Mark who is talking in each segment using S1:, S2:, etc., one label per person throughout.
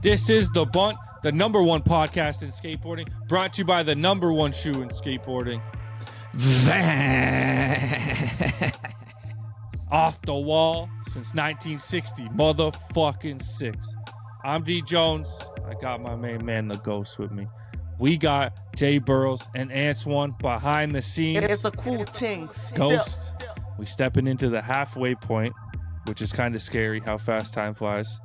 S1: This is The Bunt, the number one podcast in skateboarding, brought to you by the number one shoe in skateboarding. Off the wall since 1960, motherfucking 6. I'm D Jones. I got my main man, the Ghost, with me. We got Jay Burrows and Antoine behind the scenes.
S2: It's a cool thing.
S1: Ghost, we stepping into the halfway point, which is kind of scary how fast time flies,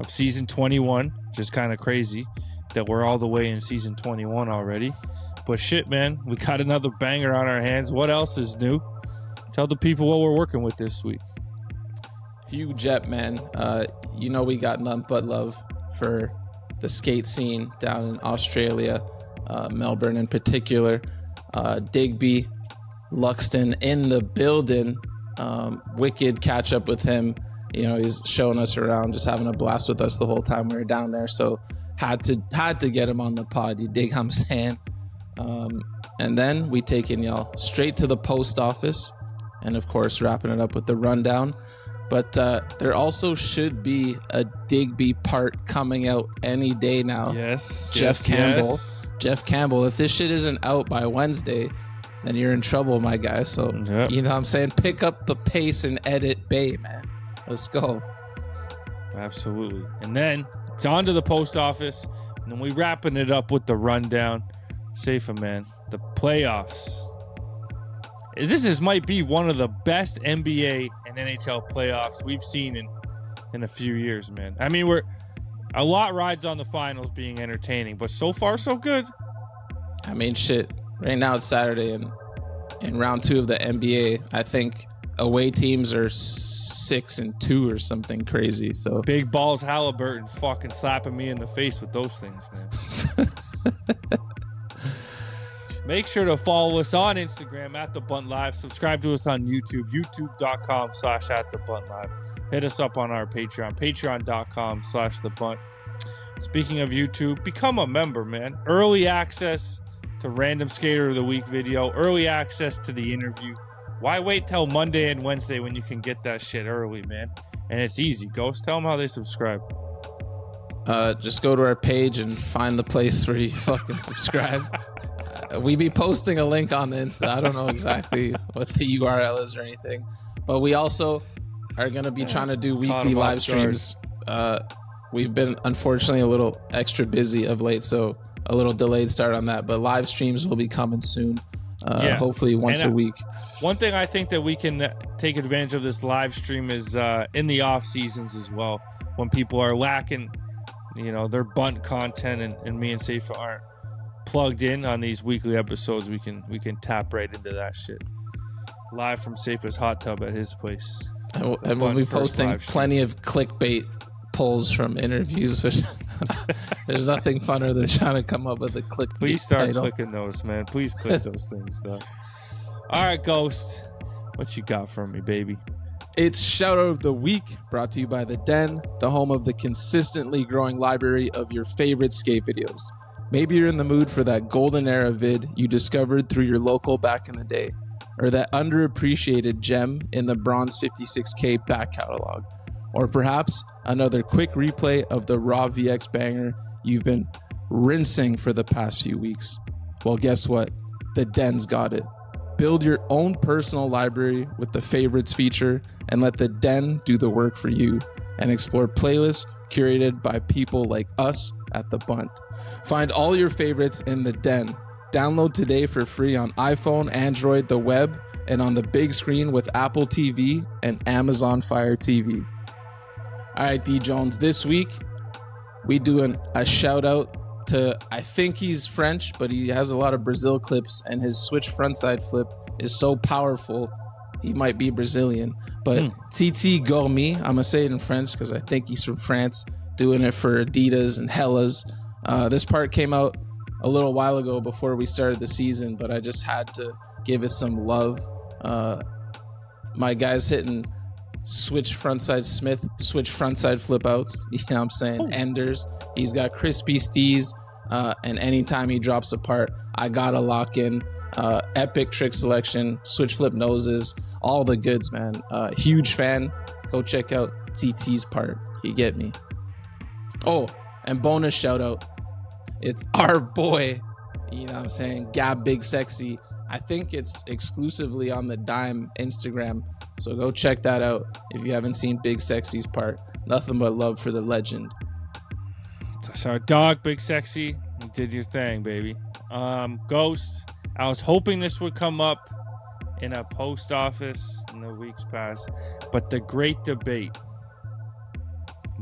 S1: of season 21, which is kind of crazy that we're all the way in season 21 already. But shit, man, we got another banger on our hands. What else is new? Tell the people what we're working with this week.
S3: Huge jet, man. You know we got none but love for the skate scene down in Australia, Melbourne in particular. Digby Luxton in the building. Wicked catch up with him. You know, he's showing us around, just having a blast with us the whole time we were down there. So had to get him on the pod. You dig what I'm saying? And then we taking y'all straight to the post office, and of course wrapping it up with the rundown. But there also should be a Digby part coming out any day now.
S1: Yes,
S3: Jeff Campbell.
S1: Yes.
S3: Jeff Campbell. If this shit isn't out by Wednesday, then you're in trouble, my guy. So,
S1: Yep.
S3: You know what I'm saying? Pick up the pace and edit Bay, man. Let's go.
S1: Absolutely. And then it's on to the post office, and then we wrapping it up with the rundown. Safer, man. The playoffs. This might be one of the best NBA and NHL playoffs we've seen in a few years, man. I mean, a lot rides on the finals being entertaining, but so far so good.
S3: I mean, shit. Right now it's Saturday, and in round 2 of the NBA, I think away teams are 6-2 or something crazy. So
S1: Big balls Halliburton fucking slapping me in the face with those things, man. Make sure to follow us on Instagram at The Bunt Live. Subscribe to us on YouTube, youtube.com/@TheBuntLive. Hit us up on our Patreon, patreon.com/The Bunt. Speaking of YouTube, become a member, man. Early access to Random Skater of the Week video, early access to the interview. Why wait till Monday and Wednesday when you can get that shit early, man? And it's easy. Ghost, tell them how they subscribe.
S3: Just go to our page and find the place where you fucking subscribe. We be posting a link on the Insta. I don't know exactly what the URL is or anything, but we also are going to be trying to do weekly live streams. We've been unfortunately a little extra busy of late, so a little delayed start on that, but live streams will be coming soon. Hopefully once a week.
S1: One thing I think that we can take advantage of this live stream is in the off seasons as well, when people are lacking, their bunt content, and me and Safa aren't plugged in on these weekly episodes. We can tap right into that shit live from Safa's hot tub at his place.
S3: And we'll be posting plenty of clickbait polls from interviews, which there's nothing funner than trying to come up with a clickbait.
S1: Please start
S3: title.
S1: clicking those, man. Please click those things, though. All right, Ghost, what you got for me, baby?
S3: It's Shoutout of the Week, brought to you by The Den, the home of the consistently growing library of your favorite skate videos. Maybe you're in the mood for that golden era vid you discovered through your local back in the day, or that underappreciated gem in the Bronze 56K back catalog, or perhaps another quick replay of the Raw VX banger you've been rinsing for the past few weeks. Well, guess what? The Den's got it. Build your own personal library with the favorites feature and let the Den do the work for you, and explore playlists curated by people like us at The Bunt. Find all your favorites in the Den. Download today for free on iPhone, Android, the web, and on the big screen with Apple TV and Amazon Fire TV. All right, D Jones, this week we doing a shout out to, I think he's French, but he has a lot of Brazil clips, and his switch frontside flip is so powerful he might be Brazilian. But Titi Gourmet, I'm gonna say it in French because I think he's from France, doing it for Adidas and Hellas. This part came out a little while ago before we started the season, but I just had to give it some love. My guy's hitting switch frontside Smith, switch frontside flip outs. You know what I'm saying? Enders. He's got crispy stees, and anytime he drops a part, I gotta lock in. Epic trick selection, switch flip noses, all the goods, man. Huge fan. Go check out TT's part. You get me? Oh, And bonus shout out, it's our boy, you know what I'm saying, Gab Big Sexy. I think it's exclusively on the Dime Instagram, so go check that out if you haven't seen Big Sexy's part. Nothing but love for the legend.
S1: That's our dog, Big Sexy. You did your thing, baby. Ghost, I was hoping this would come up in a post office in the weeks past, but the great debate: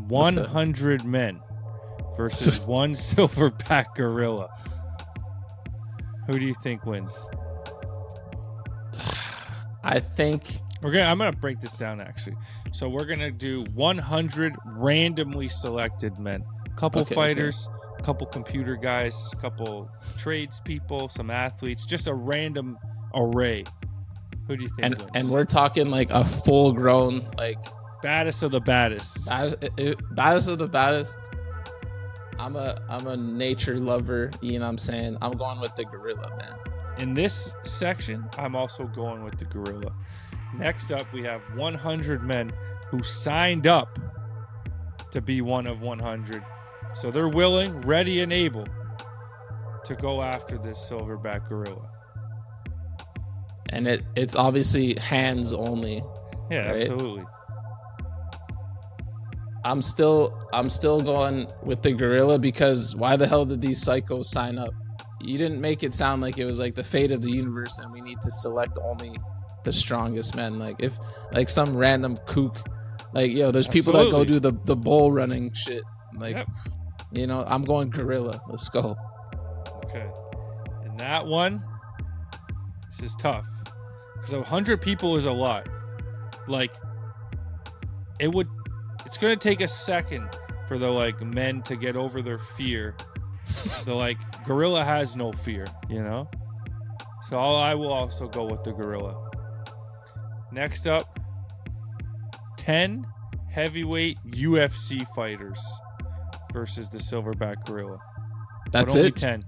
S1: 100 men versus one silverback gorilla. Who do you think wins?
S3: I think
S1: I'm gonna break this down actually. So we're gonna do 100 randomly selected men. Couple fighters, couple computer guys, couple tradespeople, some athletes, just a random array. Who do you think wins?
S3: And we're talking like a full grown, like
S1: baddest of the baddest.
S3: Baddest of the baddest. I'm a nature lover, you know what I'm saying? I'm going with the gorilla, man.
S1: In this section, I'm also going with the gorilla. Next up, we have 100 men who signed up to be one of 100. So they're willing, ready, and able to go after this silverback gorilla.
S3: And it's obviously hands only.
S1: Yeah,
S3: right?
S1: Absolutely.
S3: I'm still going with the gorilla, because why the hell did these psychos sign up? You didn't make it sound like it was like the fate of the universe and we need to select only the strongest men. Like if like some random kook, like there's people that go do the bull running shit. Like I'm going gorilla. Let's go.
S1: Okay. And that one, this is tough. Because 100 people is a lot. Like it's gonna take a second for the men to get over their fear. The gorilla has no fear, So I will also go with the gorilla. Next up, 10 heavyweight UFC fighters versus the silverback gorilla.
S3: That's
S1: only
S3: it.
S1: 10.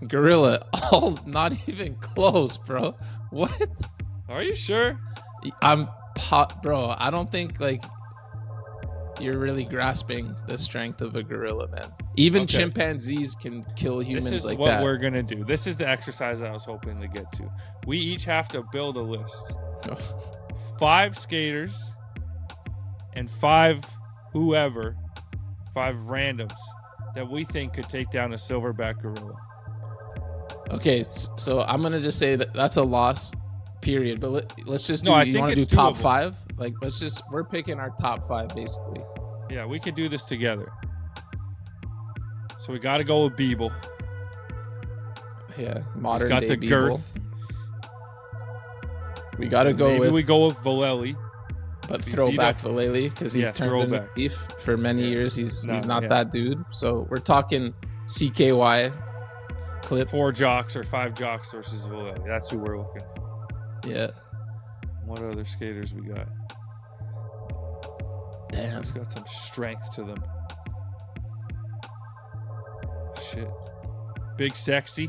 S3: Gorilla, all not even close, bro. What?
S1: Are you sure?
S3: Bro. I don't think you're really grasping the strength of a gorilla, man. Even chimpanzees can kill humans like that.
S1: This is what we're gonna do. This is the exercise I was hoping to get to. We each have to build a list. 5 skaters and 5 randoms that we think could take down a silverback gorilla.
S3: Okay, so I'm gonna just say that's a loss, period. But let's just do.
S1: No,
S3: you want to do top
S1: doable.
S3: 5? We're picking our top 5 basically.
S1: Yeah, we could do this together. So we got to go with Beeble.
S3: Yeah, modern
S1: He's got
S3: day
S1: the
S3: Beeble.
S1: girth.
S3: We got to go
S1: Maybe
S3: with.
S1: we go with Valeli.
S3: But throwback Valeli, because he's turned into beef for many years. He's not that dude. So we're talking CKY clip.
S1: 4 jocks or 5 jocks versus Valeli. That's who we're looking for.
S3: Yeah.
S1: What other skaters we got?
S3: Damn.
S1: It's got some strength to them. Shit. Big Sexy.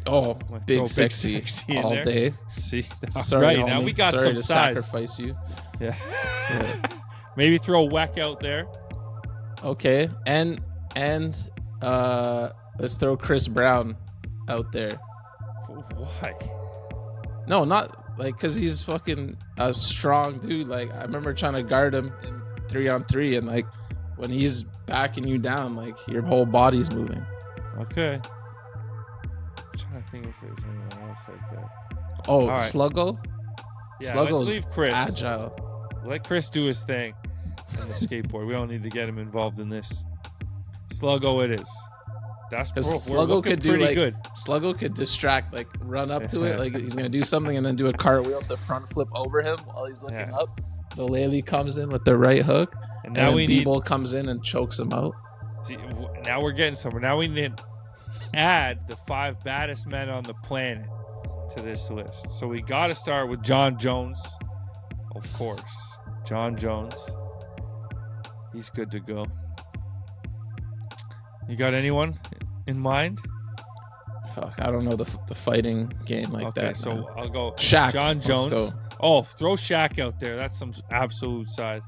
S3: Oh, big sexy all
S1: there.
S3: day.
S1: See,
S3: sorry,
S1: right now we got
S3: sorry
S1: some
S3: to
S1: size.
S3: Sacrifice you.
S1: Yeah. Maybe throw Weck out there.
S3: Okay, and let's throw Chris Brown out there.
S1: Why?
S3: No, not because he's fucking a strong dude. I remember trying to guard him in 3-on-3, and when he's backing you down, your whole body's moving.
S1: Okay. I'm trying to think if there's anyone else like that.
S3: Oh,
S1: right.
S3: Sluggo?
S1: Yeah,
S3: Sluggo's
S1: let's leave Chris.
S3: agile.
S1: Let Chris do his thing on the skateboard. We don't need to get him involved in this. Sluggo it is. That's
S3: Sluggo could do
S1: pretty good.
S3: Sluggo could distract, run up to it, he's gonna do something and then do a cartwheel to front flip over him while he's looking up. Valeli comes in with the right hook,
S1: and now
S3: Beeble comes in and chokes him out.
S1: See, now we're getting somewhere. Now we need to add the 5 baddest men on the planet to this list. So we got to start with John Jones, of course. John Jones. He's good to go. You got anyone in mind?
S3: Fuck, I don't know the fighting game like that.
S1: Okay, so
S3: man.
S1: I'll go
S3: Shaq.
S1: John Jones.
S3: Let's go.
S1: Oh, throw Shaq out there. That's some absolute size.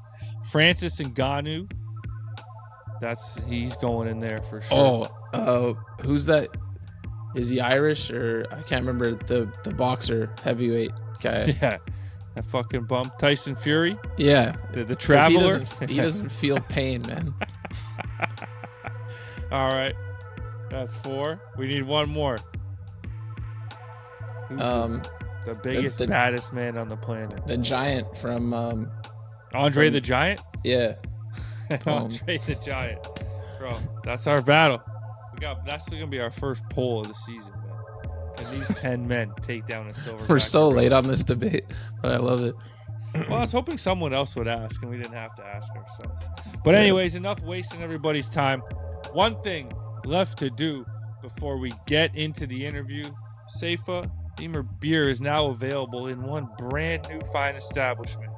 S1: Francis Ngannou. He's going in there for sure.
S3: Who's that? Is he Irish or I can't remember the boxer heavyweight guy?
S1: Yeah, that fucking bump. Tyson Fury.
S3: Yeah,
S1: the Traveler.
S3: He doesn't feel pain, man.
S1: All right, that's 4. We need one more. Who's the biggest, baddest man on the planet?
S3: The Giant from
S1: Andre the Giant.
S3: Yeah,
S1: Andre the Giant, bro. That's our battle. That's gonna be our first poll of the season, man. Can these 10 men take down a silver?
S3: We're so late on this debate, but I love it.
S1: Well, I was hoping someone else would ask, and we didn't have to ask ourselves. But anyways, enough wasting everybody's time. One thing left to do before we get into the interview. Safa Beamer beer is now available in one brand new fine establishment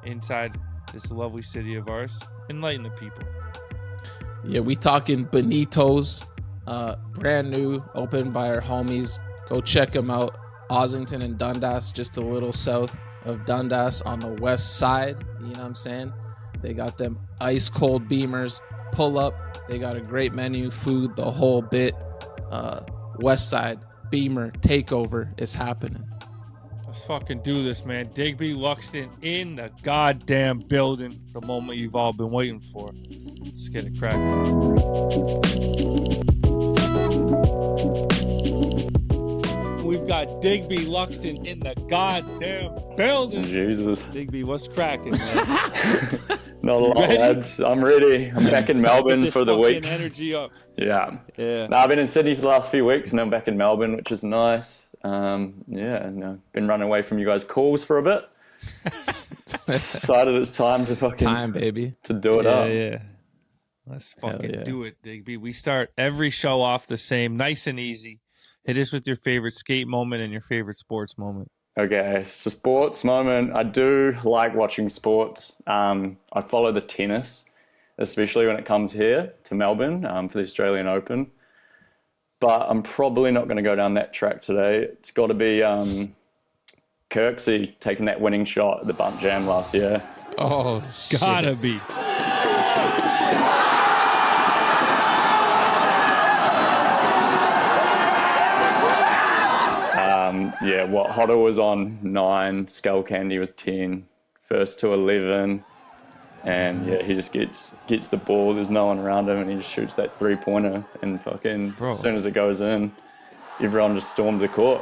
S1: inside this lovely city of ours. Enlighten the people.
S3: Yeah, we talking Benito's. Brand new, opened by our homies. Go check them out. Ossington and Dundas, just a little south of Dundas on the west side. You know what I'm saying? They got them ice cold Beamers. Pull up. They got a great menu, food, the whole bit. West side Beamer takeover is happening.
S1: Let's fucking do this, man. Digby Luxton in the goddamn building. The moment you've all been waiting for. Let's get it cracking. We've got Digby Luxton in the goddamn building.
S2: Jesus.
S1: Digby, what's cracking, man?
S2: Not a lot, lads. I'm ready. I'm back in Melbourne for the week.
S1: Energy up.
S2: Yeah.
S1: Yeah.
S2: No, I've been in Sydney for the last few weeks, and I'm back in Melbourne, which is nice. Been running away from you guys' calls for a bit. Decided it's time to
S3: baby.
S2: To do it up.
S1: Yeah. Let's fucking do it, Digby. We start every show off the same, nice and easy. Hit us with your favorite skate moment and your favorite sports moment.
S2: Okay, sports moment. I do like watching sports. I follow the tennis, especially when it comes here to Melbourne for the Australian Open. But I'm probably not going to go down that track today. It's got to be Kirksey taking that winning shot at the Bunt Jam last year.
S3: Oh,
S1: gotta be.
S2: Hodder was on 9, Skull Candy was 10, first to 11, and he just gets the ball. There's no one around him, and he just shoots that 3-pointer, and fucking as soon as it goes in, everyone just stormed the court.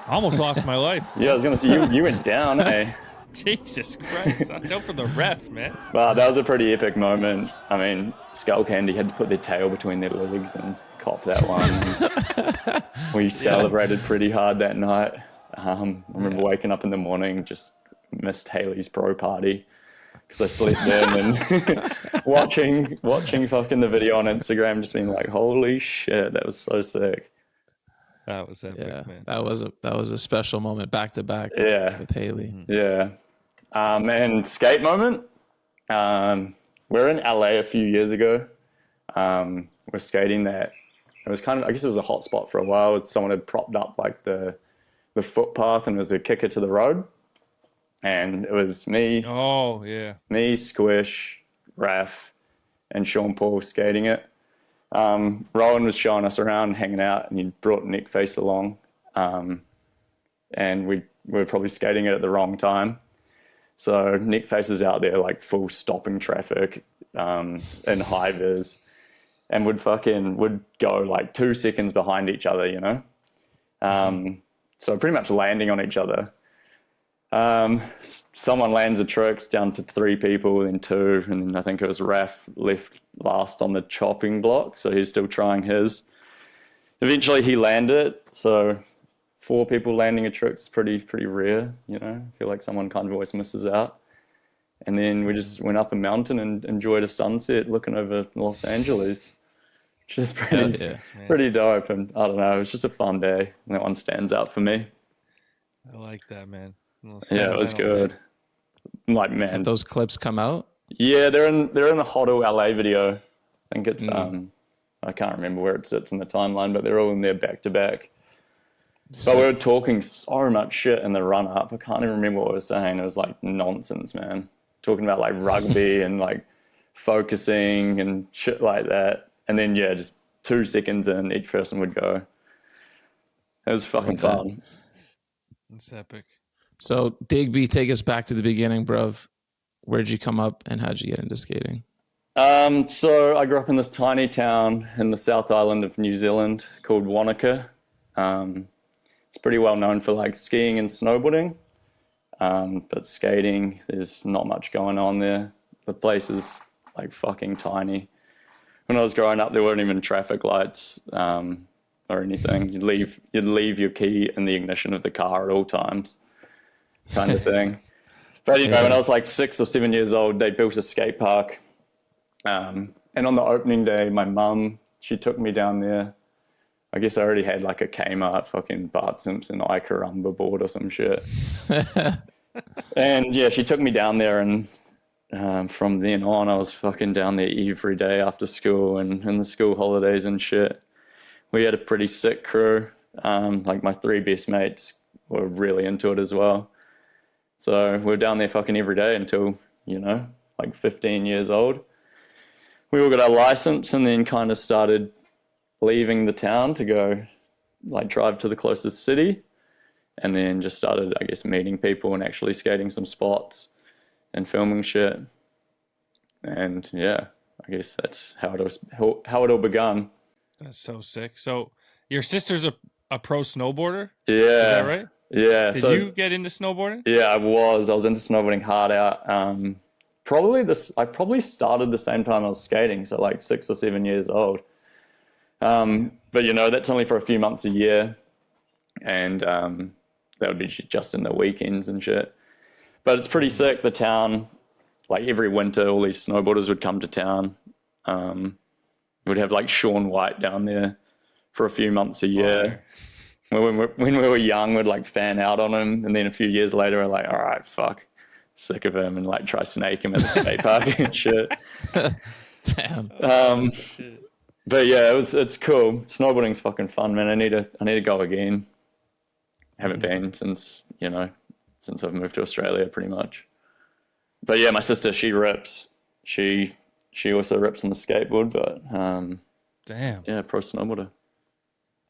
S1: I almost lost my life.
S2: Yeah, I was gonna say you went down, eh?
S1: Jesus Christ! I jumped for the ref, man.
S2: Well, that was a pretty epic moment. I mean, Skull Candy had to put their tail between their legs and cop that one. We celebrated pretty hard that night. I remember waking up in the morning, just missed Haley's pro party because I slept in, and watching fucking the video on Instagram, just being like, holy shit, that was so sick.
S1: That was epic, man.
S3: That was a special moment back to back. With Haley.
S2: Yeah. And skate moment. We're in LA a few years ago. We're skating that. It was I guess it was a hot spot for a while. Someone had propped up like the footpath, and there was a kicker to the road. And it was me.
S1: Oh, yeah.
S2: Me, Squish, Raph, and Sean Paul skating it. Rowan was showing us around, hanging out, and he brought Nick Face along. And we were probably skating it at the wrong time. So Nick Face is out there like full stopping traffic in high vis, and would go like 2 seconds behind each other, you know? So pretty much landing on each other. Someone lands a tricks down to 3 people, then 2, and then I think it was Raph left last on the chopping block, so he's still trying his. Eventually he landed, so 4 people landing a trick is pretty rare, you know? I feel like someone kind of always misses out. And then we just went up a mountain and enjoyed a sunset looking over Los Angeles, which is pretty dope. And I don't know, it was just a fun day. And that one stands out for me.
S1: I like that, man.
S2: Yeah, it was good. Like, man,
S3: have those clips come out?
S2: Yeah, they're in the Hodl LA video. I think it's I can't remember where it sits in the timeline, but they're all in there back to back. But we were talking so much shit in the run up. I can't even remember what we were saying. It was like nonsense, man. Talking about like rugby and like focusing and shit like that. And then, yeah, just 2 seconds in, each person would go. It was fucking fun.
S1: It's epic.
S3: So, Digby, take us back to the beginning, bruv. Where'd you come up and how'd you get into skating?
S2: So I grew up in this tiny town in the South Island of New Zealand called Wanaka. It's pretty well known for like skiing and snowboarding, but skating, there's not much going on there. The place is like fucking tiny. When I was growing up, there weren't even traffic lights or anything. You'd leave your key in the ignition of the car at all times, kind of thing. But anyway, when I was like 6 or 7 years old, they built a skate park. And on the opening day, my mum, she took me down there. I guess I already had like a Kmart fucking Bart Simpson Icarumba board or some shit. And yeah, she took me down there, and from then on, I was fucking down there every day after school and in the school holidays and shit. We had a pretty sick crew. Like my 3 best mates were really into it as well. So we were down there fucking every day until, like 15 years old. We all got our license and then kind of started leaving the town to go like drive to the closest city, and then just started, I guess, meeting people and actually skating some spots and filming shit. And yeah, I guess that's how it all begun.
S1: That's so sick. So your sister's a pro snowboarder?
S2: Yeah.
S1: Is that right?
S2: Yeah.
S1: Did you get into snowboarding?
S2: Yeah, I was into snowboarding hard out. I probably started the same time I was skating, so like 6 or 7 years old. But that's only for a few months a year, and that would be just in the weekends and shit. But it's pretty sick. The town, like every winter, all these snowboarders would come to town. We'd have like Sean White down there for a few months a year. When we were young, we'd like fan out on him, and then a few years later, we're like, all right, fuck, sick of him, and like try snake him at the skate park and shit.
S3: Damn.
S2: But yeah, it's cool. Snowboarding's fucking fun, man. I need to go again. Haven't been since I've moved to Australia, pretty much. But yeah, my sister, she rips. She also rips on the skateboard, but
S1: damn,
S2: yeah, pro snowboarder.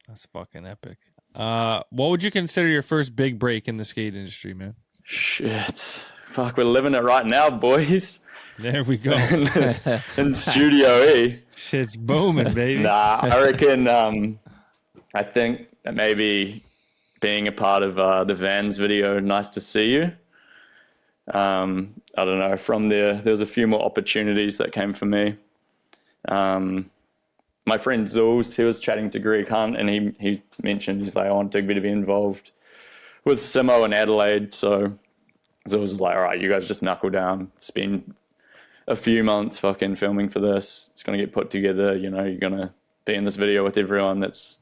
S1: That's fucking epic. What would you consider your first big break in the skate industry, man?
S2: Shit, fuck, we're living it right now, boys.
S1: There we go.
S2: in Studio E.
S1: Shit's booming, baby.
S2: Nah, I reckon. I think that maybe being a part of the Vans video, Nice to See You. I don't know. From there was a few more opportunities that came for me. My friend Zulz, he was chatting to Greg Hunt, and he mentioned, he's like, I want Digby to be involved with Simo in Adelaide. So Zulz was like, all right, you guys just knuckle down, spend a few months fucking filming for this. It's going to get put together. You're going to be in this video with everyone that's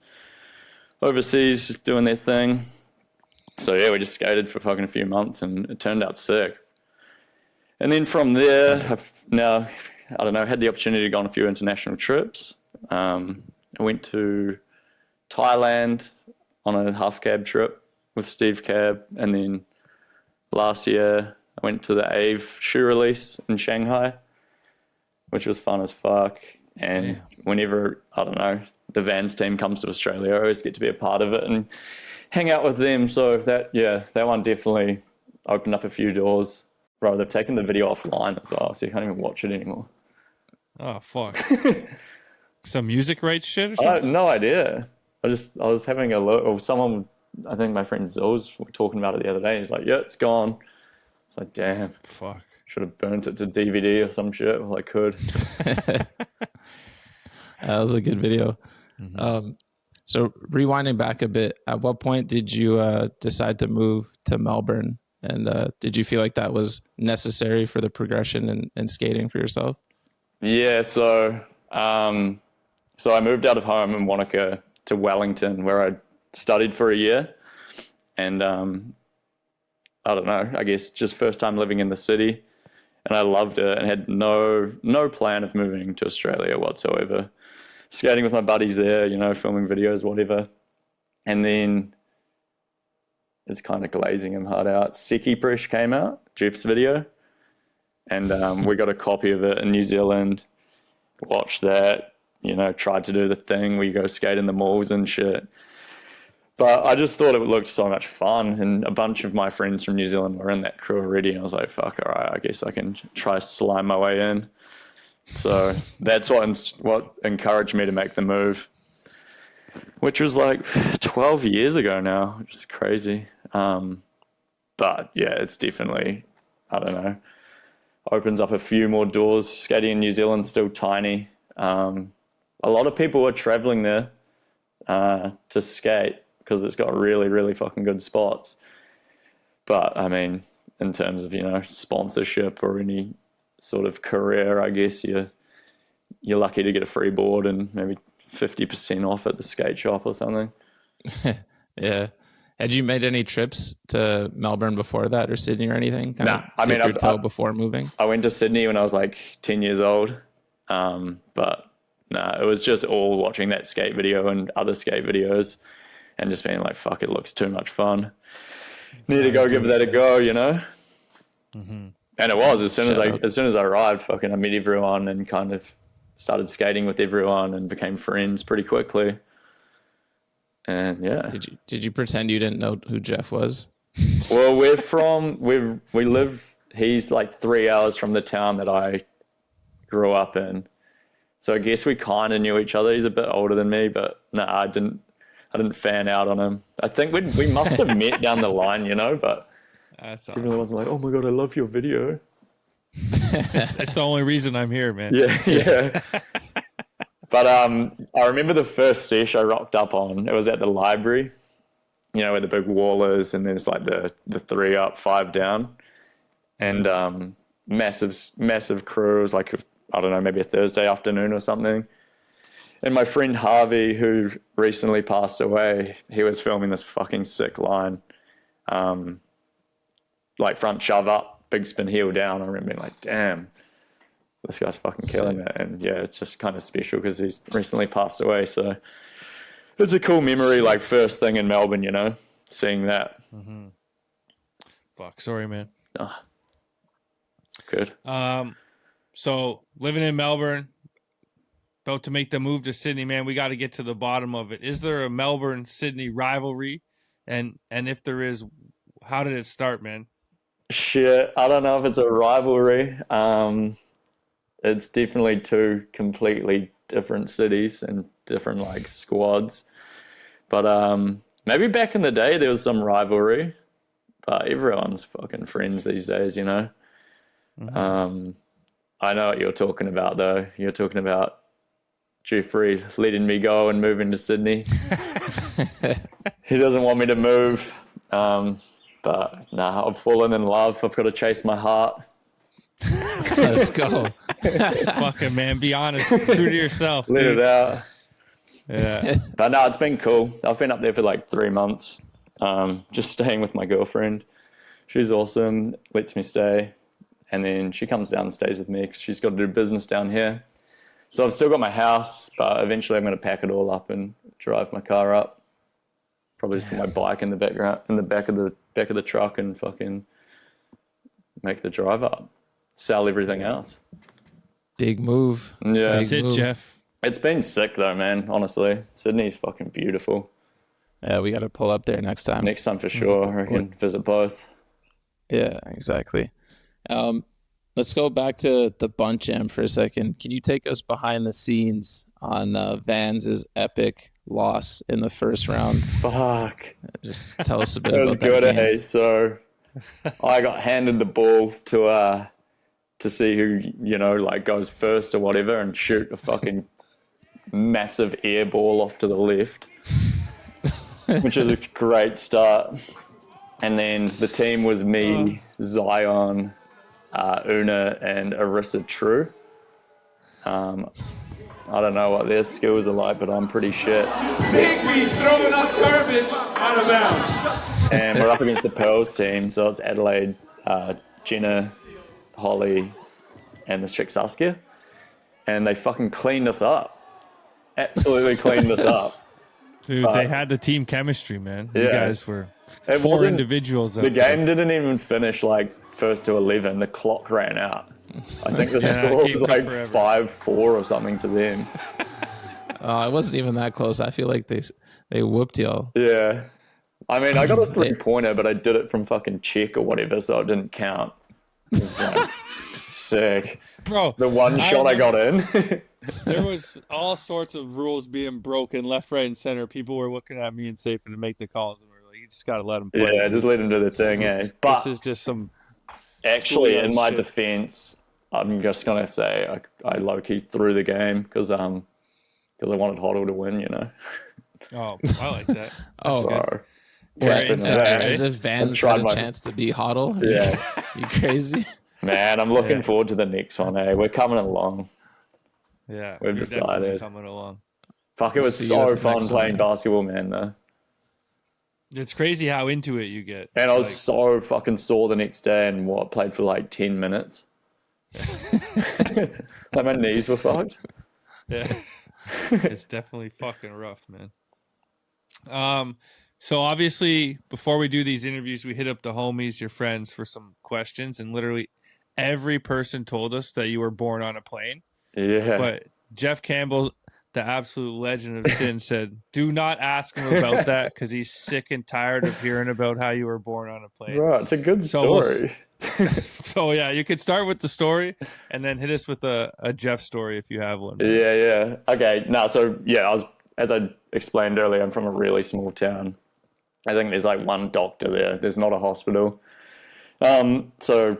S2: overseas doing their thing. So yeah, we just skated for fucking a few months, and it turned out sick. And then from there, I've now, I don't know, had the opportunity to go on a few international trips. I went to Thailand on a half cab trip with Steve Cab, and then last year I went to the AVE shoe release in Shanghai, which was fun as fuck. And whenever, I don't know, the Vans team comes to Australia, I always get to be a part of it and hang out with them. So that one definitely opened up a few doors. Bro, they've taken the video offline as well, so you can't even watch it anymore.
S1: Oh, fuck. Some music rights shit or
S2: I
S1: something?
S2: have no idea. I was having a look, or someone, I think my friend Zulz were talking about it the other day. He's like, yeah, it's gone. It's like, damn.
S1: Fuck.
S2: Should have burnt it to DVD or some shit. Well, I could.
S3: That was a good video.
S1: Mm-hmm.
S3: So rewinding back a bit, at what point did you decide to move to Melbourne? And did you feel like that was necessary for the progression in skating for yourself? Yeah,
S2: so I moved out of home in Wanaka to Wellington, where I studied for a year. And I don't know, I guess just first time living in the city. And I loved it and had no plan of moving to Australia whatsoever. Skating with my buddies there, filming videos, whatever. And then it's kind of glazing him hard out. Seki Presh came out, Jeff's video. And we got a copy of it in New Zealand, watched that, tried to do the thing where you go skate in the malls and shit. But I just thought it looked so much fun, and a bunch of my friends from New Zealand were in that crew already, and I was like, fuck, all right, I guess I can try slime my way in. So that's what encouraged me to make the move, which was like 12 years ago now, which is crazy. But yeah, it's definitely, I don't know, opens up a few more doors. Skating in New Zealand's still tiny. A lot of people are traveling there to skate because it's got really, really fucking good spots. But I mean, in terms of, sponsorship or any sort of career, I guess you're lucky to get a free board and maybe 50% off at the skate shop or something.
S3: Yeah. Had you made any trips to Melbourne before that, or Sydney or anything?
S2: No, I mean,
S3: your toe before moving.
S2: I went to Sydney when I was like 10 years old. But no, it was just all watching that skate video and other skate videos and just being like, fuck, it looks too much fun. Need to go give that a go,
S1: Mm-hmm.
S2: And it was as soon as I arrived, fucking I met everyone and kind of started skating with everyone and became friends pretty quickly. And yeah.
S3: Did you pretend you didn't know who Jeff was?
S2: Well, we live. He's like 3 hours from the town that I grew up in, so I guess we kind of knew each other. He's a bit older than me, but no, I didn't fan out on him. I think we must have met down the line, but.
S1: That's
S2: awesome. Everyone was like, "Oh my god, I love your video."
S1: It's the only reason I'm here, man.
S2: Yeah. But I remember the first sesh I rocked up on. It was at the library, where the big wall is, and there's like the 3 up, 5 down, and massive crew. It was like I don't know, maybe a Thursday afternoon or something. And my friend Harvey, who recently passed away, he was filming this fucking sick line. Like front shove up, big spin heel down. I remember being like, damn, this guy's fucking killing it. And yeah, it's just kind of special because he's recently passed away. So it's a cool memory, like first thing in Melbourne, seeing that.
S1: Mm-hmm. Fuck, sorry, man.
S2: Oh, good.
S1: So living in Melbourne, about to make the move to Sydney, man, we got to get to the bottom of it. Is there a Melbourne-Sydney rivalry? And if there is, how did it start, man?
S2: Shit, I don't know if it's a rivalry. It's definitely two completely different cities and different like squads. But maybe back in the day there was some rivalry. But everyone's fucking friends these days, Mm-hmm. I know what you're talking about though. You're talking about Jeffrey letting me go and moving to Sydney. He doesn't want me to move. But nah, I've fallen in love. I've got to chase my heart.
S3: Let's go.
S1: Fucking man, be honest. True to yourself.
S2: Let
S1: dude.
S2: it out.
S1: Yeah.
S2: But no, it's been cool. I've been up there for like 3 months. Just staying with my girlfriend. She's awesome. Lets me stay. And then she comes down and stays with me because she's got to do business down here. So I've still got my house, but eventually I'm going to pack it all up and drive my car up. Probably just put my bike in the background, in the back of the truck, and fucking make the drive up. Sell everything else.
S3: Big move.
S2: Yeah,
S1: That's it, Jeff.
S2: It's been sick though, man. Honestly, Sydney's fucking beautiful.
S3: Yeah, we got to pull up there next time.
S2: Next time for sure. I can visit both.
S3: Yeah, exactly. Let's go back to the Bunt Jam for a second. Can you take us behind the scenes on Vans' epic loss in the first round?
S2: Fuck.
S3: Just tell us a bit
S2: That was
S3: about that
S2: good,
S3: game.
S2: eh? So I got handed the ball to see who, like goes first or whatever, and shoot a fucking massive air ball off to the left, which is a great start. And then the team was me, Zion, Una, and Arissa True. I don't know what their skills are like, but I'm pretty shit.
S4: Digby throwing up garbage out of bounds.
S2: And we're up against the Pearls team, so it's Adelaide, Jenna, Holly, and this chick Saskia. And they fucking cleaned us up. Absolutely cleaned us up.
S1: Dude, they had the team chemistry, man. You
S2: Yeah.
S1: guys were
S2: It
S1: four
S2: wasn't-
S1: individuals.
S2: The game didn't even finish like first to 11. The clock ran out. I think the
S1: Yeah,
S2: score
S1: game
S2: was
S1: took
S2: like
S1: forever.
S2: 5-4 or something to them.
S3: It wasn't even that close. I feel like they whooped y'all.
S2: Yeah. I mean, I got a 3-pointer, but I did it from fucking check or whatever, so it didn't count. It was like, sick.
S1: Bro,
S2: The one shot I got in.
S1: there was all sorts of rules being broken left, right, and center. People were looking at me and Safe to make the calls, and we were like, "You just got to let them play."
S2: Yeah, just let him do the thing, eh? But
S1: This is just some
S2: actually,
S1: schoolyard
S2: in my
S1: shit.
S2: defense, I'm just gonna say I low-key threw the game because I wanted Hoddle to win, you know.
S1: Oh, I like that.
S3: Oh,
S2: So,
S1: You're
S2: yeah,
S1: inside,
S2: yeah,
S3: as
S1: eh?
S3: if Vans
S2: tried
S3: had a
S2: my-
S3: chance to beat Hoddle.
S2: Yeah.
S3: You crazy?
S2: Man, I'm looking
S1: Yeah.
S2: forward to the next one, eh? We're coming along.
S1: Yeah,
S2: We've
S1: you're definitely
S2: decided.
S1: coming along.
S2: Fuck, it was
S3: See you at
S2: so
S3: the
S2: fun
S3: next one,
S2: playing
S3: man.
S2: basketball, man, though.
S1: It's crazy how into it you get.
S2: And I was
S1: Like,
S2: so fucking sore the next day and played for like 10 minutes. Like my knees were fucked.
S1: yeah. It's definitely fucking rough, man. So obviously, before we do these interviews, we hit up the homies, your friends, for some questions, and literally every person told us that you were born on a plane.
S2: Yeah.
S1: But Jeff Campbell, the absolute legend of sin, said, "Do not ask him about that because he's sick and tired of hearing about how you were born on a plane."
S2: Right, it's a good
S1: So we'll
S2: story.
S1: So yeah, you could start with the story and then hit us with a Jeff story if you have one.
S2: Yeah. Okay, no, so yeah, as I explained earlier, I'm from a really small town. I think there's like one doctor there. There's not a hospital. So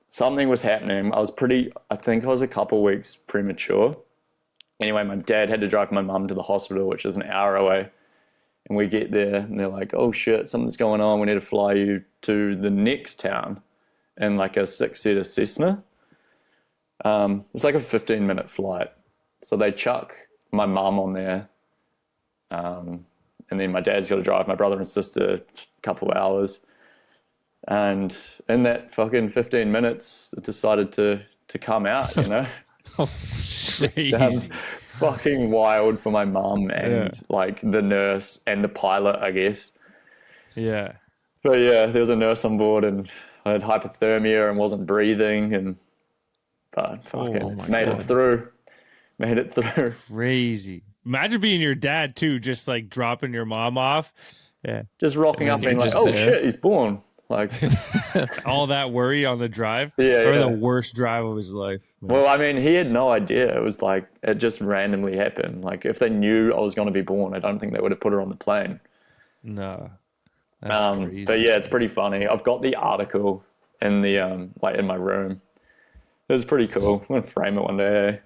S2: something was happening. I think I was a couple weeks premature. Anyway, my dad had to drive my mum to the hospital, which is an hour away. And we get there and they're like, "Oh shit, something's going on. We need to fly you to the next town in like a 6-seater Cessna." It's like a 15-minute flight. So they chuck my mum on there. And then my dad's got to drive my brother and sister a couple of hours. And in that fucking 15 minutes, it decided to come out, you know?
S1: Crazy.
S2: Sounds fucking wild for my mum and like the nurse and the pilot, I guess.
S1: Yeah.
S2: But yeah, there was a nurse on board and I had hypothermia and wasn't breathing but fucking made it through. Made it through.
S1: Crazy. Imagine being your dad too, just like dropping your mom off. Yeah.
S2: Just rocking
S1: And
S2: up
S1: then
S2: being
S1: you're
S2: like,
S1: just
S2: "Oh
S1: there."
S2: shit, he's born." Like,
S1: All that worry on the drive.
S2: Yeah,
S1: Or
S2: yeah.
S1: the worst drive of his life. Man.
S2: well, I mean, he had no idea. It was like, it just randomly happened. Like, if they knew I was going to be born, I don't think they would have put her on the plane.
S1: No. That's crazy.
S2: But yeah, it's pretty funny. I've got the article in the like in my room. It was pretty cool. I'm gonna frame it one day.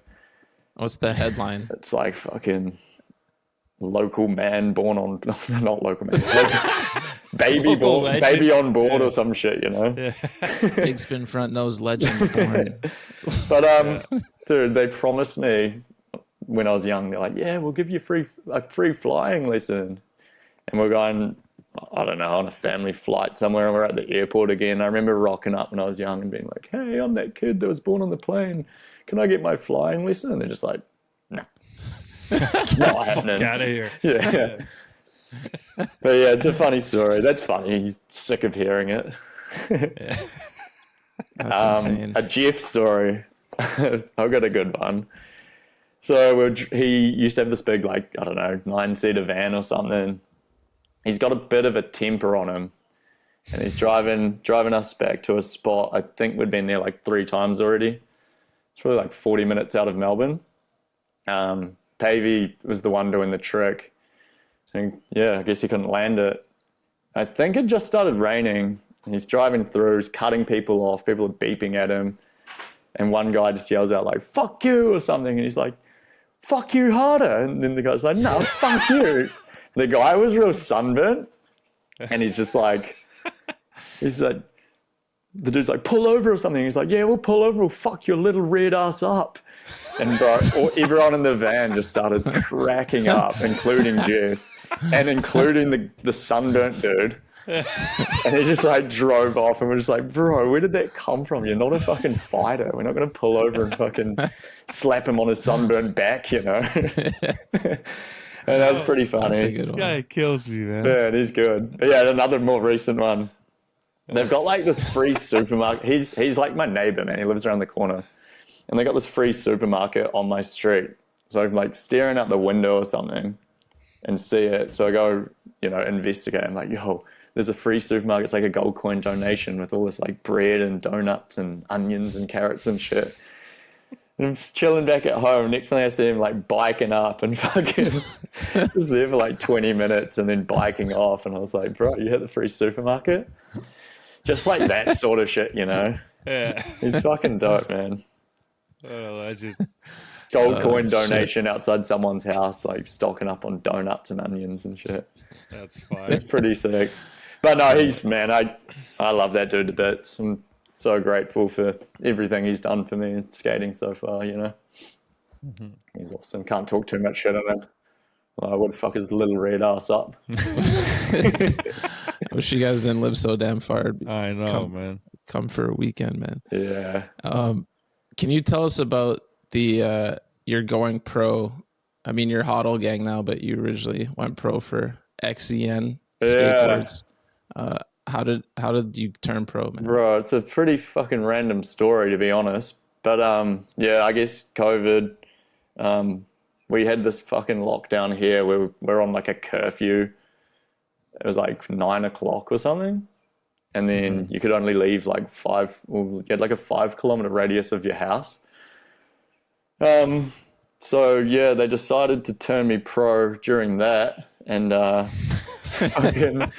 S3: What's the headline?
S2: It's like fucking local man born on not local man. Baby
S1: Local
S2: born,
S1: legend.
S2: baby on board or some shit, you know.
S1: Yeah.
S3: Big spin front nose legend born.
S2: But dude, they promised me when I was young. They're like, "Yeah, we'll give you a free flying lesson," and we're going, I don't know, on a family flight somewhere, and we're at the airport again. I remember rocking up when I was young and being like, "Hey, I'm that kid that was born on the plane. Can I get my flying lesson?" And they're just like, "No, not happening."
S1: Out of here.
S2: Yeah. But yeah, it's a funny story. That's funny. He's sick of hearing it.
S3: That's insane.
S2: A Jeff story. I've got a good one. So he used to have this big, like, I don't know, 9-seater van or something. He's got a bit of a temper on him. And he's driving us back to a spot. I think we'd been there like 3 times already. It's probably like 40 minutes out of Melbourne. Pavey was the one doing the trick. And yeah, I guess he couldn't land it. I think it just started raining. He's driving through, he's cutting people off. People are beeping at him. And one guy just yells out like, "Fuck you," or something. And he's like, "Fuck you harder." And then the guy's like, "No, fuck you." The guy was real sunburnt. And he's like, the dude's like, "Pull over," or something. He's like, "Yeah, we'll pull over. We'll fuck your little red ass up." And bro, everyone in the van just started cracking up, including Jeff and including the sunburnt dude. And he just like drove off and we're just like, "Bro, where did that come from? You're not a fucking fighter. We're not going to pull over and fucking slap him on his sunburnt back, you know?" And that was pretty funny.
S3: That's a good
S1: This
S3: one.
S1: guy kills me, man.
S2: Yeah, it is good. But yeah, another more recent one. They've got like this free supermarket. He's like my neighbor, man. He lives around the corner. And they got this free supermarket on my street. So I'm like staring out the window or something and see it. So I go, investigate. I'm like, yo, there's a free supermarket. It's like a gold coin donation with all this like bread and donuts and onions and carrots and shit. And I'm just chilling back at home. Next thing I see him like biking up and fucking was there for like 20 minutes and then biking off. And I was like, bro, you hit the free supermarket? Just like that sort of shit,
S1: Yeah.
S2: He's fucking dope, man.
S1: Oh, legend.
S2: Gold coin donation outside someone's house, like stocking up on donuts and onions and shit.
S1: That's fine.
S2: It's pretty sick. But no, I love that dude to bits. I'm so grateful for everything he's done for me in skating so far,
S1: Mm-hmm.
S2: He's awesome. Can't talk too much shit on him. I would fuck his little red ass up.
S3: I wish you guys didn't live so damn far.
S1: I know, man.
S3: Come for a weekend, man.
S2: Yeah.
S3: Can you tell us about the you're going pro? I mean, you're Hodl gang now, but you originally went pro for XEN skateboards. How did you turn pro, man?
S2: Bro, it's a pretty fucking random story, to be honest. But I guess COVID. We had this fucking lockdown here where we're on like a curfew. It was like 9 o'clock or something. And then you could only leave like you had like a 5 kilometer radius of your house. So yeah, they decided to turn me pro during that. And fucking,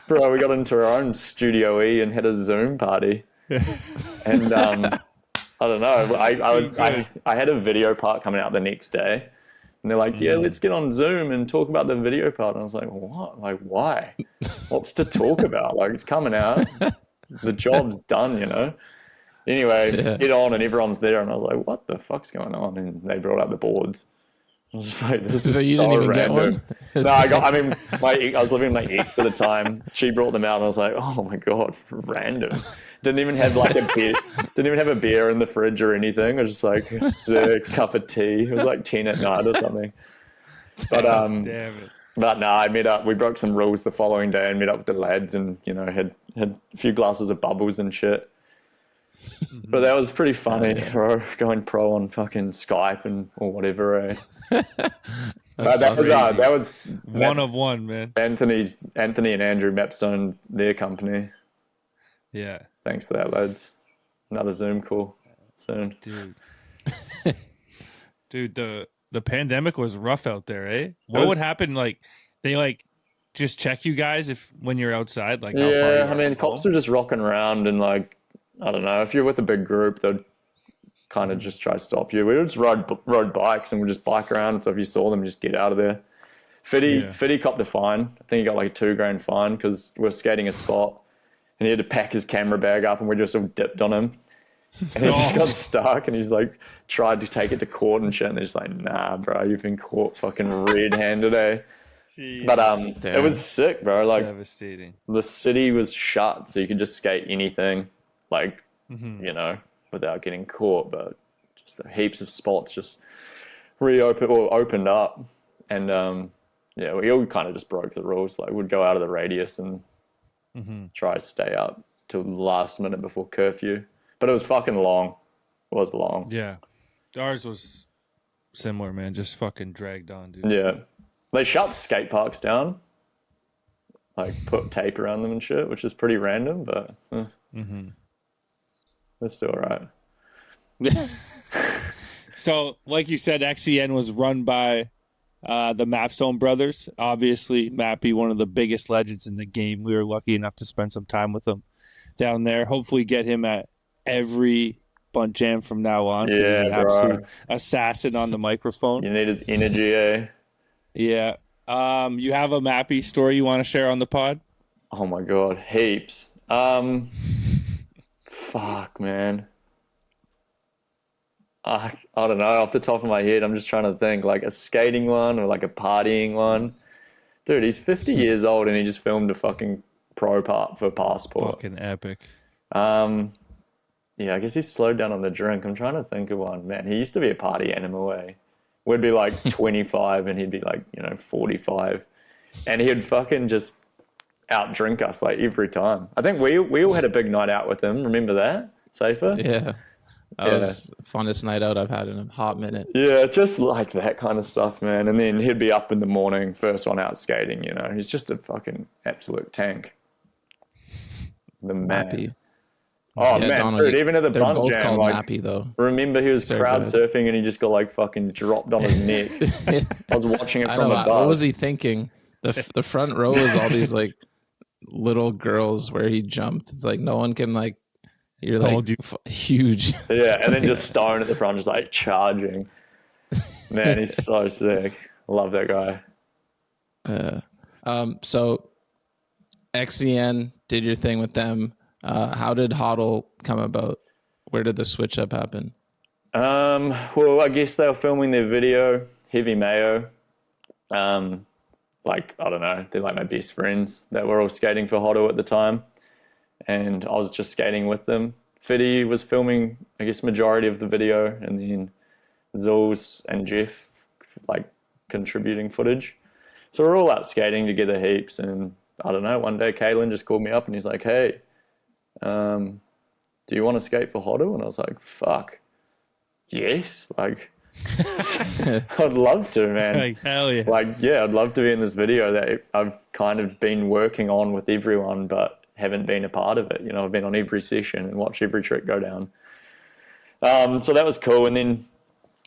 S2: bro, we got into our own Studio E and had a Zoom party. And I don't know, I had a video part coming out the next day. And they're like, yeah, let's get on Zoom and talk about the video part. And I was like, what? Like, why? What's to talk about? Like, it's coming out. The job's done, Anyway, get on and everyone's there. And I was like, what the fuck's going on? And they brought out the boards. I was just like, this is
S3: so you
S2: so
S3: didn't even
S2: random.
S3: get one?
S2: No, I was living with my ex at the time. She brought them out and I was like, oh my God, random. Didn't even have like a beer. Didn't even have a beer in the fridge or anything. It was just like a cup of tea. It was like 10 at night or something. But
S1: Damn it.
S2: But no, I met up. We broke some rules the following day and met up with the lads, and had a few glasses of bubbles and shit. But that was pretty funny, bro. Going pro on fucking Skype or whatever. That was
S1: one of one, man.
S2: Anthony and Andrew Mapstone, their company.
S1: Yeah.
S2: Thanks for that, lads. Another Zoom call soon.
S1: Dude, the pandemic was rough out there, eh? What would happen? Like, they just check you guys when you're outside? Like, how far you are
S2: I mean, cops are just rocking around and like, I don't know, if you're with a big group, they'd kind of just try to stop you. We just rode bikes and we just bike around. So if you saw them, just get out of there. Fiddy copped a fine. I think he got like a $2,000 fine because we were skating a spot. And he had to pack his camera bag up and we just all dipped on him. And he just got stuck and he's like tried to take it to court and shit. And they're just like, nah, bro, you've been caught fucking red-handed, eh?
S1: Jeez.
S2: But it was sick, bro. Like,
S1: devastating.
S2: The city was shut, so you could just skate anything, like, without getting caught. But just heaps of spots just opened up. And we all kind of just broke the rules. Like, we'd go out of the radius and try to stay up till the last minute before curfew. But it was fucking long. It was long.
S1: Yeah. Ours was similar, man. Just fucking dragged on, dude.
S2: Yeah. They shut skate parks down. Like, put tape around them and shit, which is pretty random, but it's still all right.
S1: So, like you said, XEN was run by the Mapstone brothers. Obviously, Mappy, one of the biggest legends in the game. We were lucky enough to spend some time with him down there. Hopefully get him at every Bunt Jam from now on.
S2: Yeah,
S1: he's an
S2: bro.
S1: absolute assassin on the microphone.
S2: You need his energy, eh?
S1: Yeah. You have a Mappy story you want to share on the pod?
S2: Oh my God, heaps. Fuck, man. I don't know, off the top of my head, I'm just trying to think, like a skating one or like a partying one. Dude, he's 50 years old and he just filmed a fucking pro part for Passport.
S1: Fucking epic.
S2: Yeah, I guess he's slowed down on the drink. I'm trying to think of one. Man, he used to be a party animal, eh? We'd be like 25 and he'd be like, 45. And he'd fucking just out drink us like every time. I think we all had a big night out with him. Remember that, Safer?
S3: Yeah. That was the funnest night out I've had in a hot minute.
S2: Yeah, just like that kind of stuff, man. And then he'd be up in the morning, first one out skating, you know. He's just a fucking absolute tank. The man.
S3: Nappy.
S2: Oh,
S3: Yeah,
S2: man,
S3: Donald,
S2: dude, even at the
S3: they're
S2: Bunt
S3: both
S2: jam,
S3: called
S2: like,
S3: Nappy, though.
S2: remember he was
S3: So
S2: crowd
S3: good.
S2: surfing and he just got, like, fucking dropped on his neck. I was watching it
S3: I
S2: from
S3: know.
S2: above.
S3: What was he thinking? The front row is all these, like, little girls where he jumped. It's like no one can, like, you're like huge.
S2: Yeah, and then just Stone at the front, just like charging. Man, he's so sick. Love that guy.
S3: So XCN did your thing with them. How did HODL come about? Where did the switch up happen?
S2: Well, I guess they were filming their video, Heavy Mayo. Like, I don't know, they're like my best friends that were all skating for HODL at the time. And I was just skating with them. Fiddy was filming, I guess, majority of the video, and then Zulz and Jeff, like, contributing footage. So we're all out skating together heaps, and I don't know, one day Kalen just called me up and he's like, hey, do you want to skate for HODL? And I was like, fuck, yes, like, I'd love to, man.
S1: Like, hell yeah.
S2: Like, yeah, I'd love to be in this video that I've kind of been working on with everyone, but haven't been a part of it. You know, I've been on every session and watched every trick go down. So that was cool. And then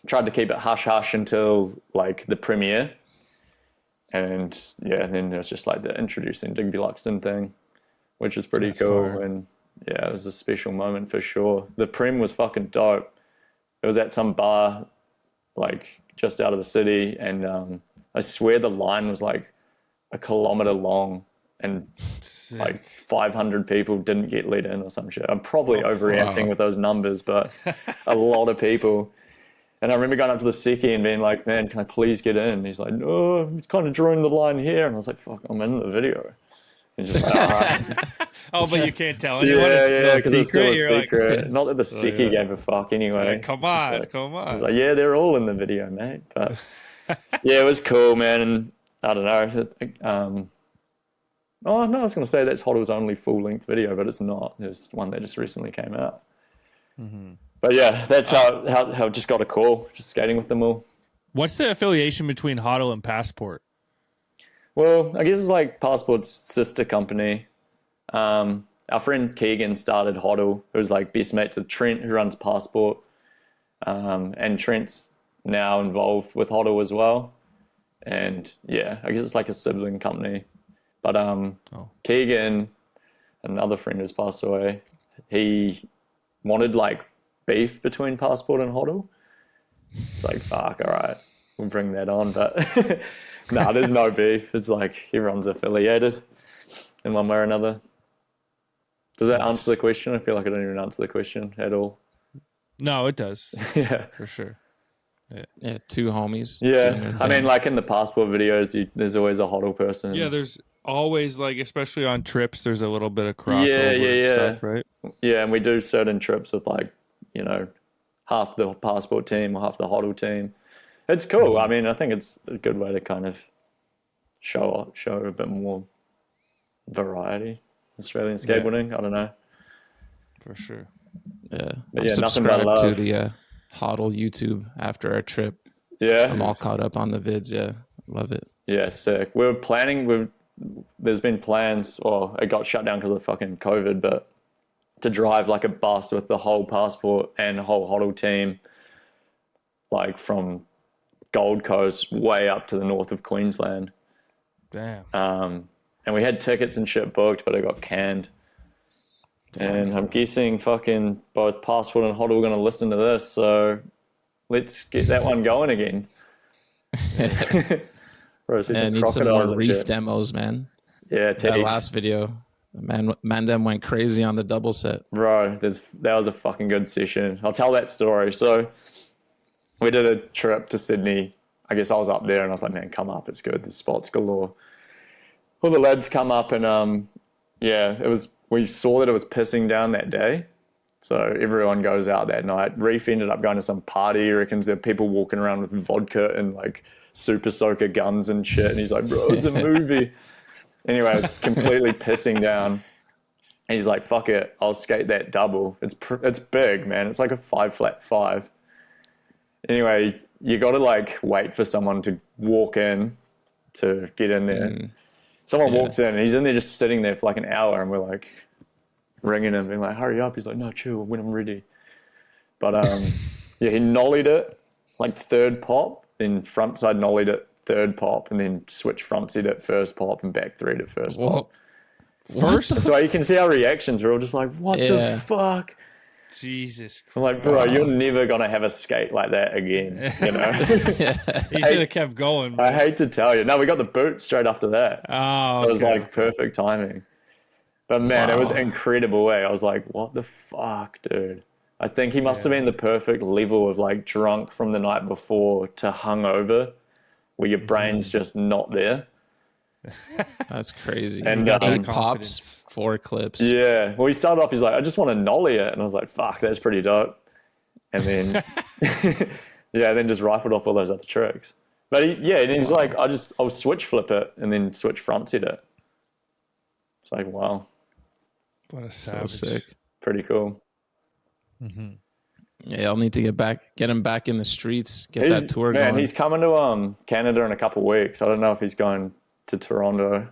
S2: tried to keep it hush-hush until, like, the premiere. And, yeah, then it was just, like, the introducing Digby Luxton thing, which is pretty cool.
S1: Fire.
S2: And, yeah, it was a special moment for sure. The prem was fucking dope. It was at some bar, like, just out of the city. And I swear the line was, like, a kilometer long. And
S1: Sick.
S2: like 500 people didn't get let in or some shit. I'm probably overreacting with those numbers, but a lot of people. And I remember going up to the secchi and being like, man, can I please get in? And he's like, no, he's kind of drawing the line here. And I was like, fuck, I'm in the video. And he's just like, all right.
S1: Oh, but you can't tell anyone.
S2: Yeah,
S1: It's still
S2: because it's still a
S1: You're
S2: secret.
S1: Like,
S2: Not that the secchi gave a fuck anyway.
S1: come on,
S2: Like,
S1: come
S2: I was
S1: on.
S2: like, yeah, they're all in the video, mate. But yeah, it was cool, man. And I don't know. Oh, no, I was going to say that's HODL's only full-length video, but it's not. There's one that just recently came out. Mm-hmm. But yeah, that's how I just got a call, just skating with them all.
S1: What's the affiliation between HODL and Passport?
S2: Well, I guess it's like Passport's sister company. Our friend Keegan started HODL, who's like best mate to Trent, who runs Passport. And Trent's now involved with HODL as well. And yeah, I guess it's like a sibling company. But Keegan, another friend who's passed away, he wanted like beef between Passport and HODL. It's like, fuck, all right, we'll bring that on. But no, there's no beef. It's like everyone's affiliated in one way or another. Does that answer the question? I feel like I don't even answer the question at all.
S1: No, it does.
S2: Yeah.
S1: For sure.
S3: Yeah, two homies.
S2: Yeah, I mean, like in the Passport videos, there's always a HODL person.
S1: Yeah, there's always, like, especially on trips, there's a little bit of crossover and stuff, right?
S2: Yeah, and we do certain trips with, like, you know, half the Passport team or half the HODL team. It's cool. I mean, I think it's a good way to kind of show a bit more variety. Australian skateboarding, I don't know.
S1: For sure.
S3: Yeah,
S2: But
S3: I'm
S2: yeah, nothing but
S3: subscribed to
S2: love.
S3: the HODL YouTube after our trip.
S2: Yeah.
S3: I'm all caught up on the vids. Yeah, love it.
S2: Yeah, sick. We're planning, there's been plans, well, it got shut down because of fucking COVID, but to drive like a bus with the whole Passport and the whole HODL team, like from Gold Coast way up to the north of Queensland.
S1: Damn.
S2: And we had tickets and shit booked, but it got canned. And I'm guessing fucking both Passport and HODL are going to listen to this, so let's get that one going again. Bro,
S3: Yeah, need some more reef demos, man.
S2: Yeah,
S3: That last video, Mandem went crazy on the double set.
S2: Bro, that was a fucking good session. I'll tell that story. So we did a trip to Sydney. I guess I was up there and I was like, man, come up. It's good. There's spots galore. All the lads come up and, yeah, we saw that it was pissing down that day. So everyone goes out that night. Reef ended up going to some party. He reckons there are people walking around with vodka and like super soaker guns and shit. And he's like, bro, it's a movie. Anyway, I was completely pissing down. And he's like, fuck it, I'll skate that double. It's big, man. It's like a 5-flat-5. Anyway, you got to like wait for someone to walk in to get in there. Someone walks in and he's in there just sitting there for like an hour, and we're like ringing him, being like, hurry up. He's like, no, chill, when I'm ready. But yeah, he nollied it like third pop, then frontside nollied it third pop, and then switch frontsied it first pop and back threed it first pop.
S1: First?
S2: So you can see our reactions. We're all just like, what the fuck?
S1: Jesus Christ.
S2: I'm like, bro, you're never going to have a skate like that again, you know?
S1: He should have kept going.
S2: I hate to tell you. No, we got the boot straight after that.
S1: Oh, okay.
S2: It was like perfect timing. But man, it was incredible. I was like, what the fuck, dude? I think he must have been the perfect level of like drunk from the night before to hungover, where your brain's just not there.
S3: That's crazy.
S2: And
S3: 8 pops, 4 clips.
S2: Yeah. Well, he started off, he's like, I just want to nollie it. And I was like, fuck, that's pretty dope. And then, then just rifled off all those other tricks. But and he's like, I'll switch flip it and then switch front set it. It's like, wow.
S1: What a savage.
S3: So sick.
S2: Pretty cool.
S3: Yeah, I'll need to get him back in the streets, get that tour going.
S2: Man, he's coming to Canada in a couple of weeks. I don't know if he's going to Toronto,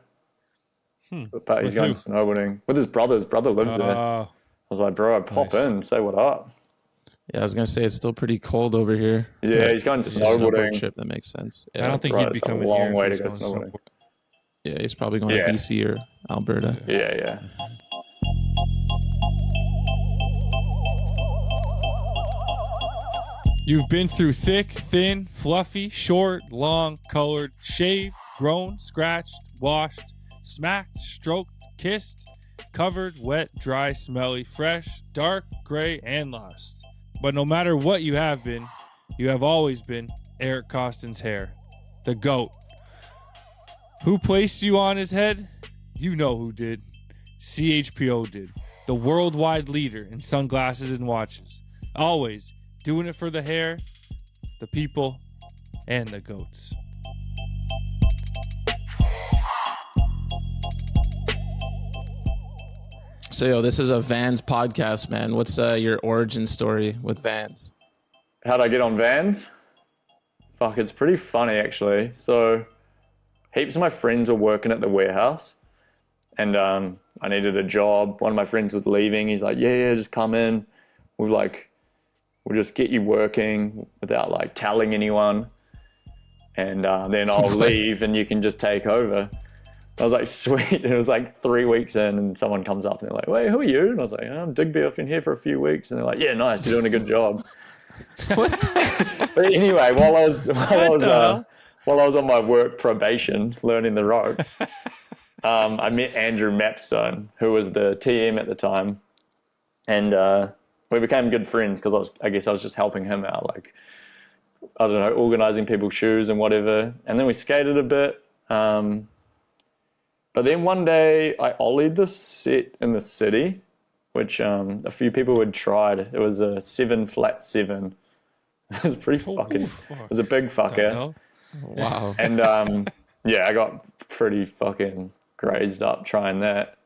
S2: but he's going snowboarding with his brother. His brother lives there. I was like, bro, pop in, say what up.
S3: Yeah, I was gonna say it's still pretty cold over here.
S2: Yeah, he's going to snowboarding.
S3: Trip, that makes sense. Yeah.
S1: I don't think he'd be coming here.
S2: A long way to go snowboarding.
S3: Yeah, he's probably going to BC or Alberta.
S2: Yeah.
S1: You've been through thick, thin, fluffy, short, long, colored, shaved, grown, scratched, washed, smacked, stroked, kissed, covered, wet, dry, smelly, fresh, dark, gray, and lost. But no matter what you have been, you have always been Eric Costin's hair, the GOAT. Who placed you on his head? You know who did. CHPO did. The worldwide leader in sunglasses and watches. Always doing it for the hair, the people, and the goats.
S3: So, this is a Vans podcast, man. What's your origin story with Vans?
S2: How'd I get on Vans? Fuck, it's pretty funny, actually. So, heaps of my friends were working at the warehouse, and I needed a job. One of my friends was leaving. He's like, yeah, just come in. We'll just get you working without like telling anyone, and then I'll leave and you can just take over. I was like, sweet. And it was like 3 weeks in, and someone comes up and they're like, wait, who are you? And I was like, I'm Digby. I've been here for a few weeks. And they're like, yeah, nice. You're doing a good job. But anyway, while I was on my work probation, learning the ropes, I met Andrew Mapstone, who was the TM at the time, and we became good friends because I guess I was just helping him out, like, I don't know, organizing people's shoes and whatever. And then we skated a bit. But then one day I ollied this set in the city, which a few people had tried. It was a 7-flat-7. It was pretty fucking, it was a big fucker.
S3: Wow.
S2: And I got pretty fucking grazed up trying that.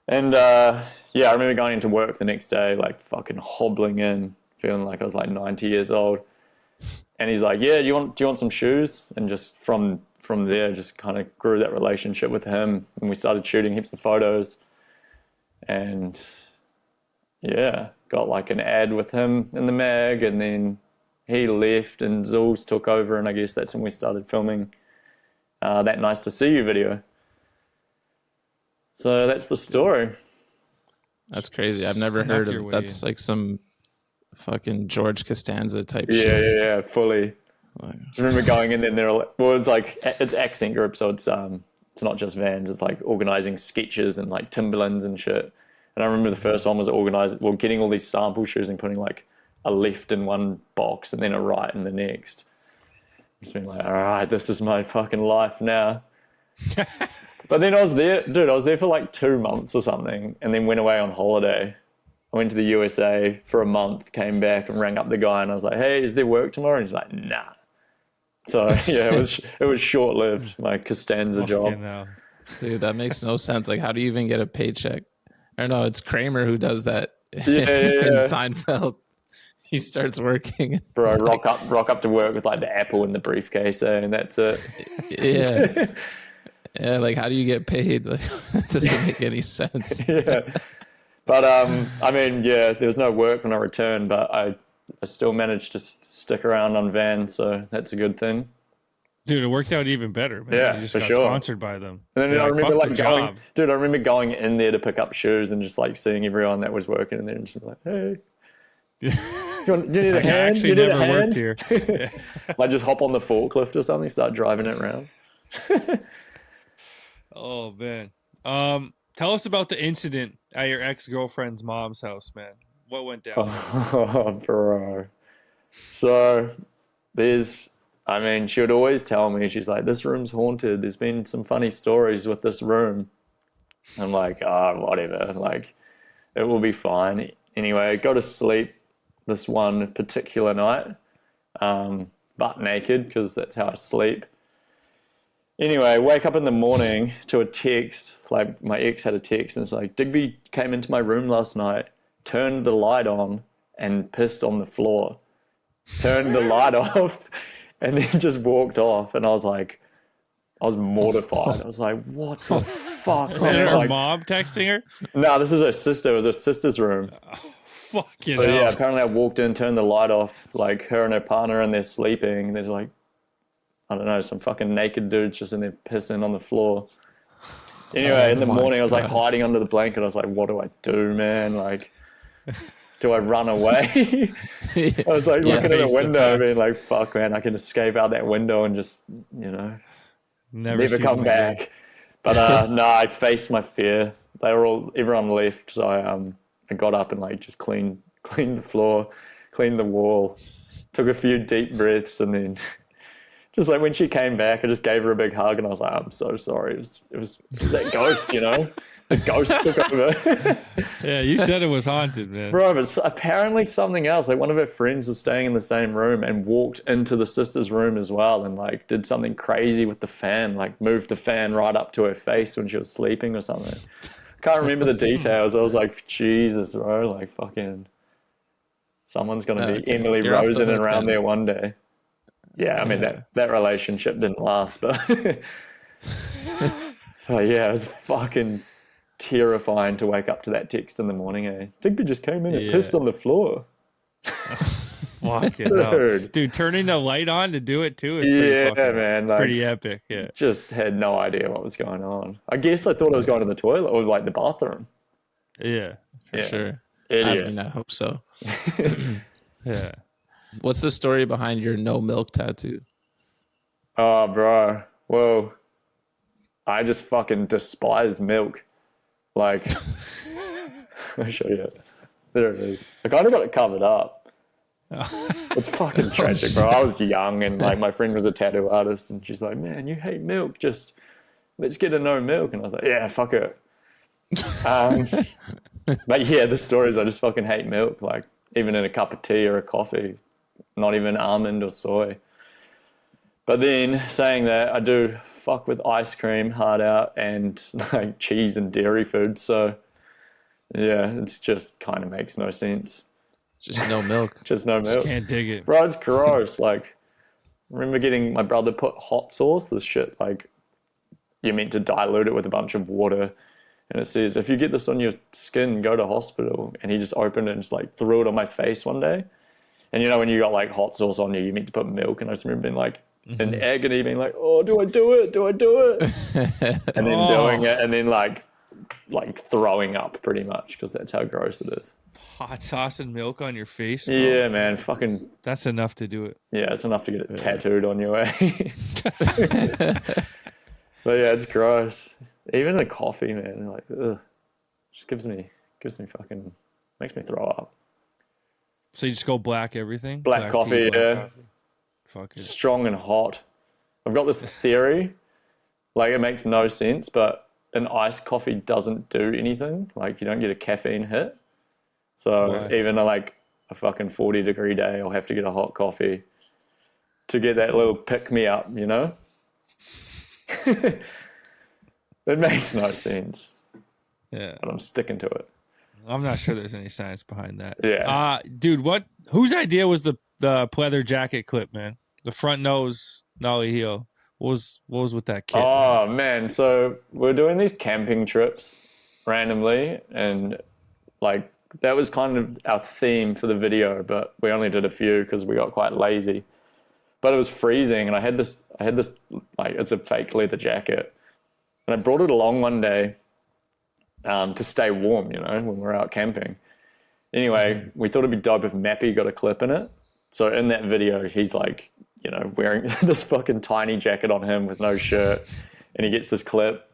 S2: And I remember going into work the next day, like fucking hobbling in, feeling like I was like 90 years old. And he's like, yeah, do you want some shoes? And just from there, just kind of grew that relationship with him. And we started shooting heaps of photos. And got like an ad with him in the mag. And then he left and Zulz took over. And I guess that's when we started filming that Nice to See You video. So that's the story.
S3: That's crazy. I've never heard of that's like some fucking George Costanza type shit.
S2: Yeah, fully. I remember going in there and they're like, well, it's like, it's accent group, so it's not just Vans, it's like organizing sketches and like Timberlands and shit. And I remember the first one was getting all these sample shoes and putting like a left in one box and then a right in the next. Just being like, all right, this is my fucking life now. But then I was there for like 2 months or something, and then went away on holiday. I went to the USA for a month, came back and rang up the guy, and I was like, hey, is there work tomorrow? And he's like, nah. So yeah, it was short-lived, my Costanza job.
S3: Dude, that makes no sense. Like, how do you even get a paycheck? Or no, it's Kramer who does that in Seinfeld. He starts working.
S2: Bro,
S3: It's
S2: rock up to work with like the apple in the briefcase, and that's it.
S3: yeah. Yeah, like how do you get paid? Like, that doesn't make any sense.
S2: Yeah. But I mean, yeah, there was no work when I returned, but I still managed to stick around on Van, so that's a good thing.
S1: Dude, it worked out even better, man.
S2: Yeah,
S1: You just
S2: for
S1: got
S2: sure.
S1: sponsored by them.
S2: And then
S1: You're
S2: I remember
S1: fuck
S2: like
S1: the
S2: going,
S1: job.
S2: dude. I remember going in there to pick up shoes and just like seeing everyone that was working in there and just like, hey, you need a
S1: I
S2: hand?
S1: actually
S2: You need
S1: never
S2: a
S1: worked
S2: hand?
S1: here.
S2: Like just hop on the forklift or something, start driving it around.
S1: Oh man. Tell us about the incident at your ex-girlfriend's mom's house, man. What went down?
S2: Oh, bro. So she would always tell me, she's like, this room's haunted. There's been some funny stories with this room. I'm like, whatever. Like, it will be fine. Anyway, go to sleep this one particular night, butt naked, because that's how I sleep. Anyway, wake up in the morning to a text. Like, my ex had a text, and it's like, Digby came into my room last night, turned the light on, and pissed on the floor. Turned the light off, and then just walked off. And I was mortified. I was like, what the fuck?
S1: Is that her
S2: Like,
S1: mom texting her?
S2: no, this is her sister. It was her sister's room.
S1: Fucking
S2: So
S1: hell.
S2: yeah, apparently I walked in, turned the light off, like her and her partner, and they're sleeping. There's like, I don't know, some fucking naked dudes just in there pissing on the floor. Anyway, in the morning, I was like hiding under the blanket. I was like, what do I do, man? Like, do I run away? I was like looking at the window, being like, fuck, man, I can escape out that window and just, never come back. But no, I faced my fear. Everyone left, so I got up and like just cleaned the floor, cleaned the wall, took a few deep breaths, and then just like when she came back, I just gave her a big hug, and I was like, I'm so sorry. It was that ghost, The ghost took over.
S1: Yeah, you said it was haunted, man.
S2: Bro, but apparently something else. Like one of her friends was staying in the same room and walked into the sister's room as well, and like did something crazy with the fan, like moved the fan right up to her face when she was sleeping or something. Can't remember the details. I was like, Jesus, bro, like fucking someone's gonna be Emily Rosen around there one day. Yeah, I mean that relationship didn't last, but so yeah, it was fucking terrifying to wake up to that text in the morning. Digby just came in and pissed on the floor.
S1: Fucking hell. Dude, turning the light on to do it too is pretty epic. Yeah,
S2: just had no idea what was going on. I guess I thought I was going to the toilet or like the bathroom.
S1: Yeah,
S3: for sure.
S2: Idiot.
S3: I mean, I hope so.
S1: Yeah.
S3: What's the story behind your no milk tattoo?
S2: Oh, bro. Well, I just fucking despise milk. Like, I'll show you. There it is. I kind of got it covered up. It's fucking tragic, bro. I was young and like my friend was a tattoo artist and she's like, man, you hate milk. Just let's get a no milk. And I was like, yeah, fuck it. But yeah, the story is I just fucking hate milk. Like even in a cup of tea or a coffee, not even almond or soy. But then saying that, I do fuck with ice cream hard out and like cheese and dairy food. So yeah, it's just kind of makes no sense.
S3: Just no milk.
S2: Just no milk.
S1: Just can't dig it.
S2: Bro, it's gross. Like, I remember getting my brother put hot sauce, this shit, like you're meant to dilute it with a bunch of water. And it says, if you get this on your skin, go to hospital. And he just opened it and just like threw it on my face one day. And you know, when you got like hot sauce on you, you meant to put milk. And I just remember being like in agony, being like, oh, do I do it? Do I do it? And then doing it and then like throwing up pretty much because that's how gross it is.
S1: Hot sauce and milk on your face? Bro.
S2: Yeah, man. Fucking.
S1: That's enough to do it.
S2: Yeah, it's enough to get it tattooed on your way. But yeah, it's gross. Even the coffee, man, like, ugh, just gives me fucking, makes me throw up.
S1: So you just go black everything?
S2: Black coffee,
S1: tea,
S2: yeah.
S1: Coffee. Fuck it.
S2: Strong and hot. I've got this theory, like it makes no sense, but an iced coffee doesn't do anything. Like you don't get a caffeine hit. So even like a fucking 40-degree day, I'll have to get a hot coffee to get that little pick me up, you know? It makes no sense,
S1: Yeah.
S2: but I'm sticking to it.
S1: I'm not sure there's any science behind that.
S2: Yeah.
S1: Dude, whose idea was the pleather jacket clip, man? The front nose nollie heel. What was with that kit?
S2: Oh man, so we're doing these camping trips randomly, and like that was kind of our theme for the video, but we only did a few because we got quite lazy. But it was freezing, and I had this like, it's a fake leather jacket, and I brought it along one day to stay warm, you know, when we're out camping. Anyway, we thought it'd be dope if Mappy got a clip in it. So in that video, he's like, you know, wearing this fucking tiny jacket on him with no shirt, and he gets this clip.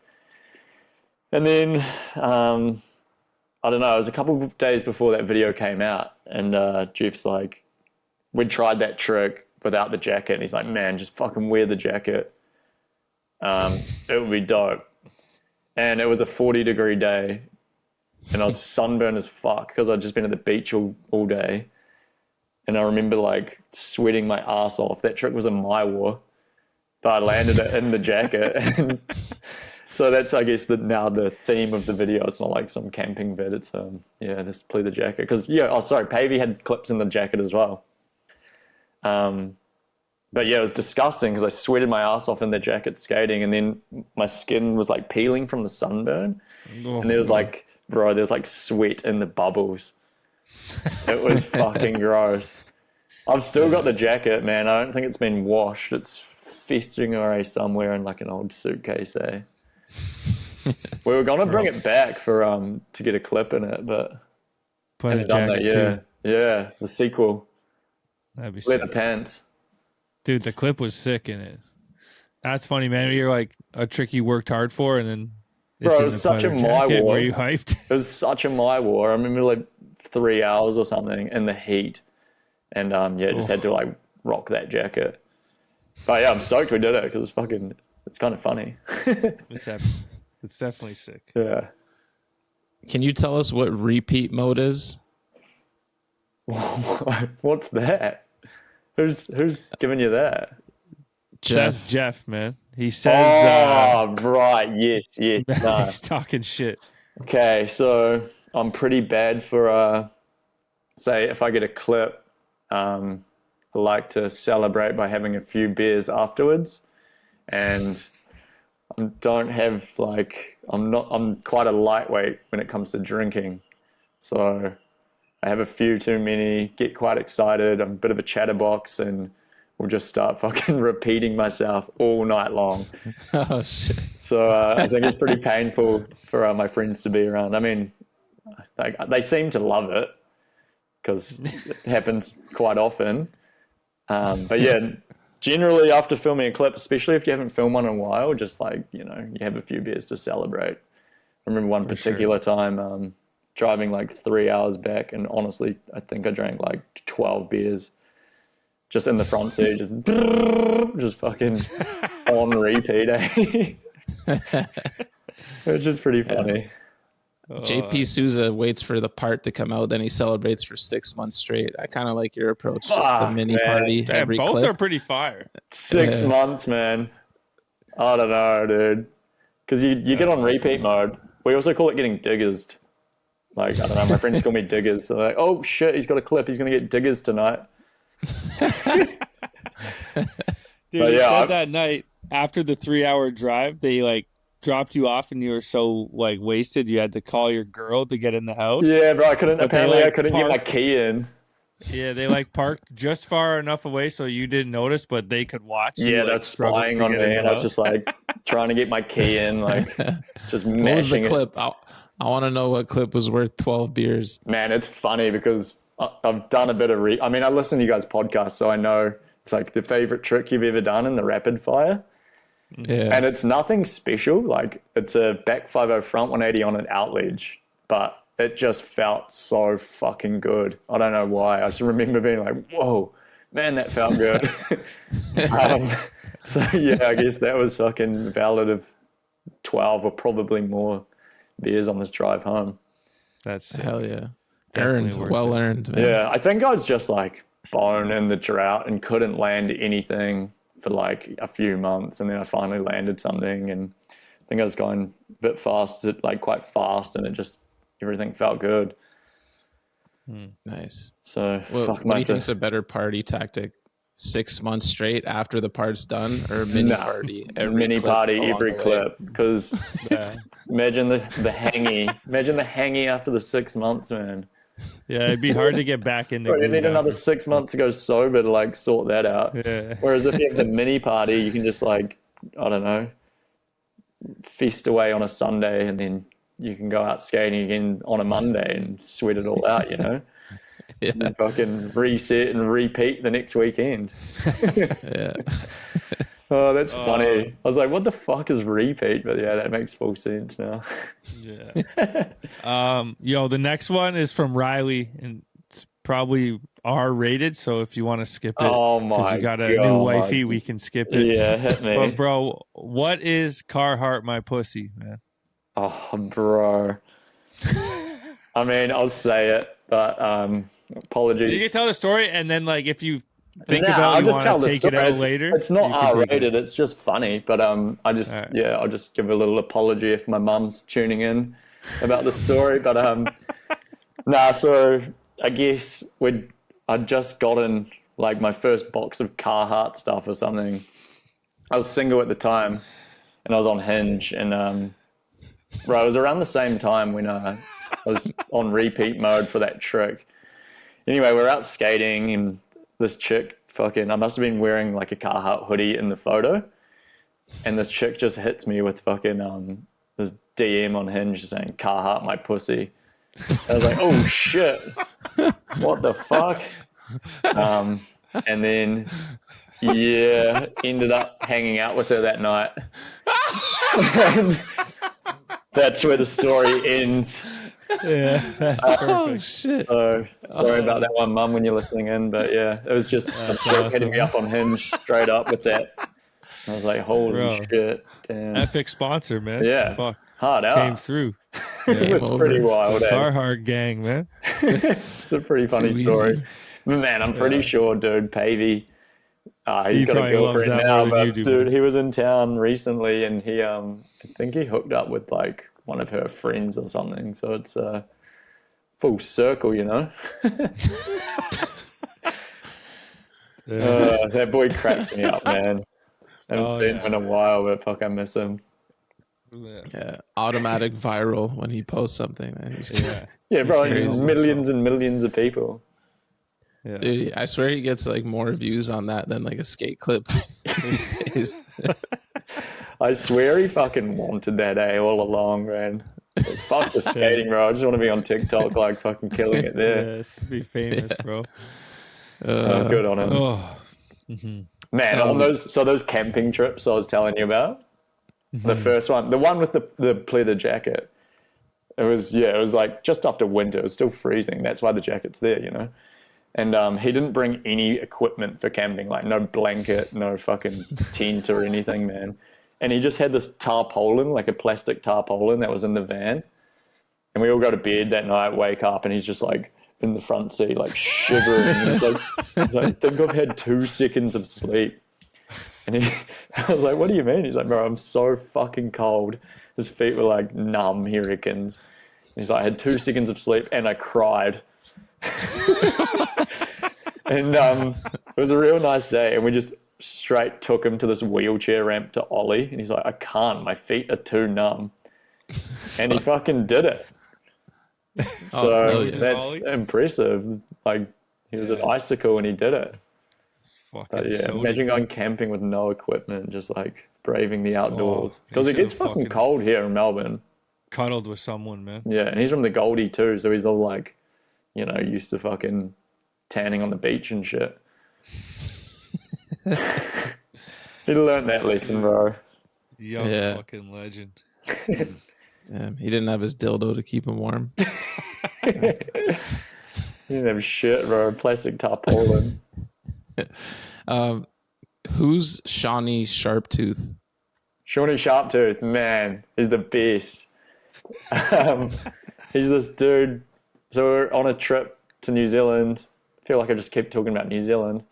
S2: And then, I don't know, it was a couple of days before that video came out, and Jeff's like, we'd tried that trick without the jacket, and he's like, man, just fucking wear the jacket. It would be dope. And it was a 40-degree day, and I was sunburned as fuck because I'd just been at the beach all day. And I remember like sweating my ass off. That trick was a my war, but I landed it in the jacket. And so that's, I guess, now the theme of the video. It's not like some camping vid. It's this pleather jacket. Because Pavey had clips in the jacket as well. But yeah, it was disgusting because I sweated my ass off in the jacket skating, and then my skin was like peeling from the sunburn, and there was like, bro, there's like sweat in the bubbles. It was fucking gross. I've still got the jacket, man. I don't think it's been washed. It's festering away somewhere in like an old suitcase, eh? We were gonna bring it back for to get a clip in it, but
S1: Pleather jacket too.
S2: Yeah, the sequel.
S1: That'd be
S2: Leather
S1: sick.
S2: pants.
S1: Dude, the clip was sick in it. That's funny, man. You're like a trick you worked hard for, and then it's
S2: Bro,
S1: in
S2: it was
S1: the
S2: such a
S1: pleather
S2: my
S1: jacket.
S2: war.
S1: Were you hyped?
S2: It was such a my war. I remember like 3 hours or something in the heat, and just had to like rock that jacket. But yeah, I'm stoked we did it because it's kind of funny.
S1: It's definitely sick.
S2: Yeah.
S3: Can you tell us what repeat mode is?
S2: What's that? Who's giving you that?
S1: That's Jeff, man. He says,
S2: right, yes. No.
S1: he's talking shit.
S2: Okay, so I'm pretty bad for, say, if I get a clip, I like to celebrate by having a few beers afterwards, and I'm quite a lightweight when it comes to drinking, so I have a few too many, get quite excited, I'm a bit of a chatterbox, and we'll just start fucking repeating myself all night long.
S3: Oh, shit.
S2: So I think it's pretty painful for my friends to be around. I mean, they seem to love it because it happens quite often. But yeah, generally after filming a clip, especially if you haven't filmed one in a while, just like, you know, you have a few beers to celebrate. I remember one particular time driving like 3 hours back, and honestly, I think I drank like 12 beers just in the front seat, just fucking on repeat, eh? It's just pretty funny.
S3: JP Souza waits for the part to come out, then he celebrates for 6 months straight. I kind of like your approach, just a mini party
S1: Damn,
S3: every
S1: both
S3: clip.
S1: are pretty fire.
S2: 6 months, man. I don't know, dude. Because you get on repeat mode. We also call it getting diggers. Like, I don't know, my friends call me diggers. So like, oh shit, he's got a clip. He's going to get diggers tonight.
S1: Dude,
S2: But
S1: you
S2: yeah,
S1: said that night after the 3-hour drive, they like dropped you off and you were so like wasted you had to call your girl to get in the house.
S2: Yeah, bro, I couldn't
S1: But they,
S2: get
S1: like,
S2: my
S1: parked-
S2: key in.
S1: Yeah, they like parked just far enough away so you didn't notice, but they could watch.
S2: Yeah,
S1: you, like,
S2: they're
S1: struggle
S2: spying
S1: to
S2: on
S1: get in
S2: me,
S1: the
S2: and I was
S1: house.
S2: just like trying to get my key in, like just
S3: What was the
S2: mashing it.
S3: clip? I want to know what clip was worth 12 beers.
S2: Man, it's funny because I've done a bit of I mean, I listen to you guys' podcasts, so I know it's like the favorite trick you've ever done in the rapid fire.
S3: Yeah.
S2: And it's nothing special. Like, it's a back 50 front 180 on an outledge, but it just felt so fucking good. I don't know why. I just remember being like, whoa, man, that felt good. So yeah, I guess that was fucking valid of 12 or probably more beers on this drive home.
S1: That's sick.
S3: Hell yeah.
S1: Definitely
S3: Earned.
S1: worth
S3: Well
S1: it.
S3: earned, man.
S2: Yeah, I think I was just like bone in the drought and couldn't land anything for like a few months, and then I finally landed something, and I think I was going a bit fast, like quite fast, and everything felt good.
S3: Nice.
S2: So
S3: What do you think's a better party tactic? 6 months straight after the part's done, or mini party every
S2: clip? Because imagine the hangy after the 6 months, man.
S1: Yeah, it'd be hard to get back in the
S2: Bro, you
S1: groove
S2: need another
S1: after
S2: 6 months to go sober to like sort that out.
S1: Yeah.
S2: Whereas if you have the mini party, you can just like, I don't know, feast away on a Sunday, and then you can go out skating again on a Monday and sweat it all out, you know?
S3: Yeah.
S2: And fucking reset and repeat the next weekend.
S3: Yeah.
S2: Oh, that's funny. I was like, what the fuck is repeat? But yeah, that makes full sense now.
S1: Yeah. The next one is from Riley, and it's probably R-rated, so if you want to skip it,
S2: Oh my
S1: because you got a new wifey, we can skip it.
S2: Yeah, hit me.
S1: But bro, what is Carhartt my pussy, man?
S2: Oh, bro. I mean, I'll say it, but apologies.
S1: You can tell the story, and then like if you think about you want to take it out later.
S2: It's not R-rated. It's just funny, but I'll just give a little apology if my mum's tuning in about the story. But so I guess I'd just gotten like my first box of Carhartt stuff or something. I was single at the time, and I was on Hinge, and bro, it was around the same time when I was on repeat mode for that trick. Anyway, we're out skating, and this chick I must have been wearing like a Carhartt hoodie in the photo, and this chick just hits me with fucking this DM on Hinge saying Carhartt my pussy. I was like, oh shit, what the fuck? And then ended up hanging out with her that night. That's where the story ends.
S1: Yeah, that's perfect.
S3: Oh shit.
S2: So sorry about that one, Mum, when you're listening in, but yeah, it was just hitting me up on Hinge straight up with that. I was like, holy shit, damn.
S1: Epic sponsor, man.
S2: Yeah,
S1: fuck.
S2: hard out.
S1: Came through.
S2: It was pretty wild.
S1: Carhartt gang, man.
S2: It's a pretty funny story. Man, I'm pretty sure, dude, Pavey, he's got a girlfriend now, but dude, he was in town recently, and he, I think he hooked up with like one of her friends or something. So it's full circle, you know. That boy cracks me up, man. I haven't seen him in a while, but fuck, I miss him.
S3: Yeah, automatic viral when he posts something, man.
S2: Yeah, bro, millions and millions of people.
S3: Yeah. Dude, I swear he gets like more views on that than like a skate clip these days.
S2: I swear he fucking wanted that all along, man. Fuck the skating, bro. I just want to be on TikTok, like fucking killing it there.
S1: Yes, be famous, bro.
S2: Good on him. Man, on those camping trips I was telling you about, the first one, the one with the pleather jacket, it was like just after winter. It was still freezing. That's why the jacket's there, you know. And he didn't bring any equipment for camping, like no blanket, no fucking tent or anything, man. And he just had this tarpaulin, like a plastic tarpaulin that was in the van. And we all go to bed that night, wake up, and he's just like in the front seat, like shivering. And he's like, I think I've had 2 seconds of sleep. And I was like, what do you mean? He's like, bro, I'm so fucking cold. His feet were like numb, he reckons. And he's like, I had 2 seconds of sleep and I cried. And it was a real nice day, and we just straight took him to this wheelchair ramp to Ollie, and he's like, I can't, my feet are too numb. And he fucking did it. So that's impressive. Like, he was an icicle and he did it. But yeah, imagine going camping with no equipment, just like braving the outdoors, because it gets fucking cold here in Melbourne.
S1: Cuddled with someone, man.
S2: Yeah, and he's from the Goldie too, so he's all like, you know, used to fucking tanning on the beach and shit. He learned that lesson, bro.
S1: Young fucking legend.
S3: Damn, he didn't have his dildo to keep him warm.
S2: He didn't have shit, bro. Plastic tarpaulin.
S3: Who's Shawnee Sharptooth?
S2: Shawnee Sharptooth, man, is the best. He's this dude. So we're on a trip to New Zealand. I feel like I just keep talking about New Zealand.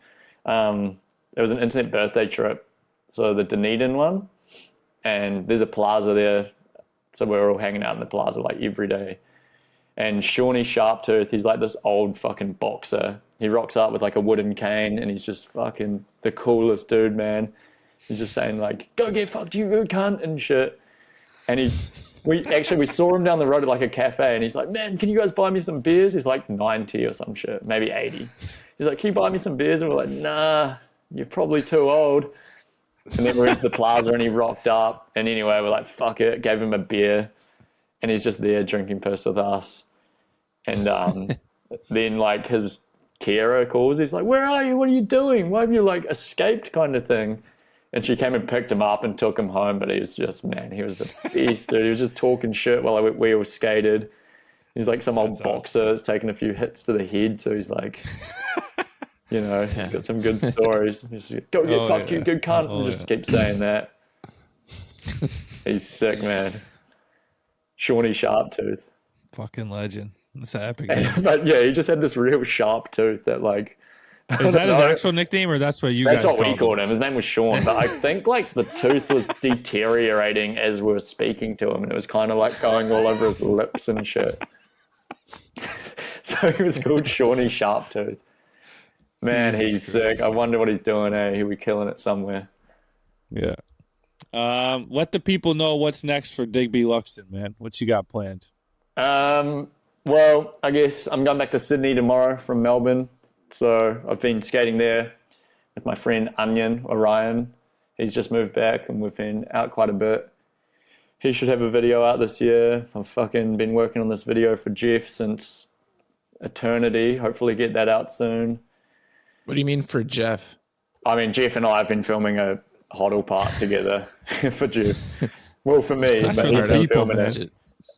S2: It was an internet birthday trip. So the Dunedin one. and there's a plaza there. So we're all hanging out in the plaza like every day. And Shawnee Sharptooth, he's like this old fucking boxer. He rocks up with like a wooden cane, and he's just fucking the coolest dude, man. He's just saying like, "Go get fucked, you good cunt," and shit. And we saw him down the road at like a cafe, and he's like, "Man, can you guys buy me some beers?" He's like 90 or some shit, maybe 80. He's like, "Can you buy me some beers?" And we're like, "Nah, you're probably too old." And then we went to the plaza, and he rocked up. And anyway, we're like, "Fuck it," gave him a beer, and he's just there drinking piss with us. And then like his carer calls. He's like, "Where are you? What are you doing? Why have you like escaped?" kind of thing. And she came and picked him up and took him home. But he was just, man, he was the beast, dude. He was just talking shit while we all skated. He's like some old boxer that's taken a few hits to the head. So he's like, you know, he's got some good stories. He's like, "Go get fucked, you good cunt." And just keep saying that. He's sick, man. Shawnee Sharptooth.
S1: Fucking legend. It's epic.
S2: But yeah, he just had this real sharp tooth that like.
S1: Is that his actual nickname, or that's what you guys called him? That's what we called
S2: him. His name was Sean, but I think like the tooth was deteriorating as we were speaking to him, and it was kind of like going all over his lips and shit. So he was called Shawnee Sharptooth. Man, he's sick. I wonder what he's doing. He'll be killing it somewhere.
S1: Yeah. Let the people know what's next for Digby Luxton, man. What you got planned?
S2: Well, I guess I'm going back to Sydney tomorrow from Melbourne. So I've been skating there with my friend Orion. He's just moved back, and we've been out quite a bit. He should have a video out this year. I've fucking been working on this video for Jeff since eternity. Hopefully get that out soon.
S3: What do you mean for Jeff?
S2: I mean, Jeff and I have been filming a Hoddle part together for Jeff. Well, for me,
S1: that's
S2: but
S1: for
S2: he's
S1: the
S2: been
S1: people,
S2: filming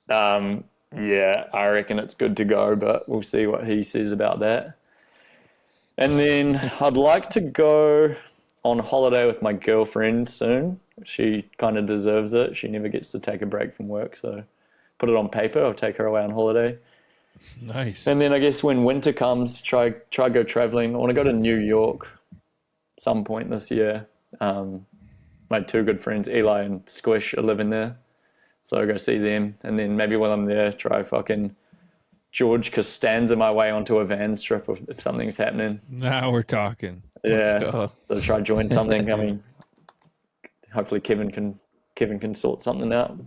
S2: it. Yeah, I reckon it's good to go, but we'll see what he says about that. And then I'd like to go on holiday with my girlfriend soon. She kind of deserves it. She never gets to take a break from work, so put it on paper. I'll take her away on holiday.
S1: Nice.
S2: And then I guess when winter comes, try go traveling. I want to go to New York some point this year. My two good friends, Eli and Squish, are living there. So I'll go see them. And then maybe while I'm there, try fucking George Costanza my way onto a van strip if something's happening.
S1: Now we're talking.
S2: Yeah.
S3: Let's go.
S2: So try join something. I mean, hopefully Kevin can sort something out.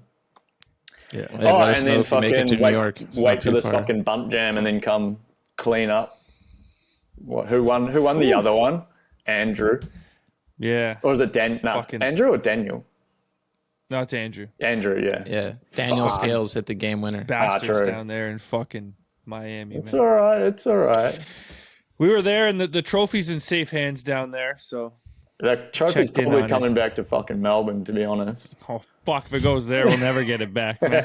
S3: Yeah. Hey, let us know if you make it to New York.
S2: Wait for this fucking Bunt jam and then come clean up. Who won the other one? Andrew.
S1: Yeah.
S2: Or was it Andrew or Daniel?
S1: No, it's Andrew.
S2: Andrew, yeah.
S3: Yeah. Daniel Scales hit the game winner.
S1: Bastards down there in fucking Miami,
S2: It's
S1: man.
S2: all right. It's all right.
S1: We were there, and the trophy's in safe hands down there, so.
S2: That trophy's probably coming back to fucking Melbourne, to be honest.
S1: Oh, fuck, if it goes there, we'll never get it back, man.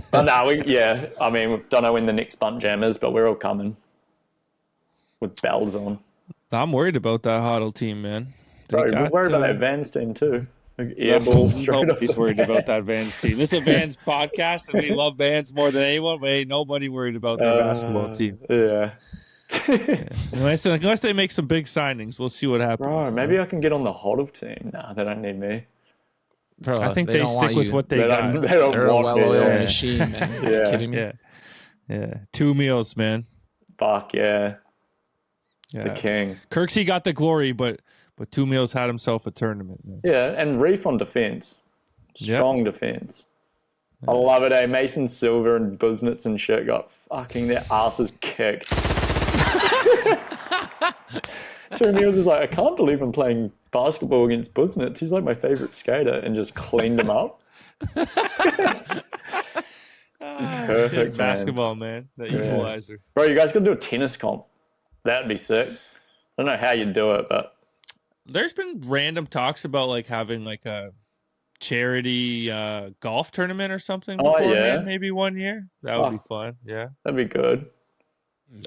S2: But no, I mean, we don't know when the next Bunt jam is, but we're all coming with bells on.
S1: I'm worried about that Hoddle team, man.
S2: Bro, we're worried about that Vans team, too. Airball straight
S1: Nobody's worried about that Vans team. This is a Vans podcast, and we love Vans more than anyone, but ain't nobody worried about their basketball team.
S2: Yeah.
S1: Unless they make some big signings, we'll see what happens.
S2: Bro, maybe I can get on the Hoddle team. Nah, they don't need me.
S3: Bro,
S1: I think they stick with what they got.
S2: They're
S3: a well-oiled machine, man.
S2: Yeah.
S3: Are you kidding me?
S1: Yeah. 2 meals, man.
S2: Fuck, yeah.
S1: Yeah.
S2: The king.
S1: Kirksey got the glory, but 2 meals had himself a tournament, man.
S2: Yeah, and Reef on defense. Strong defense. I love it, eh? Mason Silver and Buznitz and shit got fucking their asses kicked. 2 meals is like, I can't believe I'm playing basketball against Buznitz. He's like my favorite skater, and just cleaned him up. Perfect,
S1: Shit, basketball, man. The equalizer.
S2: Bro, you guys got to do a tennis comp. That'd be sick. I don't know how you'd do it, but
S1: there's been random talks about like having like a charity golf tournament or something beforehand, maybe one year. That would be fun. Yeah,
S2: that'd be good.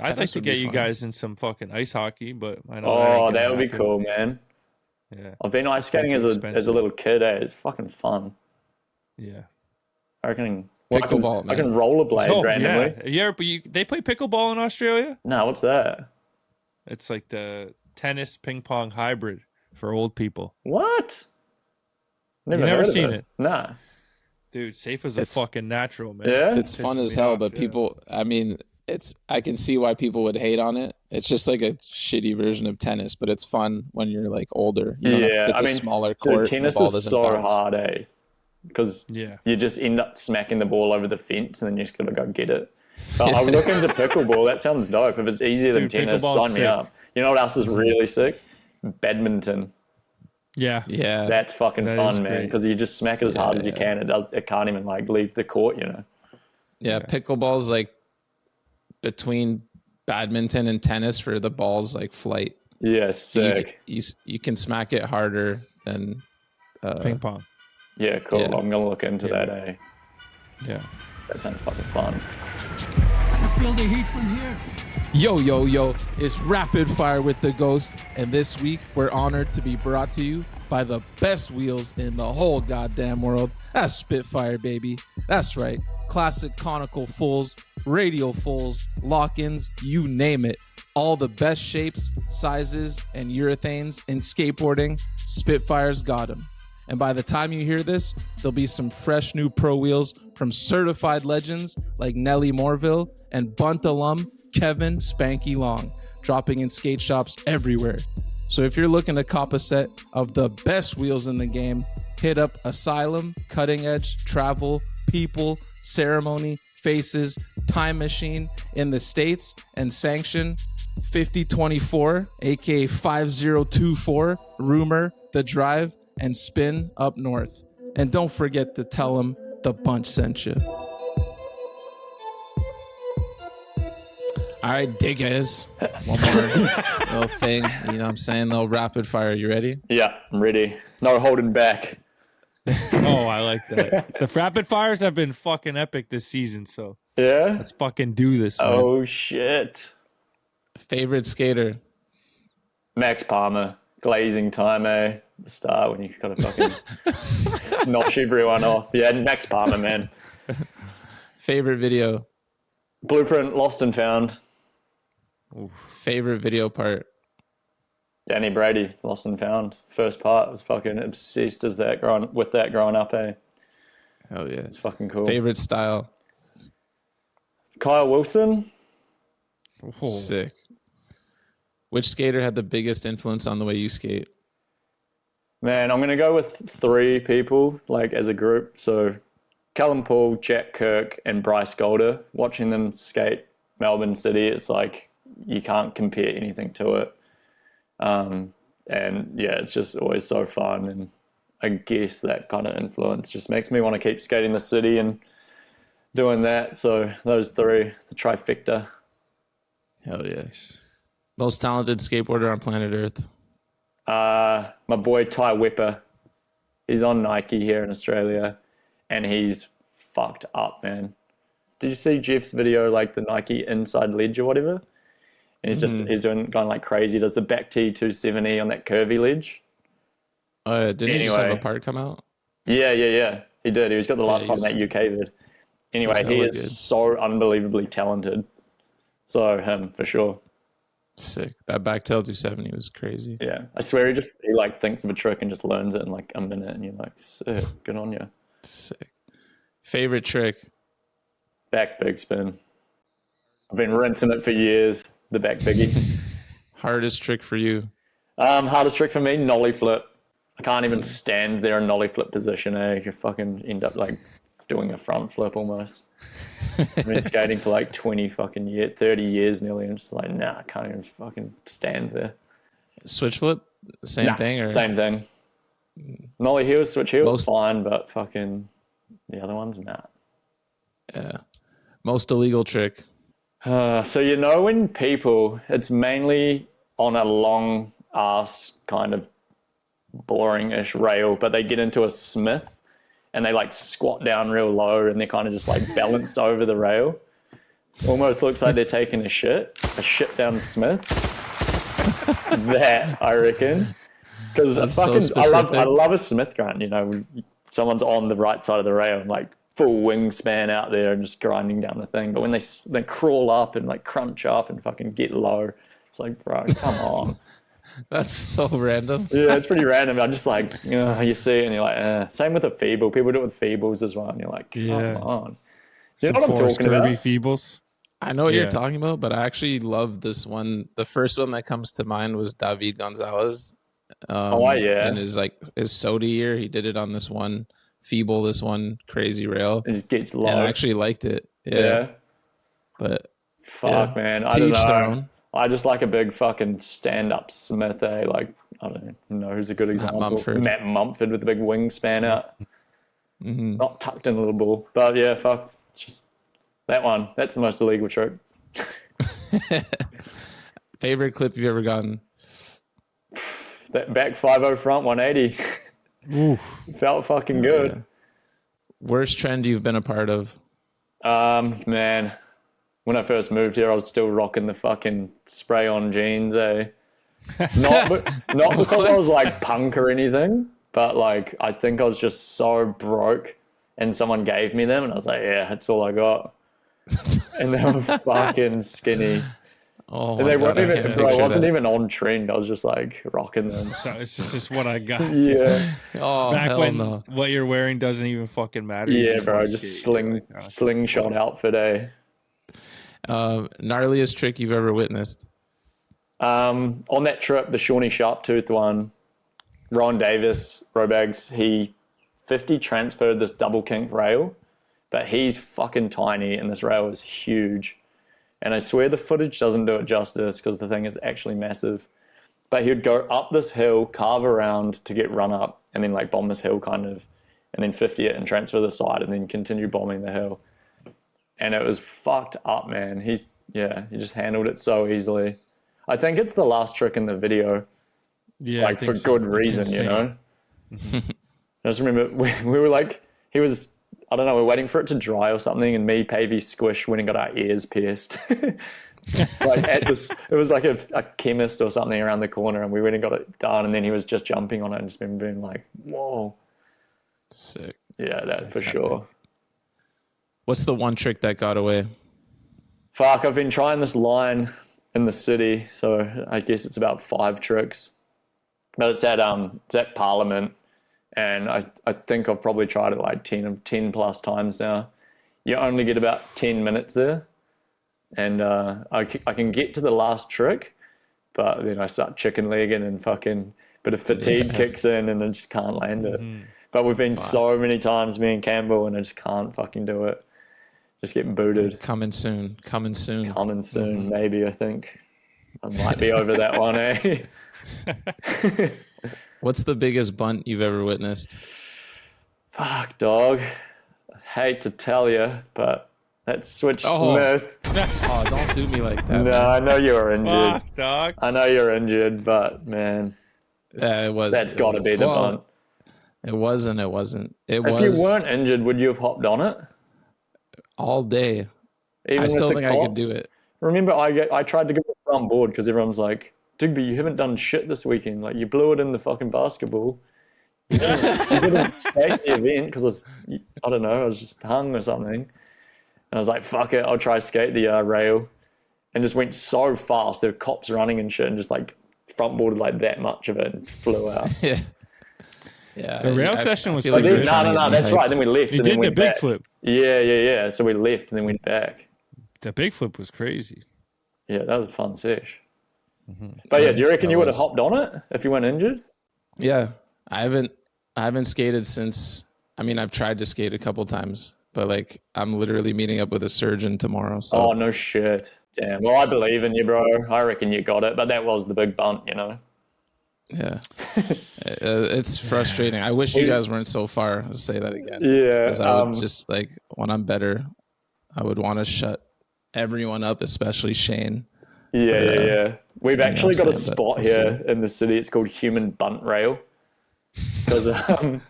S1: I'd like to get you guys in some fucking ice hockey, but I know.
S2: Oh, that would be cool, man.
S1: Yeah,
S2: I've been ice skating as a little kid. It's fucking fun.
S1: Yeah,
S2: I reckon.
S3: Pickleball,
S2: I can rollerblade randomly.
S1: Yeah, but they play pickleball in Australia?
S2: No, what's that?
S1: It's like the tennis ping pong hybrid for old people.
S2: What? Never
S1: never
S2: heard of
S1: seen it?
S2: Nah.
S1: Dude, safe as a
S3: It's-
S1: fucking natural, man.
S2: Yeah?
S3: It's fun
S1: Pisses
S3: as
S1: me
S3: hell,
S1: off,
S3: but
S1: yeah.
S3: people, I mean, I can see why people would hate on it. It's just like a shitty version of tennis, but it's fun when you're like older. You don't have
S2: Yeah,
S3: it's
S2: I
S3: a
S2: mean,
S3: smaller
S2: dude,
S3: court. And the
S2: tennis
S3: ball
S2: is
S3: doesn't
S2: so
S3: bounce.
S2: hard, eh? Because
S1: Yeah.
S2: you just end up smacking the ball over the fence and then you just gotta go get it. But I'll look into pickleball. That sounds dope. If it's easier than
S1: Dude,
S2: tennis,
S1: pickleball's
S2: sign me
S1: sick.
S2: up. You know what else is really sick? Badminton.
S1: Yeah.
S3: Yeah.
S2: That's fucking
S1: That is
S2: fun, man.
S1: great.
S2: Because you just smack it as hard as you
S3: Yeah.
S2: can. It can't even like leave the court, you know.
S3: Yeah, pickleball's like between badminton and tennis for the ball's like flight.
S2: Yeah,
S3: You,
S2: sick.
S3: you can smack it harder than
S1: Ping pong.
S2: Yeah, cool.
S3: Yeah.
S2: I'm gonna look into that, eh?
S1: Yeah.
S2: That sounds fucking fun.
S5: Feel the heat from here.
S3: Yo, it's Rapid Fire with the Ghost, and this week we're honored to be brought to you by the best wheels in the whole goddamn world. That's Spitfire, baby. That's right. Classic conical fulls, radial fulls, lock-ins, you name it. All the best shapes, sizes, and urethanes in skateboarding, Spitfire's got them. And by the time you hear this, there'll be some fresh new pro wheels from certified legends like Nelly Morville and Bunt alum Kevin Spanky Long, dropping in skate shops everywhere. So if you're looking to cop a set of the best wheels in the game, hit up Asylum, Cutting Edge, Travel, People, Ceremony, Faces, Time Machine in the States, and Sanction 5024, aka 5024, Rumor, The Drive, and Spin up north. And don't forget to tell them the Bunch sent you. All right, diggers. One more little thing. You know what I'm saying? Little rapid fire. You ready?
S2: Yeah, I'm ready. No holding back.
S1: Oh, I like that. The rapid fires have been fucking epic this season, so
S2: Yeah?
S1: let's fucking do this, man.
S2: Oh, shit.
S3: Favorite skater?
S2: Max Palmer. Glazing time, eh? The start when you gotta fucking knock everyone off. Yeah, Max Palmer, man.
S3: Favorite video?
S2: Blueprint, Lost and Found.
S3: Favorite video part?
S2: Danny Brady, Lost and Found. First part was fucking obsessed with that growing up, eh?
S3: Hell yeah.
S2: It's fucking cool.
S3: Favorite style?
S2: Kyle Wilson.
S1: Oh.
S3: Sick. Which skater had the biggest influence on the way you skate?
S2: Man, I'm gonna go with 3 people, like as a group. So Callum Paul, Jack Kirk, and Bryce Golder. Watching them skate Melbourne City, it's like you can't compare anything to it. And yeah, it's just always so fun. And I guess that kind of influence just makes me want to keep skating the city and doing that. So those 3, the trifecta.
S3: Hell yes. Most talented skateboarder on planet Earth?
S2: My boy Ty Whipper. He's on Nike here in Australia, and he's fucked up, man. Did you see Jeff's video, like the Nike inside ledge or whatever? And he's going like crazy. Does the back T 270 on that curvy ledge?
S3: Didn't he just have a
S2: Anyway.
S3: part come out?
S2: Yeah. He did. He was got the last part in that UK vid. Anyway,
S3: he's
S2: he
S3: hella
S2: is
S3: good.
S2: so unbelievably talented. So him for sure.
S3: Sick. That backtail 270 was crazy.
S2: Yeah, I swear he like thinks of a trick and just learns it in like a minute, and you're like, sick, good on you.
S3: Sick. Favorite trick?
S2: Back big spin. I've been rinsing it for years. The back biggie.
S3: Hardest trick for you?
S2: Hardest trick for me, nollie flip. I can't even stand there in nollie flip position. You fucking end up like doing a front flip almost. I've been skating for like 30 years nearly. I'm just like, nah, I can't even fucking stand there.
S3: Switch flip? Same
S2: Nah,
S3: thing? Or
S2: Same thing. Nollie heels, switch heels,
S3: Most-
S2: fine, but fucking the other ones, nah.
S3: Yeah. Most illegal trick?
S2: So when people, it's mainly on a long ass kind of boring-ish rail, but they get into a Smith and they like squat down real low and they're kind of just like balanced over the rail. Almost looks like they're taking a shit down Smith. That I reckon, because
S3: That's so specific.
S2: I love a Smith grunt. When someone's on the right side of the rail and like full wingspan out there and just grinding down the thing. But when they crawl up and like crunch up and fucking get low, it's like, bro, come on.
S3: That's so random.
S2: Yeah, it's pretty random. I'm just like, you see it and you're like, Same with the feeble. People do it with feebles as well. And you're like, come on. You know what I'm
S1: Forrest
S2: talking
S1: Kirby
S2: about?
S1: Feebles.
S3: I know what you're talking about, but I actually love this one. The first one that comes to mind was David Gonzalez. And his soda year, he did it on this one feeble, this one crazy rail.
S2: It gets low.
S3: And I actually liked it. Yeah. But
S2: fuck, man. I don't know. I just like a big fucking stand-up Smith, eh? Like, I don't know who's a good example. Matt Mumford with the big wingspan out.
S3: Mm-hmm.
S2: Not tucked in a little ball. But yeah, fuck. Just that one. That's the most illegal trick.
S3: Favorite clip you've ever gotten?
S2: That back 5-0 front 180.
S1: Oof.
S2: Felt fucking good.
S3: Yeah. Worst trend you've been a part of?
S2: Man, when I first moved here, I was still rocking the fucking spray-on jeans, eh? Not because I was like punk or anything, but like I think I was just so broke, and someone gave me them, and I was like, yeah, that's all I got. And they were fucking skinny.
S3: Oh,
S2: and they
S3: God,
S2: weren't even. Bro, I wasn't
S3: that.
S2: even on trend. I was just like rocking them.
S1: So it's just what I got.
S2: Yeah.
S3: Oh,
S1: Back
S3: hell
S1: when
S3: no.
S1: what you're wearing doesn't even fucking matter. You
S2: Yeah, bro.
S1: wanna
S2: Just
S1: skate.
S2: slingshot outfit, eh?
S3: Gnarliest trick you've ever witnessed?
S2: On that trip, the Shawnee Sharptooth one, Ron Davis, Robags, he 50 transferred this double kink rail, but he's fucking tiny and this rail is huge. And I swear the footage doesn't do it justice because the thing is actually massive. But he would go up this hill, carve around to get run up, and then like bomb this hill kind of, and then 50 it and transfer the side and then continue bombing the hill. And it was fucked up, man. He just handled it so easily. I think it's the last trick in the video.
S1: Yeah,
S2: like for good reason, you know? I just remember we were like, he was, I don't know, we're waiting for it to dry or something, and me, Pavey, Squish went and got our ears pierced. Like at this, it was like a chemist or something around the corner, and we went and got it done, and then he was just jumping on it and just remember being like, whoa.
S3: Sick.
S2: Yeah, that for sure.
S3: What's the one trick that got away?
S2: Fuck, I've been trying this line in the city, so I guess it's about 5 tricks. But it's at Parliament, and I think I've probably tried it like 10 plus times now. You only get about 10 minutes there, and I can get to the last trick, but then I start chicken legging and fucking bit of fatigue kicks in, and I just can't land it. But we've been so many times, me and Campbell, and I just can't fucking do it. Just getting booted.
S3: Coming soon,
S2: Maybe, I think. I might be over that one, eh?
S3: What's the biggest bunt you've ever witnessed?
S2: Fuck, dog. I hate to tell you, but that's Switch Smith.
S3: Oh, don't do me like that.
S2: No,
S3: man.
S2: I know you're injured.
S1: Fuck, dog.
S2: I know you're injured, but man,
S3: It was.
S2: that's got to be the bunt.
S3: It wasn't. If
S2: you weren't injured, would you have hopped on it?
S3: All day.
S2: Even
S3: I still
S2: with
S3: think
S2: the
S3: I could
S2: cops?
S3: do it.
S2: Remember, I tried to go front board because everyone's like, Digby, you haven't done shit this weekend. Like, you blew it in the fucking basketball. You didn't skate the event because I don't know, I was just hung or something. And I was like, fuck it, I'll try skate the rail. And just went so fast. There were cops running and shit, and just like front boarded like that much of it and flew out.
S3: Yeah. Yeah.
S1: The rail session was
S3: feel
S1: pretty good.
S2: No, that's right. Then we left.
S1: You
S2: and
S1: did
S2: then
S1: the
S2: went
S1: big
S2: back.
S1: flip.
S2: Yeah. So we left and then went back.
S1: The big flip was crazy.
S2: Yeah, that was a fun sesh. But yeah, do you reckon you would have hopped on it if you weren't injured?
S3: Yeah. I haven't skated since. I mean, I've tried to skate a couple times, but like I'm literally meeting up with a surgeon tomorrow. So.
S2: Oh no shit. Damn. Well, I believe in you, bro. I reckon you got it, but that was the big bunt, you know.
S3: Yeah. It's frustrating. I wish you guys weren't so far. I'll say that again.
S2: Yeah.
S3: Because I would just like when I'm better, I would want to shut everyone up, especially Shane.
S2: Yeah. We've actually got a spot
S3: we'll
S2: here in the city. It's called Human Bunt Rail. Because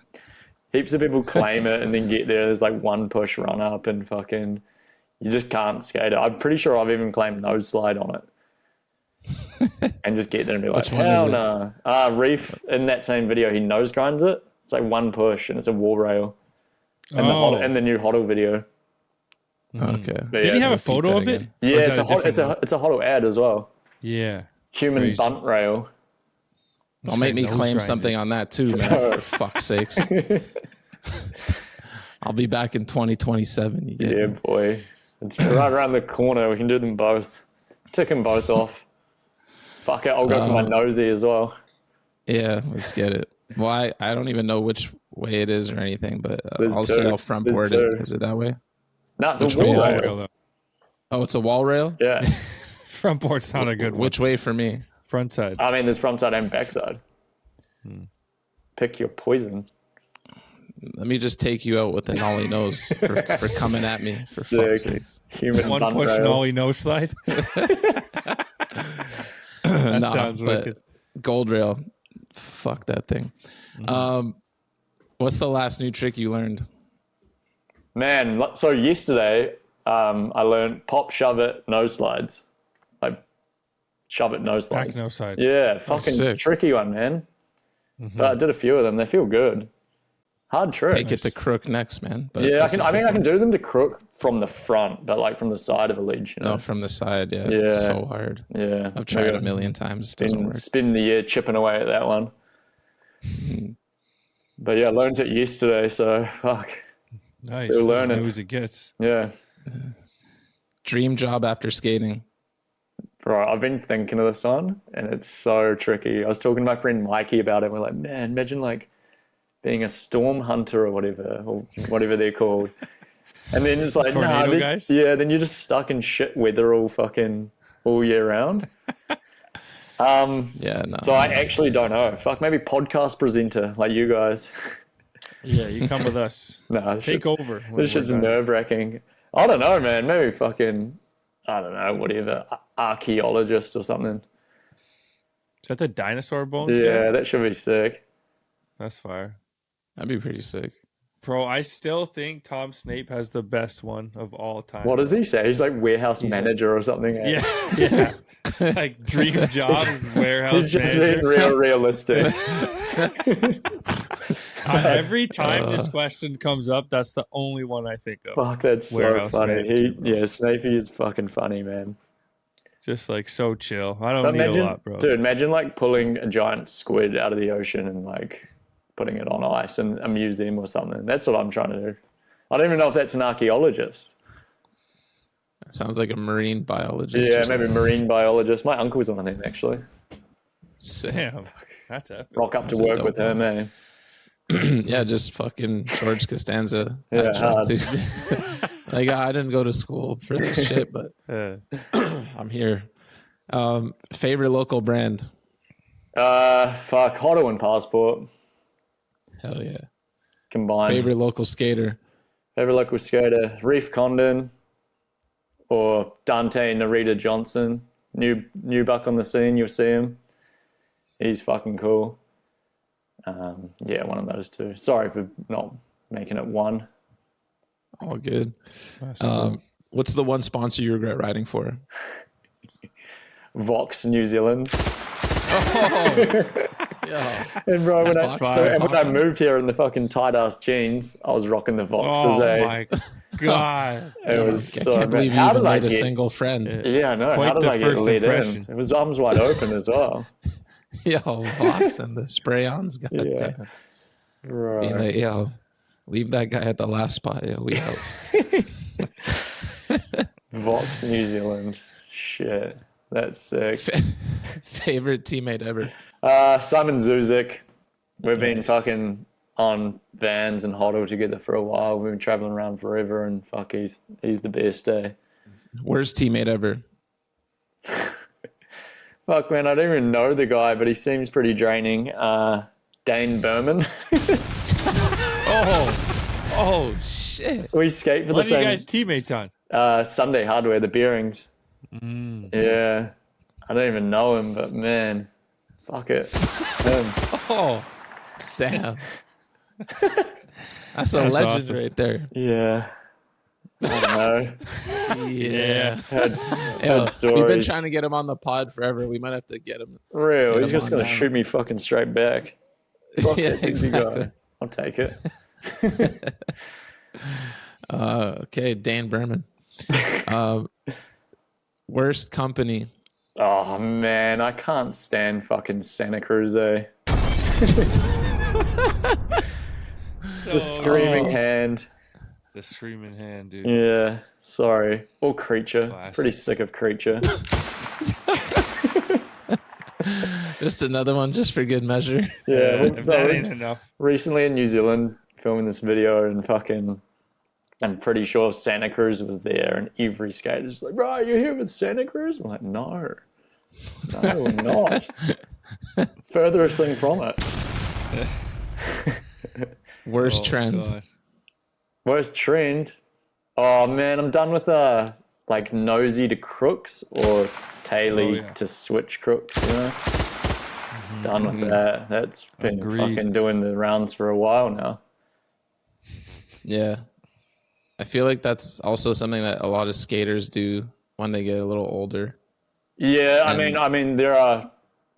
S2: heaps of people claim it and then get there. There's like one push run up and fucking you just can't skate it. I'm pretty sure I've even claimed nose slide on it. And just get there and be like, hell no. Reef, in that same video, he nose grinds it. It's like one push and it's a wall rail. In the new Hoddle video.
S3: Okay.
S1: Did he have a photo of it?
S2: Yeah, it's a Hoddle ad as well.
S1: Yeah.
S2: Human
S1: Crazy.
S2: bunt rail.
S3: Don't make me
S1: Nose
S3: claim
S1: grinding.
S3: something on that too, man. For fuck's sakes. I'll be back in 2027. You get
S2: Yeah,
S3: me?
S2: boy. It's right around the corner. We can do them both. Tick them both off. Fuck it. I'll go for my nosy as well.
S3: Yeah, let's get it. Well, I don't even know which way it is or anything, but
S2: There's
S3: I'll
S2: two.
S3: say I'll front
S2: There's
S3: board
S2: two.
S3: it. Is it that way?
S2: No, it's
S3: Which
S2: a
S3: way
S2: wall
S3: is it?
S2: rail.
S1: Though.
S3: Oh, it's a wall rail?
S2: Yeah.
S1: Front board's not a good one.
S3: Which way for me?
S1: Front side.
S2: I mean, there's front side and back side. Pick your poison.
S3: Let me just take you out with an ollie nose for coming at me, for
S2: Sick.
S3: fuck's sakes.
S2: Human
S1: One
S2: bunt
S1: push
S2: rail.
S1: nollie no slide. That
S3: Nah,
S1: sounds
S3: but
S1: wicked.
S3: gold rail. Fuck that thing. What's the last new trick you learned?
S2: Man, so yesterday I learned pop, shove it, no slides. Like shove it, no slides.
S1: Back no side.
S2: Yeah, fucking
S3: sick.
S2: tricky one, man. But I did a few of them. They feel good. Hard trick.
S3: Take it to crook next, man. But
S2: Yeah,
S3: that's a
S2: I
S3: sick
S2: can
S3: one.
S2: do them to crook from the front, but like from the side of a ledge. You know?
S3: No, from the side. Yeah,
S2: Yeah.
S3: it's so hard.
S2: Yeah,
S3: I've tried a million times. It doesn't work.
S2: Spin the year chipping away at that one. But yeah, I learned it yesterday, so fuck.
S1: Nice.
S2: Still
S1: As
S2: learning.
S1: new as it gets.
S2: Yeah.
S3: Dream job after skating.
S2: Right, I've been thinking of this one, and it's so tricky. I was talking to my friend Mikey about it. And we're like, man, imagine like being a storm hunter or whatever they're called. And then it's like,
S1: Tornado
S2: then,
S1: guys?
S2: yeah, then you're just stuck in shit weather all year round.
S3: Yeah, no.
S2: So I actually don't know. Fuck, maybe podcast presenter like you guys.
S1: Yeah, you come with us.
S2: No,
S1: Take over. when
S2: This
S1: we're
S2: shit's
S1: done.
S2: nerve wracking. I don't know, man. Maybe fucking, I don't know, whatever, archaeologist or something.
S1: Is that the dinosaur bones guy?
S2: Yeah, that should be sick.
S1: That's fire.
S3: That'd be pretty sick.
S1: Bro, I still think Tom Snape has the best one of all time.
S2: What does he say? He's like warehouse manager or something. Eh?
S1: Yeah, yeah. Like dream job is warehouse
S2: He's just
S1: manager.
S2: being real realistic.
S1: Every time this question comes up, that's the only one I think of.
S2: Fuck, that's so
S1: Warehouse
S2: funny.
S1: manager, bro.
S2: Snapey is fucking funny, man.
S1: Just like so chill. I don't need a lot, bro.
S2: Dude, imagine like pulling a giant squid out of the ocean and like putting it on ice in a museum or something. That's what I'm trying to do. I don't even know if that's an archaeologist.
S3: That sounds like a marine biologist.
S2: Yeah,
S3: or
S2: maybe
S3: something.
S2: marine biologist. My uncle's on him actually.
S3: Sick.
S1: Damn, that's epic.
S2: Rock up
S3: That's
S2: to
S3: a
S2: work
S3: dope
S2: with him, man.
S3: Yeah, just fucking George Costanza.
S2: Yeah,
S3: that job,
S2: hard.
S3: too. Like, I didn't go to school for this shit, but I'm here. Favorite local brand?
S2: Fuck, Hotto and Passport
S3: Hell yeah.
S2: combined.
S3: Favorite local skater?
S2: Favorite local skater, Reef Condon or Dante Narita Johnson. New buck on the scene, you'll see him. He's fucking cool. Yeah, one of those two. Sorry for not making it one.
S3: All good.
S1: That's cool.
S3: What's the one sponsor you regret riding for?
S2: Vox New Zealand.
S3: Oh, yeah.
S2: And bro, when
S3: Vox
S2: I moved here in the fucking tight ass jeans, I was rocking the Voxes.
S1: Oh my god.
S2: It was
S3: I
S2: so
S3: can't believe you
S2: How
S3: even
S2: did I
S3: made a
S2: get?
S3: single friend.
S2: Yeah, I know.
S1: Quite
S2: How did
S1: the
S2: I get
S1: first
S2: let
S1: impression.
S2: in? It was arms wide open as well.
S3: Yo, Vox and the spray-ons. God
S2: Yeah.
S3: damn.
S2: Right.
S3: Being like, yo, leave that guy at the last spot. Yo, we out.
S2: Vox New Zealand. Shit. That's sick.
S3: Favorite teammate ever?
S2: Simon Zuzik. We've been
S3: Nice.
S2: fucking on vans and Hoddle together for a while. We've been traveling around forever, and fuck, he's the best, eh?
S3: Worst teammate ever?
S2: Fuck, man, I don't even know the guy, but he seems pretty draining. Dane Berman.
S3: Oh, shit.
S2: We skate for
S1: What
S2: the
S1: are you
S2: same
S1: guys teammates on?
S2: Sunday Hardware, the bearings.
S1: Mm.
S2: Yeah, I don't even know him, but man, fuck it. Him.
S3: Oh, damn. That's a
S1: That's
S3: legend
S1: awesome.
S3: right there.
S2: Yeah, I don't know.
S3: Yeah.
S2: Heard
S3: Yo, we've been
S2: stories.
S3: trying to get him on the pod forever. We might have to get him.
S2: Real,
S3: Get
S2: he's
S3: him
S2: just
S3: on
S2: gonna
S3: now.
S2: shoot me fucking straight back. Fuck
S3: Yeah,
S2: it, easy guy.
S3: exactly.
S2: I'll take it.
S3: Okay, Dan Berman. Worst company?
S2: Oh man, I can't stand fucking Santa Cruz. Eh? The screaming hand.
S1: The screaming hand, dude.
S2: Yeah, sorry. Or Creature.
S1: Classic.
S2: Pretty sick of Creature.
S3: Just another one, just for good measure.
S2: Yeah,
S1: If that ain't enough.
S2: recently in New Zealand, filming this video, and fucking, I'm pretty sure Santa Cruz was there, and every skater's like, "Bro, you here with Santa Cruz?" I'm like, "No, we're not." Furthest thing from it.
S3: Worst trend.
S1: God.
S2: Worst trend. Oh man, I'm done with like nosy to crooks or taily to switch crooks. You know, done with that. That's been
S1: Agreed.
S2: fucking doing the rounds for a while now.
S3: Yeah. I feel like that's also something that a lot of skaters do when they get a little older.
S2: Yeah, I mean, there are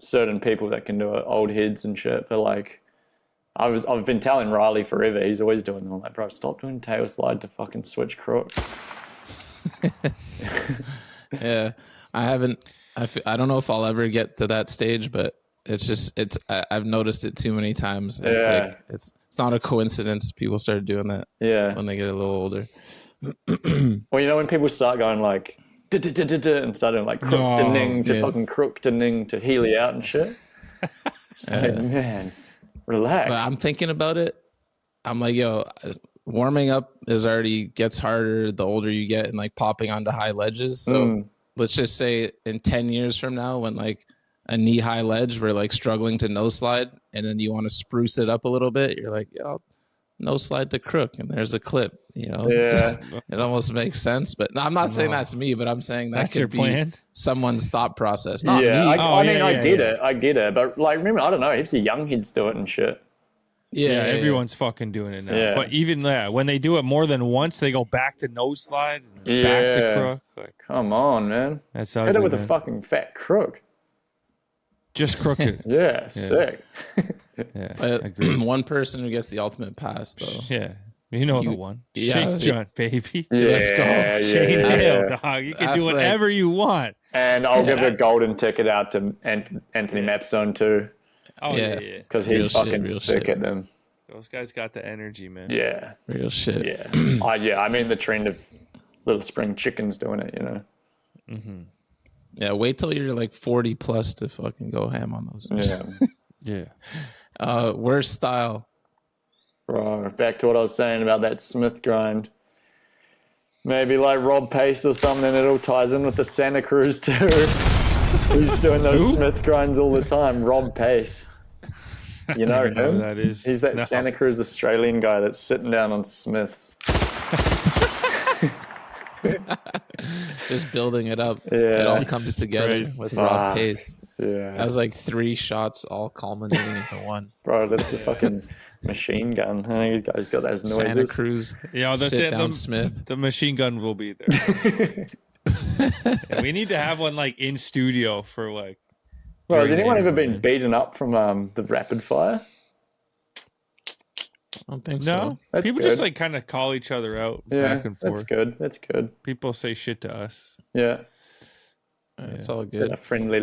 S2: certain people that can do it, old heads and shit. But like, I've been telling Riley forever. He's always doing them. I'm like, bro, stop doing tail slide to fucking switch crook.
S3: Yeah. I don't know if I'll ever get to that stage, but I've noticed it too many times. It's like, it's not a coincidence people started doing that when they get a little older.
S2: Well, you know, when people start going like, and start doing like crook to ning to fucking crook to ning to heely out and shit. Like, man, relax.
S3: But I'm thinking about it. I'm like, yo, warming up gets harder the older you get, and like popping onto high ledges. So let's just say in 10 years from now, when like a knee high ledge, we're like struggling to no slide, and then you want to spruce it up a little bit. You're like, yo, no slide to crook, and there's a clip. You know, it almost makes sense. But I'm not saying that's me, but I'm saying
S1: That's your plan.
S3: Someone's thought process. Not me.
S2: I get it. But like, remember, I don't know, heaps of young heads do it and shit.
S1: Yeah, everyone's fucking doing it now.
S2: Yeah.
S1: But even when they do it more than once, they go back to no slide, and back to crook. Like,
S2: come on, man.
S1: That's
S2: Hit
S1: ugly,
S2: it with
S1: man.
S2: a fucking fat crook.
S1: Just crooked.
S2: Yeah, sick.
S1: Yeah,
S3: But
S1: agreed.
S3: one person who gets the ultimate pass, though.
S1: Yeah, you know the one.
S3: Yeah.
S1: Shake Junt, baby.
S3: Let's go.
S1: Shake
S2: yeah.
S1: Hill, dog. You can
S3: That's
S1: do whatever you want.
S2: And I'll give a golden ticket out to Anthony Mapstone too,
S1: Oh
S3: Yeah.
S1: yeah.
S2: because
S3: Real
S2: he's
S3: shit,
S2: fucking
S3: real
S2: sick
S3: shit.
S2: at them.
S1: Those guys got the energy, man.
S2: Yeah,
S3: Real shit.
S2: yeah. I mean the trend of little spring chickens doing it, you know.
S3: Yeah, wait till you're like 40 plus to fucking go ham on those.
S2: Yeah.
S1: Yeah.
S3: Worst style.
S2: Right, back to what I was saying about that Smith grind. Maybe like Rob Pace or something. It all ties in with the Santa Cruz too. He's doing those Smith grinds all the time. Rob Pace. You know him?
S1: Who that is.
S2: He's that Santa Cruz Australian guy that's sitting down on Smiths.
S3: Just building it up.
S2: Yeah.
S3: It all comes
S1: Jesus
S3: together
S1: Christ.
S3: with Rob Pace.
S2: Yeah.
S3: That's like 3 shots all culminating into one.
S2: Bro, that's the fucking machine gun. You guys got those noises.
S3: Santa Cruz.
S1: Yeah, that's
S3: Sit
S1: it.
S3: down Smith.
S1: The machine gun will be there. Yeah, we need to have one like in studio for like.
S2: Bro, has
S1: during the
S2: anyone ever
S1: interview,
S2: been
S1: man.
S2: beaten up from the rapid fire?
S3: I don't think
S1: No,
S3: so.
S2: That's
S1: people
S2: good.
S1: just like kind of call each other out back and forth.
S2: That's good. That's good.
S1: People say shit to us.
S2: Yeah.
S3: It's all
S2: A
S3: good.
S2: friendly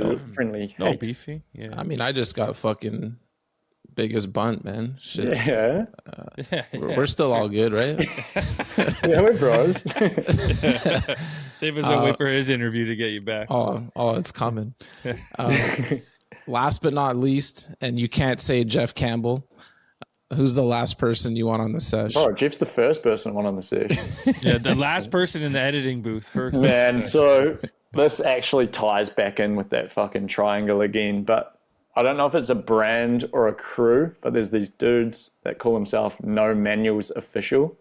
S1: No
S2: hate.
S1: beefy. Yeah.
S3: I mean, I just got fucking biggest bunt, man. Shit.
S2: Yeah.
S3: We're still all good, right?
S2: Yeah, we're bros.
S1: Save us a wait for his interview to get you back.
S3: Oh, it's coming. Last but not least, and you can't say Jeff Campbell. Who's the last person you want on the sesh?
S2: Bro, Jeff's the first person I want on the sesh.
S1: Yeah, the last person in the editing booth first.
S2: Man, so this actually ties back in with that fucking triangle again, but I don't know if it's a brand or a crew, but there's these dudes that call themselves No Manuals Official.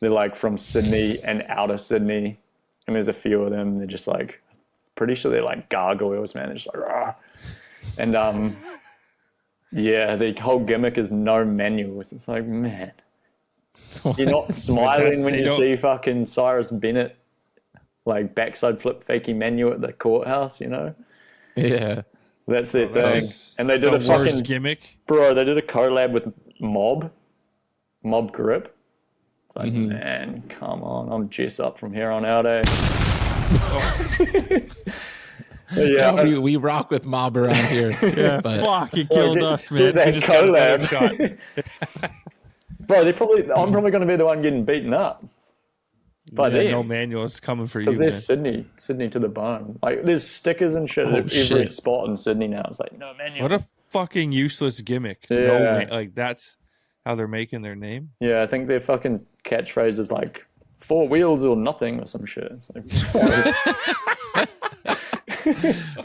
S2: They're like from Sydney and outer Sydney, and there's a few of them. They're just like, pretty sure they're like gargoyles, man. They're just like, rah. And yeah, the whole gimmick is no manuals. It's like, man, you're not smiling when
S1: they
S2: you
S1: don't-
S2: see fucking Cyrus Bennett like backside flip fakie menu at the courthouse, you know?
S3: Yeah.
S2: That's their thing.
S1: That's
S2: And they did
S1: the
S2: a
S1: worst
S2: fucking
S1: gimmick.
S2: bro, they did a collab with Mob Grip. It's like, man, come on, I'm Jess up from here on out, eh? Yeah,
S3: we rock with mob around here.
S1: Yeah,
S3: but
S1: fuck, he killed us, man.
S2: That
S1: We just got a better
S2: collab.
S1: shot.
S2: Bro, I'm probably going to be the one getting beaten up. But
S1: Yeah, no manuals coming for you,
S2: because
S1: man.
S2: there's Sydney to the bone. Like, there's stickers and shit at every
S3: shit.
S2: spot in Sydney now. It's like, no manual.
S1: What a fucking useless gimmick.
S2: Yeah.
S1: Like, that's how they're making their name.
S2: Yeah, I think their fucking catchphrase is like 4 wheels or nothing or some shit. It's like,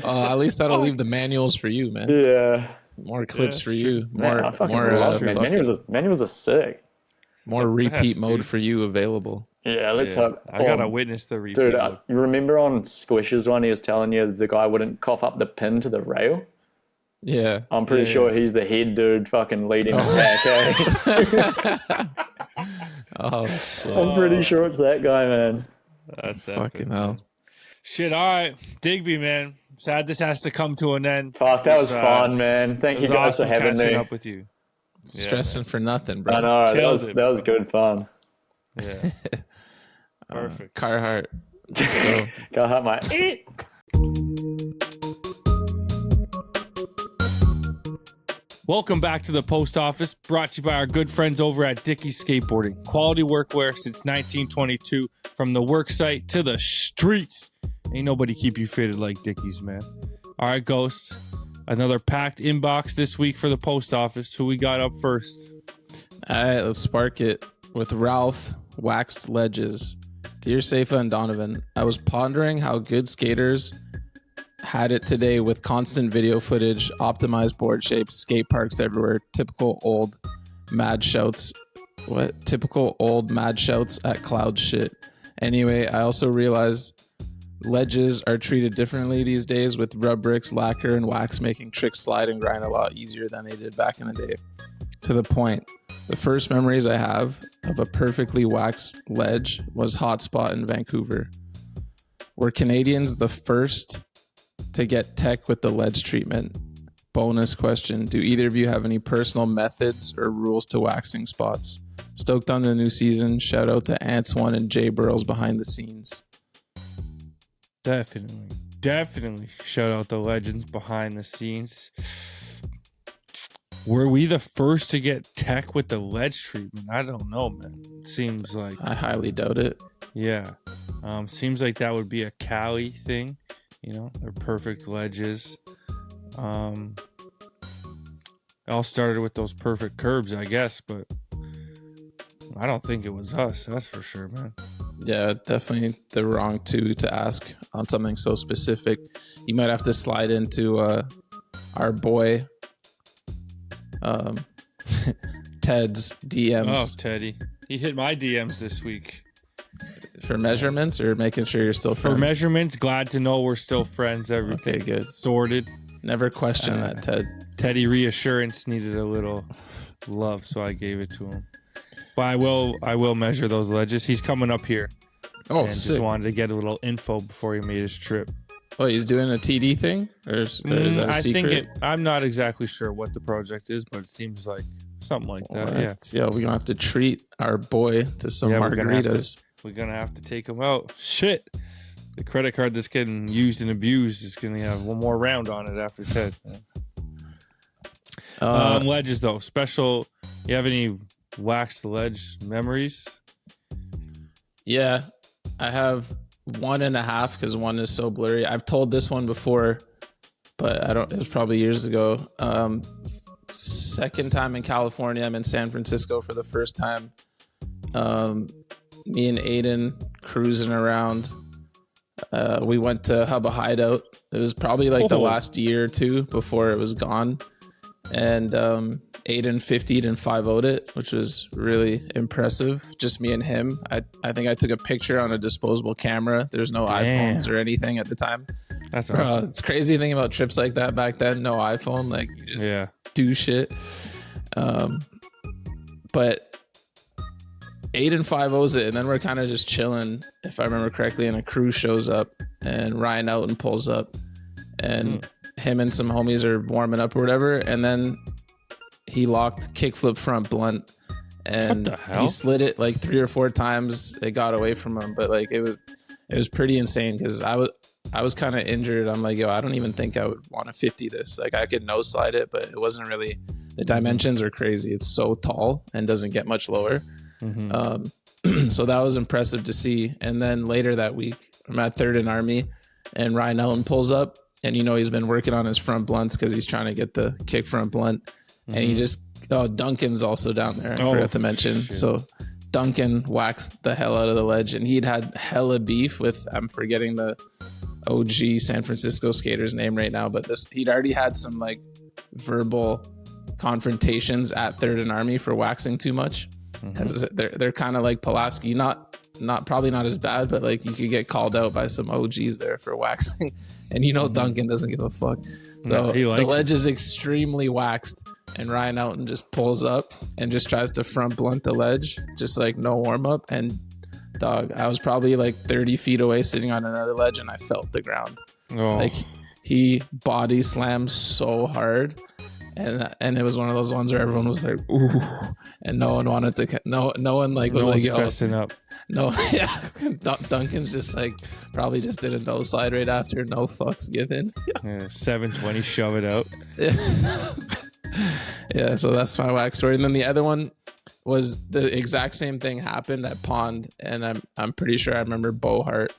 S3: At least that'll leave the manuals for you, man.
S2: yeah.
S3: More clips
S1: Yeah,
S3: for you. More,
S2: Man, I fucking
S3: more,
S2: love it.
S3: fucking-
S2: Manuals are sick.
S3: more repeat
S1: best,
S3: mode
S1: dude.
S3: for you available.
S2: Yeah, let's
S1: Yeah.
S2: hope.
S1: I gotta witness the repeat.
S2: Dude,
S1: mode.
S2: you remember on Squish's one, he was telling you the guy wouldn't cough up the pin to the rail?
S3: Yeah.
S2: I'm pretty
S1: Yeah.
S2: sure he's the head dude fucking leading the pack, eh?
S3: Oh shit.
S2: I'm pretty sure it's that guy, man.
S1: That's
S3: Fucking hell.
S1: Shit, all right. Digby, man. Sad this has to come to an end.
S2: Fuck, that was
S1: It
S2: fun, man. Thank
S1: It
S2: you
S1: was
S2: guys
S1: awesome
S2: for having
S1: catching
S2: me.
S1: up with you.
S3: Stressing for nothing, bro.
S2: I know,
S1: Killed
S2: that
S1: it,
S2: was good fun.
S1: Yeah. Perfect.
S3: Carhartt. Let's go.
S2: Go home, mate.
S1: Welcome back to the post office, brought to you by our good friends over at Digby Skateboarding. Quality workwear since 1922, from the work site to the streets. Ain't nobody keep you fitted like Dickies, man. All right, Ghost. Another packed inbox this week for the post office. Who we got up first?
S3: All right, let's spark it with Ralph Waxed Ledges. Dear Seifa and Donovan, I was pondering how good skaters had it today with constant video footage, optimized board shapes, skate parks everywhere, typical old mad shouts. What? Typical old mad shouts at cloud shit. Anyway, I also realized ledges are treated differently these days, with rub bricks, lacquer, and wax making tricks slide and grind a lot easier than they did back in the day. To the point, the first memories I have of a perfectly waxed ledge was Hotspot in Vancouver. Were Canadians the first to get tech with the ledge treatment? Bonus question, do either of you have any personal methods or rules to waxing spots? Stoked on the new season. Shout out to Ants1 and Jay Burrows behind the scenes.
S1: Definitely. Shout out the legends behind the scenes. Were we the first to get tech with the ledge treatment? I don't know, man. Seems like,
S3: I highly doubt it.
S1: yeah. Seems like that would be a Cali thing. You know, they're perfect ledges. It all started with those perfect curbs, I guess, but I don't think it was us. That's for sure, man.
S3: Yeah, definitely the wrong two to ask on something so specific. You might have to slide into our boy Ted's DMs
S1: Oh, Teddy. He hit my DMs this week.
S3: for measurements or making sure you're still
S1: For
S3: friends.
S1: measurements, glad to know we're still friends. Everything
S3: Okay, good.
S1: sorted.
S3: Never question that, Ted.
S1: Teddy reassurance needed a little love, so I gave it to him. But I will measure those ledges. He's coming up here
S3: Oh,
S1: and just
S3: sick.
S1: wanted to get a little info before he made his trip.
S3: Oh, he's doing a TD thing? Or is that a
S1: I
S3: secret?
S1: think I'm not exactly sure what the project is, but it seems like something like that. Yeah.
S3: Yeah, we're going to have to treat our boy to some
S1: Yeah, we're gonna have to-
S3: margaritas.
S1: We're going to have to take him out. Shit. The credit card that's getting used and abused is going to have one more round on it after Ted. Ledges, though. Special. You have any waxed ledge memories?
S3: Yeah, I have 1.5 because one is so blurry. I've told this one before, but it was probably years ago. Second time in California, I'm in San Francisco for the first time. Me and Aiden cruising around. We went to Hubba Hideout. It was probably like the last year or two before it was gone. And Aiden 50'd and 5-0'd it, which was really impressive. Just me and him. I think I took a picture on a disposable camera. There's no iPhones or anything at the time.
S1: That's awesome.
S3: It's crazy thing about trips like that back then. No iPhone. Like, you just do shit. But Aiden 5-0's it, and then we're kind of just chilling, if I remember correctly, and a crew shows up, and Ryan Outen pulls up, and him and some homies are warming up or whatever, and then he locked kickflip front blunt, and
S1: What the hell?
S3: he slid it like 3 or 4 times. It got away from him, but like it was pretty insane because I I was kind of injured. I'm like, yo, I don't even think I would want to 50 this. Like I could no slide it, but it wasn't really, the dimensions are crazy. It's so tall and doesn't get much lower. So that was impressive to see. And then later that week, I'm at third in Army and Ryan Elton pulls up and, you know, he's been working on his front blunts because he's trying to get the kick front blunt. And he just, Duncan's also down there. I forgot to mention. Shit. So Duncan waxed the hell out of the ledge and he'd had hella beef with, I'm forgetting the OG San Francisco skater's name right now, but he'd already had some like verbal confrontations at third and Army for waxing too much. Because they're kind of like Pulaski, not probably not as bad, but like you could get called out by some OGs there for waxing, and you know Duncan doesn't give a fuck. So the ledge is extremely waxed, and Ryan Elton just pulls up and just tries to front blunt the ledge, just like no warm up. And dog, I was probably like 30 feet away sitting on another ledge, and I felt the ground. Like he body slammed so hard. And it was one of those ones where everyone was like, ooh, and no one wanted to, no one like was like, yo,
S1: stressing up.
S3: No, yeah. Duncan's just like, probably just did a no slide right after, no fucks given.
S1: 720, shove it out.
S3: Yeah, so that's my wax story. And then the other one was the exact same thing happened at Pond, and I'm pretty sure I remember Bohart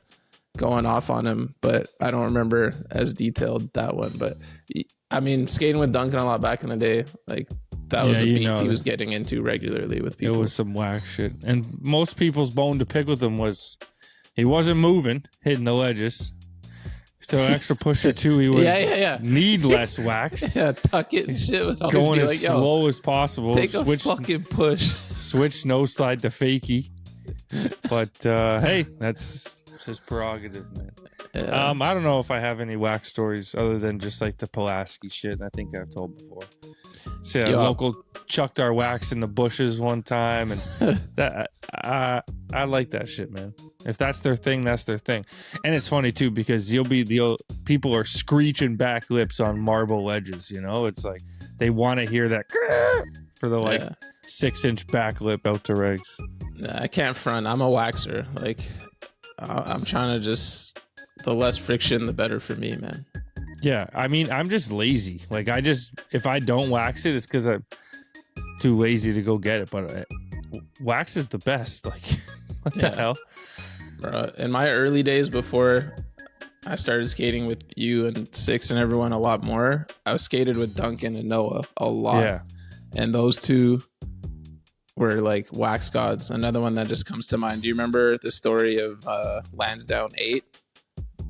S3: going off on him, but I don't remember as detailed that one. But I mean, skating with Duncan a lot back in the day, like that was a beat he was getting into regularly with people.
S1: It was some whack shit, and most people's bone to pick with him was he wasn't moving, hitting the ledges. So extra pusher too, he would need less wax.
S3: Tuck it and shit. Would
S1: going
S3: be
S1: as
S3: like,
S1: slow as possible.
S3: Take a fucking push.
S1: Switch no slide to fakie. But hey, that's his prerogative, man. I don't know if I have any wax stories other than just like the Pulaski shit. I think I've told before. So local chucked our wax in the bushes one time, and that I like that shit, man. If that's their thing, that's their thing. And it's funny too because people are screeching back lips on marble ledges. You know, it's like they want to hear that for the 6-inch back lip out to regs.
S3: I can't front. I'm a waxer. Like I'm trying to just, the less friction, the better for me, man.
S1: Yeah, I mean, I'm just lazy. Like, if I don't wax it, it's because I'm too lazy to go get it. But wax is the best. Like, what the hell?
S3: Bro, in my early days before I started skating with you and Six and everyone a lot more, I skated with Duncan and Noah a lot. Yeah. And those two were like wax gods. Another one that just comes to mind. Do you remember the story of Lansdowne 8?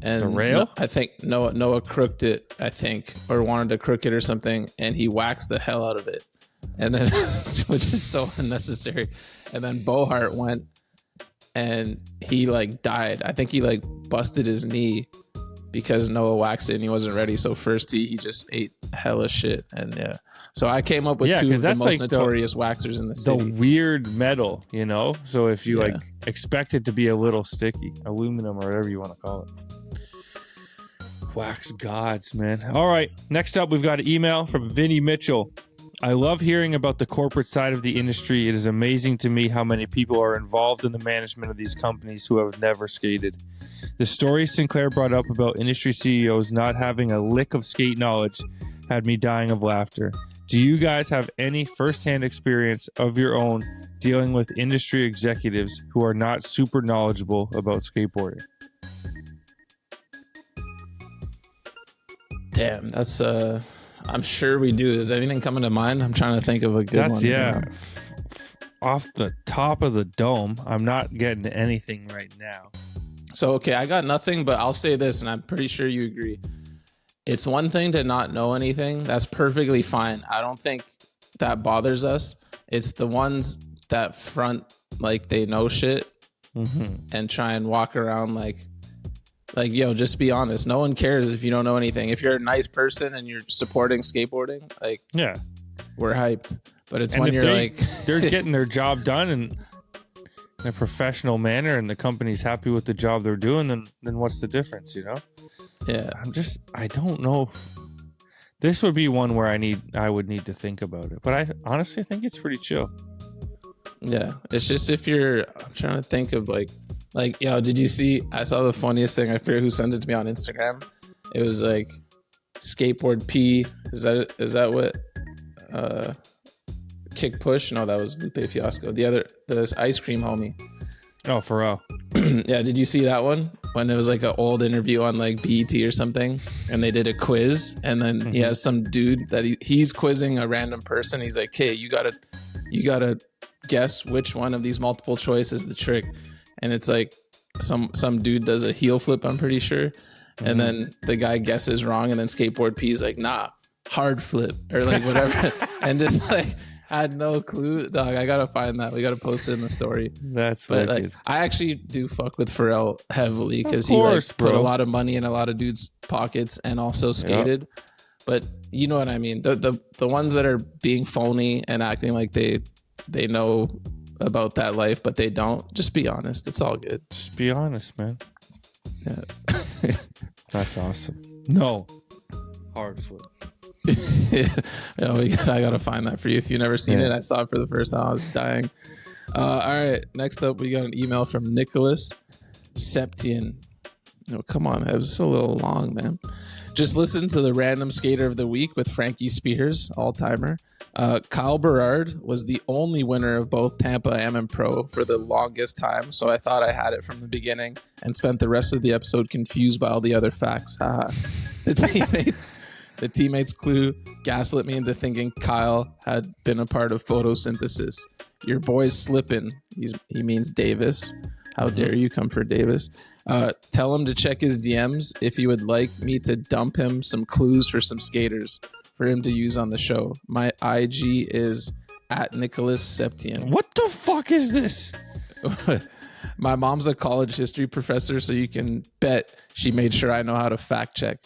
S3: And
S1: the rail?
S3: I think Noah crooked it, I think, or wanted to crook it or something, and he waxed the hell out of it. And then, which is so unnecessary. And then Bohart went and he like died. I think he like busted his knee because Noah waxed it and he wasn't ready. So first he just ate hella shit. And so I came up with two of the most like notorious waxers in the city.
S1: The weird metal, you know? So if you like expect it to be a little sticky, aluminum or whatever you want to call it. Wax gods, man. All right. Next up, we've got an email from Vinny Mitchell. I love hearing about the corporate side of the industry. It is amazing to me how many people are involved in the management of these companies who have never skated. The story Sinclair brought up about industry CEOs not having a lick of skate knowledge had me dying of laughter. Do you guys have any firsthand experience of your own dealing with industry executives who are not super knowledgeable about skateboarding?
S3: Damn, that's I'm sure we do. Is anything coming to mind? I'm trying to think of a good one.
S1: Yeah. Off the top of the dome, I'm not getting anything right now.
S3: So, okay, I got nothing, but I'll say this, and I'm pretty sure you agree. It's one thing to not know anything. That's perfectly fine. I don't think that bothers us. It's the ones that front like they know shit and try and walk around like, yo, just be honest. No one cares if you don't know anything. If you're a nice person and you're supporting skateboarding, like, we're hyped. But it's when you're like,
S1: they're getting their job done in a professional manner and the company's happy with the job they're doing, then what's the difference, you know?
S3: Yeah.
S1: I don't know. This would be one where I would need to think about it. But I honestly think it's pretty chill.
S3: Yeah. It's just I'm trying to think of like Like, yo, did you see? I saw the funniest thing. I forget who sent it to me on Instagram. It was like Skateboard P. Is that what? Kick Push? No, that was Lupe Fiasco. The ice cream homie.
S1: Oh, Pharrell.
S3: Yeah, did you see that one? When it was like an old interview on like BET or something, and they did a quiz, and then he has some dude that he's quizzing a random person. He's like, "Hey, you gotta guess which one of these multiple choice is the trick," and it's like some dude does a heel flip, I'm pretty sure, and then the guy guesses wrong, and then Skateboard P is like, "Nah, hard flip," or like whatever, and just like. I had no clue, dog. I gotta find that. We gotta post it in the story.
S1: That's
S3: but
S1: wicked.
S3: like, I actually do fuck with Pharrell heavily because he like put a lot of money in a lot of dudes' pockets and also skated. Yep. But you know what I mean. The ones that are being phony and acting like they know about that life, but they don't. Just be honest. It's all good.
S1: Just be honest, man.
S3: Yeah.
S1: That's awesome. No, hard flip.
S3: I gotta find that for you if you've never seen it. I saw it for the first time. I was dying. All right, next up we got an email from Nicholas Septian. Oh, come on, it was a little long, man. Just listen to the random skater of the week with Frankie Spears, all-timer. Kyle Berard was the only winner of both Tampa and Pro for the longest time, so I thought I had it from the beginning and spent the rest of the episode confused by all the other facts. The teammates' clue gaslit me into thinking Kyle had been a part of photosynthesis. Your boy's slipping. He means Davis. How dare you come for Davis? Tell him to check his DMs if you would like me to dump him some clues for some skaters for him to use on the show. My IG is at Nicholas Septian.
S1: What the fuck is this?
S3: My mom's a college history professor, so you can bet she made sure I know how to fact check.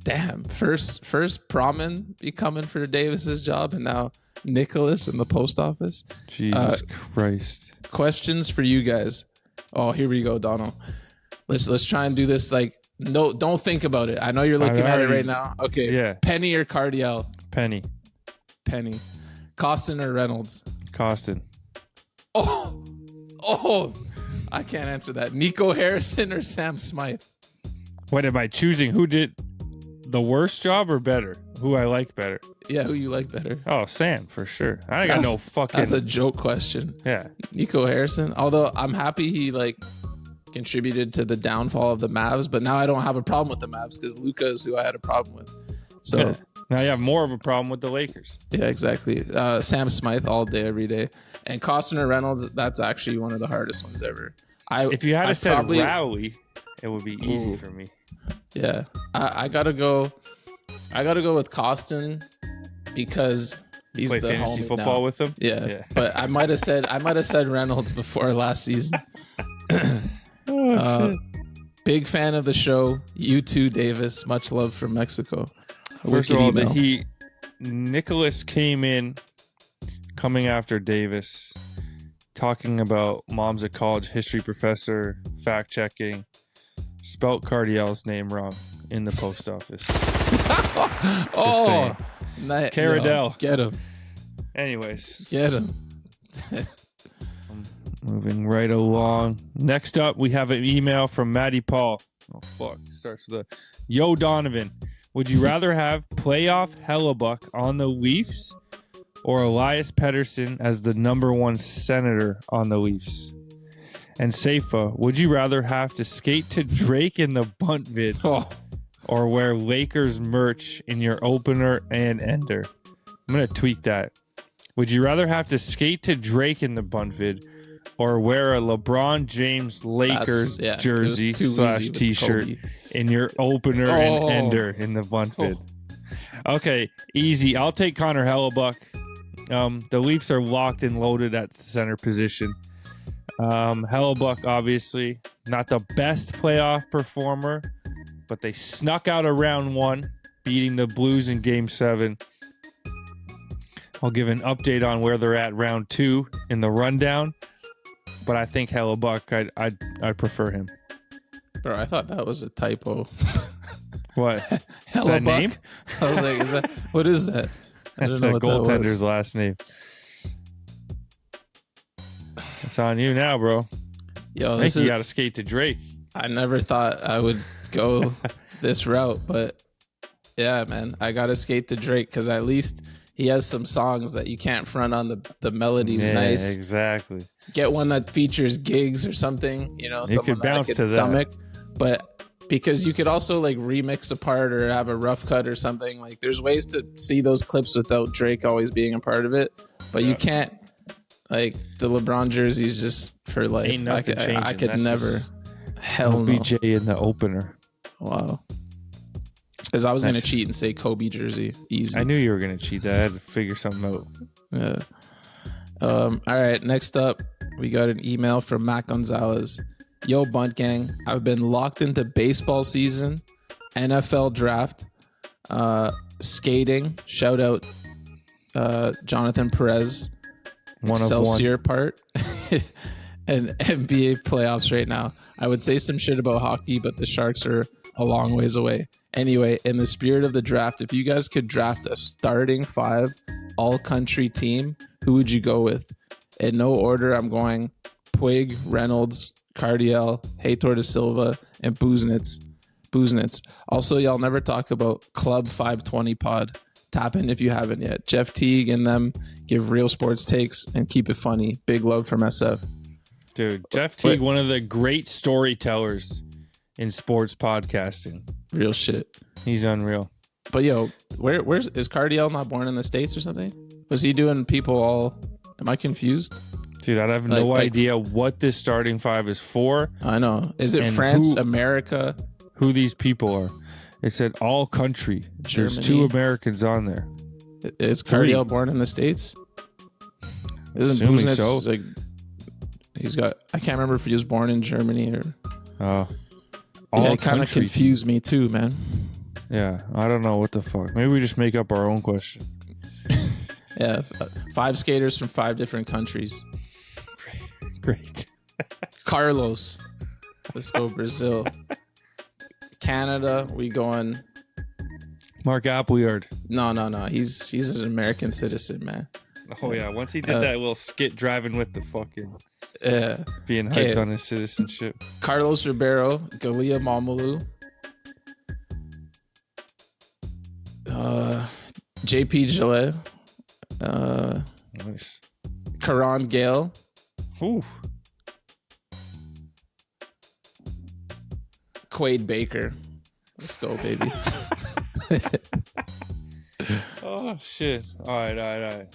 S3: Damn, first Promin be coming for Davis's job, and now Nicholas in the post office.
S1: Jesus Christ.
S3: Questions for you guys. Oh, here we go, Donald. Let's try and do this. Like, no, don't think about it. I know you're looking at it right now. Okay.
S1: Yeah.
S3: Penny or Cardiel?
S1: Penny.
S3: Costin or Reynolds?
S1: Costin.
S3: Oh, I can't answer that. Nico Harrison or Sam Smythe?
S1: What am I choosing? Who did the worst job or better? Who I like better?
S3: Yeah, who you like better?
S1: Oh, Sam, for sure. I got no fucking...
S3: That's a joke question.
S1: Yeah.
S3: Nico Harrison. Although I'm happy he contributed to the downfall of the Mavs, but now I don't have a problem with the Mavs because Luka is who I had a problem with. So
S1: yeah. Now you have more of a problem with the Lakers.
S3: Yeah, exactly. Sam Smythe all day, every day. And Costner Reynolds, that's actually one of the hardest ones ever.
S1: If you had said Rowley, it would be easy for me.
S3: Yeah. I gotta go with Costin because he's
S1: Play
S3: the
S1: fantasy
S3: homie
S1: football
S3: now.
S1: with him.
S3: Yeah. But I might have said Reynolds before last season. Big fan of the show. You too, Davis. Much love from Mexico.
S1: First of all, Nicholas came in coming after Davis, talking about mom's a college history professor, fact checking, spelt Cardiel's name wrong in the post office. Caradell.
S3: Get him.
S1: Anyways.
S3: Get him.
S1: Moving right along. Next up, we have an email from Matty Paul. Oh, fuck. Starts with a Yo Donovan. Would you rather have playoff Hellebuck on the Leafs or Elias Pettersson as the number one senator on the Leafs? And Seifa, would you rather have to skate to Drake in the Bunt vid or wear Lakers merch in your opener and ender? I'm going to tweak that. Would you rather have to skate to Drake in the Bunt vid or wear a LeBron James Lakers jersey / t-shirt in your opener and ender in the Bunt vid? Okay, easy. I'll take Connor Hellebuck. The Leafs are locked and loaded at the center position. Hellebuck, obviously, not the best playoff performer, but they snuck out of round one, beating the Blues in Game 7. I'll give an update on where they're at round 2 in the rundown, but I think Hellebuck, I prefer him.
S3: Bro, I thought that was a typo.
S1: What?
S3: Hellebuck?
S1: That name?
S3: I was like, what is that?
S1: That's the goaltender's last name. It's on you now, bro.
S3: Yo,
S1: I
S3: this
S1: think
S3: is.
S1: you got to skate to Drake.
S3: I never thought I would go this route, but yeah, man, I gotta skate to Drake because at least he has some songs that you can't front on. The melody's nice.
S1: Exactly.
S3: Get one that features gigs or something, someone
S1: could
S3: that
S1: bounce
S3: I could
S1: to that.
S3: stomach. But because you could also like remix a part or have a rough cut or something. Like there's ways to see those clips without Drake always being a part of it. But you can't. Like the LeBron jersey's just for life.
S1: Ain't nothing changing.
S3: I could
S1: That's
S3: never.
S1: just
S3: Hell no.
S1: OBJ in the opener.
S3: Wow. Because I was gonna
S1: Next.
S3: cheat and say Kobe jersey. Easy.
S1: I knew you were gonna cheat. That I had to figure something out.
S3: Yeah. All right. Next up, we got an email from Matt Gonzalez. Yo, Bunt Gang. I've been locked into baseball season, NFL draft, skating. Shout out, Jonathan Perez.
S1: One
S3: Excelsior part. And NBA playoffs right now. I would say some shit about hockey, but the Sharks are a long ways away. Anyway, in the spirit of the draft, if you guys could draft a starting 5 all-country team, who would you go with? In no order, I'm going Puig, Reynolds, Cardiel, Heitor da Silva, and Buznitz. Also, y'all never talk about Club 520 Pod. Tap in if you haven't yet. Jeff Teague and them give real sports takes and keep it funny. Big love from SF.
S1: Dude, Jeff Teague, one of the great storytellers in sports podcasting.
S3: Real shit.
S1: He's unreal.
S3: But yo, where's is Cardiel not born in the States or something? Was he doing people all? Am I confused?
S1: Dude, I have no idea what this starting 5 is for.
S3: I know. Is it
S1: And
S3: France, America?
S1: Who these people are. It said all country. There's
S3: Germany.
S1: 2 Americans on there.
S3: Is
S1: 3.
S3: Cardiel born in the States? Isn't
S1: Assuming
S3: Buznitz
S1: so.
S3: like he's got? I can't remember if he was born in Germany or.
S1: All
S3: Yeah, it kind of
S1: country.
S3: confused me too, man.
S1: Yeah, I don't know what the fuck. Maybe we just make up our own question.
S3: Yeah, 5 skaters from 5 different countries.
S1: Great.
S3: Carlos, let's go Brazil. Canada, we going?
S1: Mark Appleyard.
S3: No. He's an American citizen, man.
S1: Oh yeah, once he did that little skit driving with the fucking being hyped
S3: Okay.
S1: on his citizenship.
S3: Carlos Ribeiro, Galia Mamadou, JP Gillet,
S1: Nice.
S3: Karan Gale,
S1: Ooh.
S3: Quade Baker. Let's go, baby.
S1: Oh shit. All right.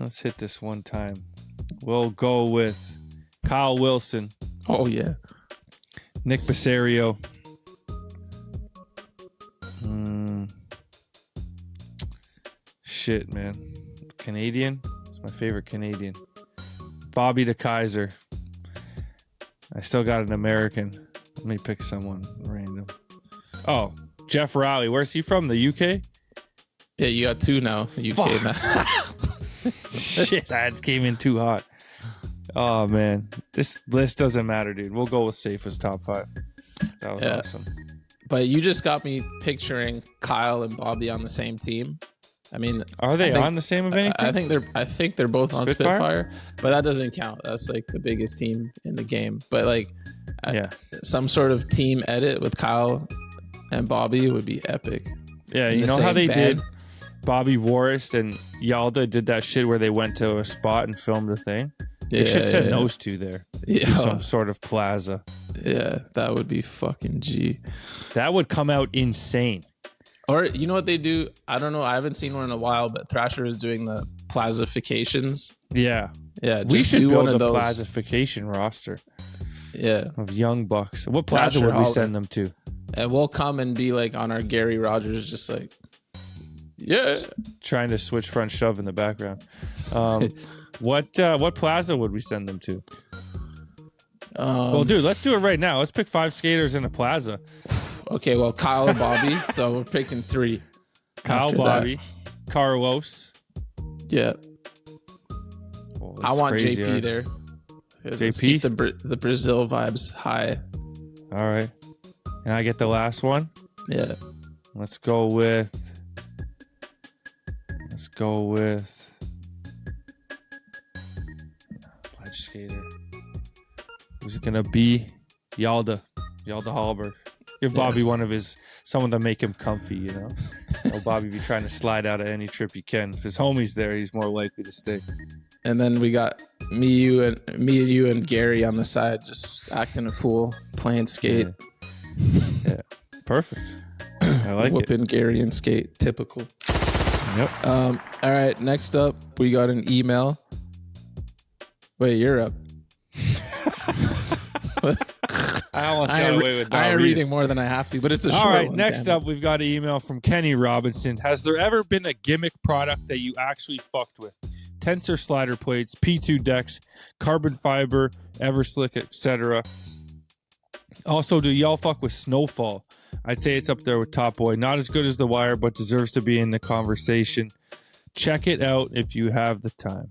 S1: Let's hit this one time. We'll go with Kyle Wilson,
S3: Oh yeah.
S1: Nick Basario. Shit, man. Canadian? It's my favorite Canadian. Bobby de Kaiser. I still got an American. Let me pick someone random. Oh, Jeff Rowley. Where's he from? The UK?
S3: Yeah, you got 2 now. UK, man.
S1: Shit, that came in too hot. Oh, man. This list doesn't matter, dude. We'll go with safest top 5. That was awesome.
S3: But you just got me picturing Kyle and Bobby on the same team. I mean,
S1: Are they
S3: I think-
S1: on the same event?
S3: I think they're both on
S1: Spitfire?
S3: Spitfire, but that doesn't count. That's like the biggest team in the game. But like,
S1: Yeah.
S3: some sort of team edit with Kyle and Bobby would be epic.
S1: Yeah,
S3: in
S1: you
S3: the
S1: know how
S3: same
S1: they
S3: van.
S1: did Bobby Warist and Yalda did that shit where they went to a spot and filmed a thing? They should send those 2 there.
S3: Yeah.
S1: To some sort of plaza.
S3: Yeah, that would be fucking G.
S1: That would come out insane.
S3: Or you know what they do? I don't know. I haven't seen one in a while, but Thrasher is doing the plazifications.
S1: Yeah.
S3: Yeah,
S1: We
S3: just
S1: should
S3: do
S1: build
S3: one
S1: a
S3: of those.
S1: plazification roster
S3: Yeah,
S1: of young bucks. What plaza
S3: Thrasher
S1: would we
S3: Hall.
S1: send them to?
S3: and we'll come and be like on our Gary Rogers, just like, yeah.
S1: Trying to switch front shove in the background. What plaza would we send them to? Well, dude, let's do it right now. Let's pick 5 skaters in a plaza.
S3: Okay, well, Kyle and Bobby. So we're picking 3.
S1: Kyle,
S3: After
S1: Bobby, Carlos.
S3: Yeah,
S1: Oh,
S3: I
S1: that's
S3: want
S1: crazy,
S3: JP
S1: alright.
S3: there. Let's
S1: JP?
S3: keep the Brazil vibes high.
S1: All right. And I get the last one.
S3: Yeah.
S1: Let's go with pledge skater. Who's it gonna be? Yalda Hallberg. Give Bobby someone to make him comfy, you know. Bobby be trying to slide out of any trip he can. If his homie's there, he's more likely to stay.
S3: And then we got me, you, and Gary on the side, just acting a fool, playing skate.
S1: Yeah. Perfect. I like
S3: Whooping Gary and skate, typical.
S1: Yep.
S3: All right, next up, we got an email. Wait, you're up.
S1: I almost got away with that.
S3: I am reading more than I have to, but it's a short
S1: All right,
S3: one,
S1: next up, we've got an email from Kenny Robinson. Has there ever been a gimmick product that you actually fucked with? Tensor slider plates, P2 decks, carbon fiber, Everslick, etc. Also, do y'all fuck with Snowfall? I'd say it's up there with Top Boy. Not as good as The Wire, but deserves to be in the conversation. Check it out if you have the time.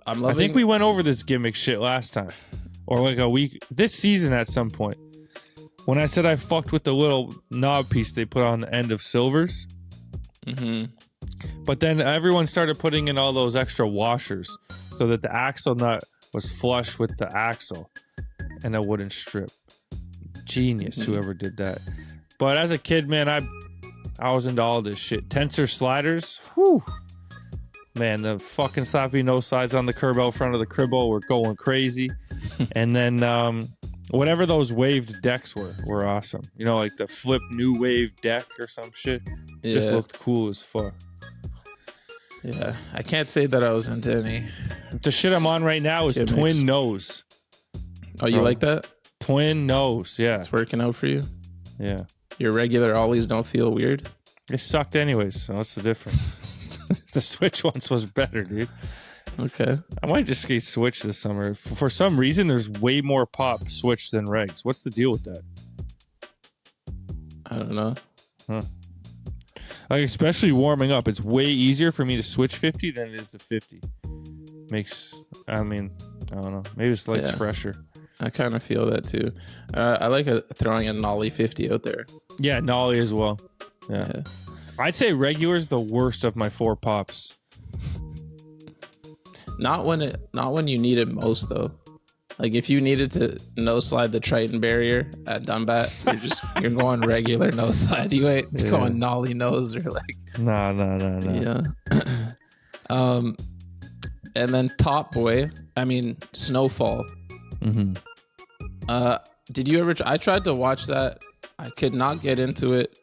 S1: I think we went over this gimmick shit last time. Or like a week. This season at some point. When I said I fucked with the little knob piece they put on the end of silvers.
S3: Mm-hmm.
S1: But then everyone started putting in all those extra washers so that the axle nut was flush with the axle and it wouldn't strip. Genius, whoever did that. But as a kid, man, I was into all this shit. Tensor sliders, whew. Man, the fucking slappy no slides on the curb out front of the cribbo were going crazy. And then whatever those waved decks were awesome. You know, like the flip new wave deck or some shit. Just looked cool as fuck.
S3: Yeah, I can't say that I was into any.
S1: The shit I'm on right now is twin nose.
S3: Oh, you like that?
S1: Twin nose, yeah.
S3: It's working out for you?
S1: Yeah.
S3: Your regular ollies don't feel weird?
S1: It sucked anyways, so what's the difference? The Switch ones was better, dude.
S3: Okay.
S1: I might just get Switch this summer. For some reason, there's way more pop Switch than regs. What's the deal with that?
S3: I don't know.
S1: Huh. Like, especially warming up, it's way easier for me to switch 50 than it is to 50. I don't know. Maybe it's like fresher.
S3: I kind of feel that too. I like throwing a Nolly 50 out there.
S1: Yeah, Nolly as well. Yeah. I'd say regular is the worst of my 4 pops.
S3: Not when you need it most though. Like if you needed to no slide the Triton barrier at Dumbat, you're going regular no slide. You ain't going Nolly nose or like.
S1: No.
S3: Yeah. And then Snowfall.
S1: Mm-hmm.
S3: Did you ever? I tried to watch that. I could not get into it.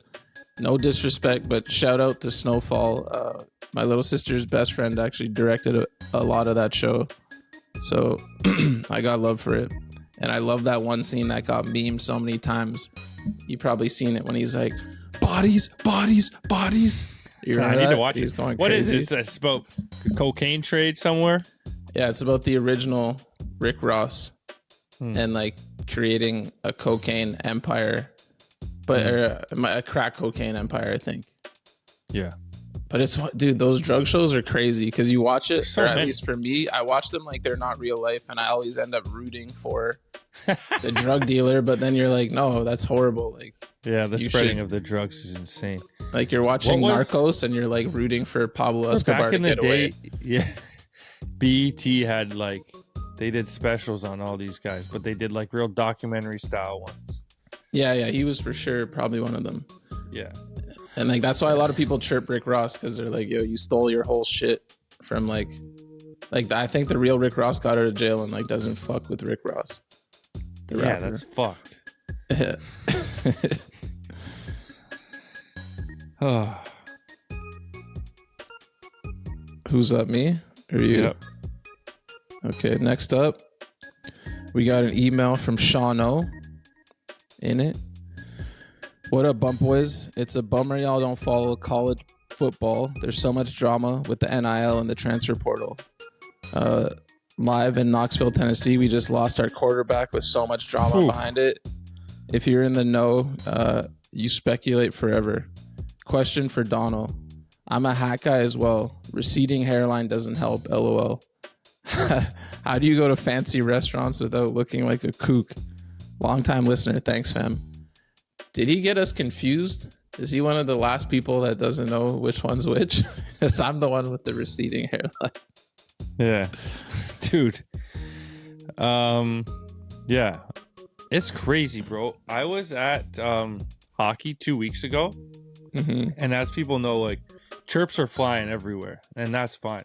S3: No disrespect, but shout out to Snowfall. My little sister's best friend actually directed a lot of that show. So I got love for it. And I love that one scene that got memed so many times. You probably seen it when he's like, bodies.
S1: I need to watch
S3: it.
S1: What is it? It's about cocaine trade somewhere?
S3: Yeah, it's about the original Rick Ross and like creating a cocaine empire, or a crack cocaine empire, I think.
S1: Yeah. But
S3: those drug shows are crazy because you watch it, or at least for me, I watch them like they're not real life, and I always end up rooting for the drug dealer. But then you're like, no, that's horrible. Like,
S1: yeah, the spreading of the drugs is insane.
S3: Like you're watching Narcos, and you're like rooting for Pablo Escobar
S1: back in
S3: to
S1: the
S3: get
S1: day,
S3: away.
S1: Yeah, BET had they did specials on all these guys, but they did like real documentary style ones. Yeah,
S3: he was for sure probably one of them.
S1: Yeah.
S3: And like that's why a lot of people chirp Rick Ross because they're like, yo, you stole your whole shit from like I think the real Rick Ross got out of jail and like doesn't fuck with Rick Ross.
S1: Yeah, that's fucked.
S3: Oh. Who's up, me or you?
S1: Yep.
S3: Okay, next up, we got an email from Shoutout in it. What up, Bunt boys? It's a bummer y'all don't follow college football. There's so much drama with the NIL and the transfer portal. Live in Knoxville, Tennessee, we just lost our quarterback with so much drama behind it. If you're in the know, you speculate forever. Question for Donald. I'm a hat guy as well. Receding hairline doesn't help, LOL. How do you go to fancy restaurants without looking like a kook? Long-time listener, thanks, fam. Did he get us confused? Is he one of the last people that doesn't know which one's which? Because I'm the one with the receding hairline.
S1: Yeah. Dude. Yeah, it's crazy, bro. I was at hockey 2 weeks ago, and as people know, like chirps are flying everywhere, and that's fine.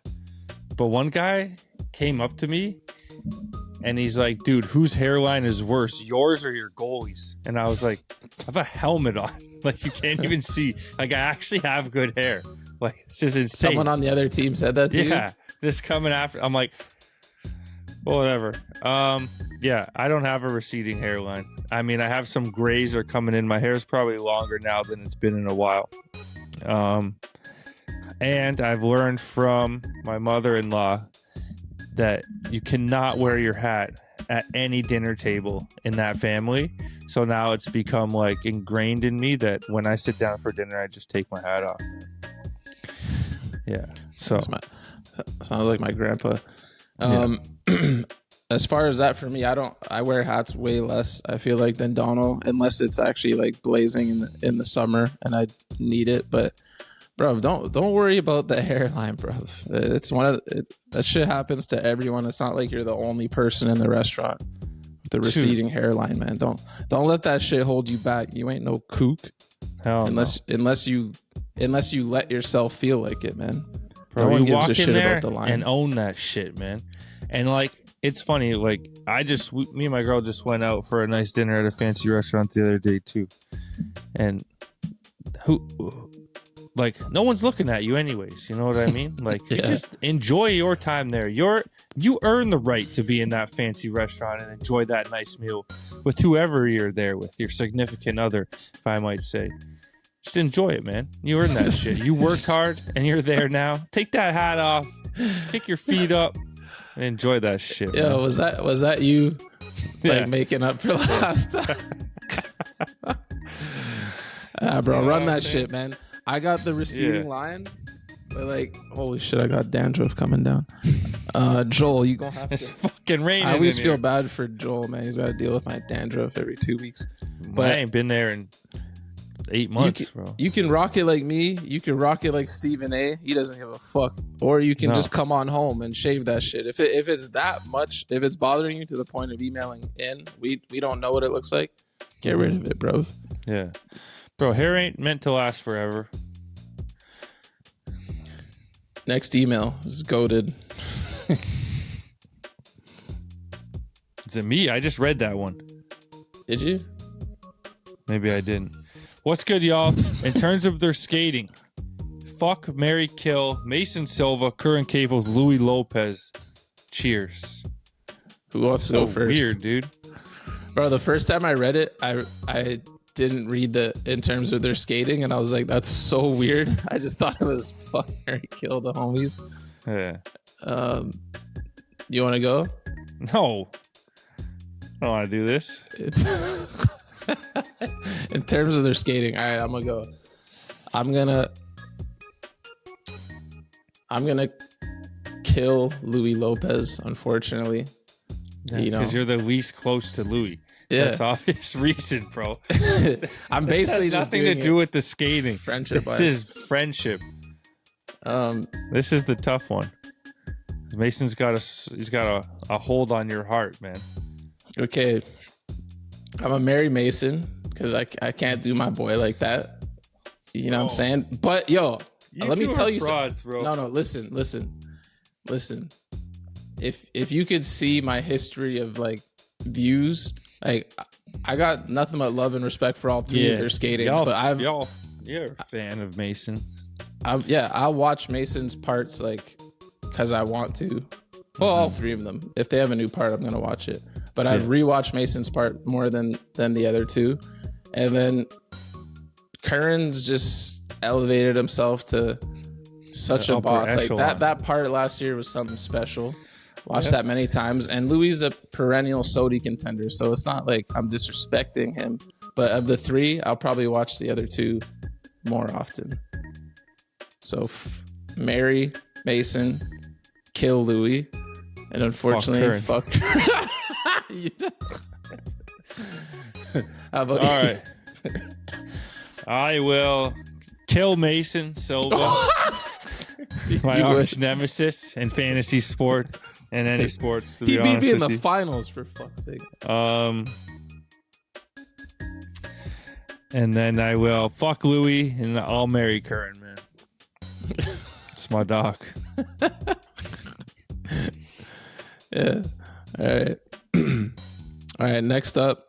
S1: But one guy came up to me, and he's like, "Dude, whose hairline is worse, yours or your goalie's?" And I was like, "I have a helmet on, like you can't even see. Like I actually have good hair. Like this is insane."
S3: Someone on the other team said that to you?
S1: Yeah, this coming after. I'm like, well, whatever. Yeah, I don't have a receding hairline. I mean, I have some grays are coming in. My hair is probably longer now than it's been in a while. And I've learned from my mother-in-law that you cannot wear your hat at any dinner table in that family. So now it's become like ingrained in me that when I sit down for dinner, I just take my hat off. Yeah. So
S3: Sounds like my grandpa. As far as that for me, I wear hats way less, I feel like, than Donald, unless it's actually like blazing in the summer and I need it. But bro, don't worry about the hairline, bro. It's that shit happens to everyone. It's not like you're the only person in the restaurant with the receding hairline, man. Don't let that shit hold you back. You ain't no kook.
S1: Hell
S3: unless you let yourself feel like it, man.
S1: Bro,
S3: no one
S1: you
S3: gives
S1: walk
S3: a shit
S1: in there
S3: about the line
S1: and own that shit, man. And like, it's funny. Like, me and my girl just went out for a nice dinner at a fancy restaurant the other day too, and like, no one's looking at you anyways. You know what I mean? Like, you just enjoy your time there. You earn the right to be in that fancy restaurant and enjoy that nice meal with whoever you're there with, your significant other, if I might say. Just enjoy it, man. You earned that shit. You worked hard and you're there now. Take that hat off, kick your feet up, and enjoy that shit.
S3: Yeah,
S1: man.
S3: was that you like making up for last time? Bro, run that shit, man. I got the receding line, but like, holy shit, I got dandruff coming down. Joel, you gonna have
S1: It's
S3: to.
S1: fucking raining.
S3: I always
S1: in
S3: feel
S1: here.
S3: bad for Joel, man. He's got to deal with my dandruff every 2 weeks.
S1: I
S3: But
S1: ain't been there in 8 months, bro.
S3: you can rock it like me. You can rock it like Stephen A. He doesn't give a fuck. Or you can just come on home and shave that shit. If it's that much, if it's bothering you to the point of emailing in, we don't know what it looks like. Get rid of it, bro.
S1: Yeah. Bro, hair ain't meant to last forever.
S3: Next email is goated.
S1: Is it me? I just read that one.
S3: Did you?
S1: Maybe I didn't. What's good, y'all? In terms of their skating, fuck, marry, kill, Mason Silva, current Caples, Louis Lopez. Cheers.
S3: Who wants to go first?
S1: Weird, dude.
S3: Bro, the first time I read it, I didn't read the in terms of their skating, and I was like, that's so weird. I just thought it was fuck, marry, kill the homies.
S1: Yeah.
S3: You want to go?
S1: No. I don't want to do this.
S3: In terms of their skating, all right, I'm gonna go. I'm gonna kill Louis Lopez, unfortunately.
S1: Yeah,
S3: you know,
S1: because you're the least close to Louis.
S3: Yeah.
S1: That's obvious reason, bro.
S3: I'm basically
S1: This has
S3: just
S1: nothing to
S3: doing
S1: do
S3: it
S1: with the skating.
S3: friendship.
S1: This is friendship. This is the tough one. Mason's got a hold on your heart, man.
S3: Okay, I'm a Mary Mason because I can't do my boy like that. You know what I'm saying? But yo, let me tell you
S1: frauds,
S3: something.
S1: bro.
S3: No, listen. If you could see my history of like views, like I got nothing but love and respect for all three of their skating. But
S1: you're a fan of Mason's.
S3: I'll watch Mason's parts like because I want to. Well, all three of them. If they have a new part, I'm gonna watch it. But I've rewatched Mason's part more than the other two. And then Curran's just elevated himself to such a boss. Like that part last year was something special. Watched that many times. And Louis is a perennial SOTY contender, so it's not like I'm disrespecting him. But of the three, I'll probably watch the other two more often. So marry Mason, kill Louis, and unfortunately, fuck. How about
S1: all right? I will kill Mason Silva, my arch nemesis in fantasy sports, in any sports. To be
S3: He beat
S1: honest
S3: me in
S1: with
S3: the
S1: you.
S3: finals, for fuck's sake.
S1: And then I will fuck Louis and I'll marry Curran, man. It's my dog.
S3: Yeah. All right. All right. Next up.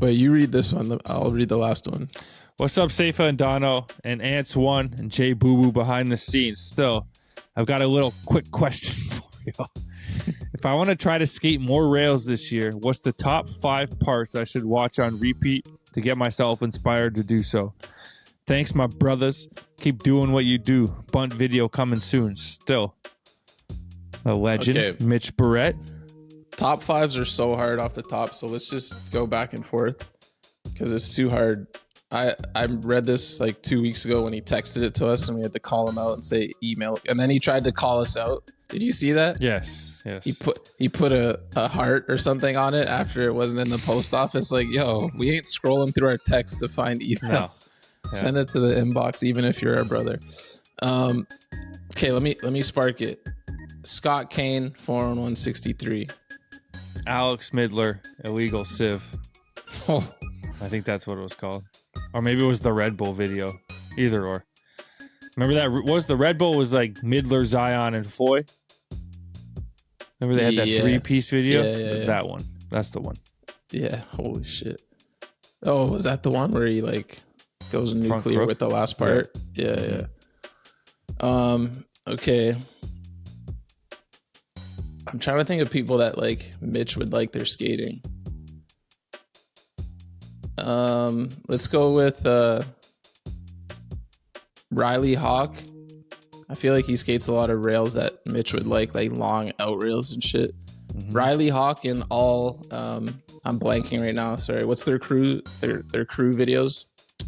S3: Wait, you read this one. I'll read the last one.
S1: What's up, Safa and Dono and Ants One and Jay Boo Boo behind the scenes? Still, I've got a little quick question for you. If I want to try to skate more rails this year, what's the top 5 parts I should watch on repeat to get myself inspired to do so? Thanks, my brothers. Keep doing what you do. Bunt video coming soon. Still, a legend,
S3: Okay.
S1: Mitch Barrett.
S3: Top 5s are so hard off the top, so let's just go back and forth because it's too hard. I read this like 2 weeks ago when he texted it to us and we had to call him out and say email, and then he tried to call us out. Did you see that?
S1: Yes.
S3: He put a heart or something on it after it wasn't in the post office. Like, yo, we ain't scrolling through our text to find emails.
S1: No.
S3: Send it to the inbox, even if you're our brother. Okay, let me spark it. Scott Kane, 41163.
S1: Alex Midler, illegal civ.
S3: Oh,
S1: I think that's what it was called. Or maybe it was the Red Bull video. Either or. Remember that was the Red Bull was like Midler, Zion, and Foy? Remember they had that
S3: Yeah.
S1: 3-piece video?
S3: Yeah.
S1: That one. That's the one.
S3: yeah. Holy shit. Oh, was that the one where he like goes
S1: Front
S3: nuclear
S1: crook?
S3: with the last part? Yeah. Okay. I'm trying to think of people that like Mitch would like their skating. Let's go with Riley Hawk. I feel like he skates a lot of rails that Mitch would like long out rails and shit.
S1: Mhm.
S3: Riley Hawk and all I'm blanking right now. Sorry. What's their crew crew videos?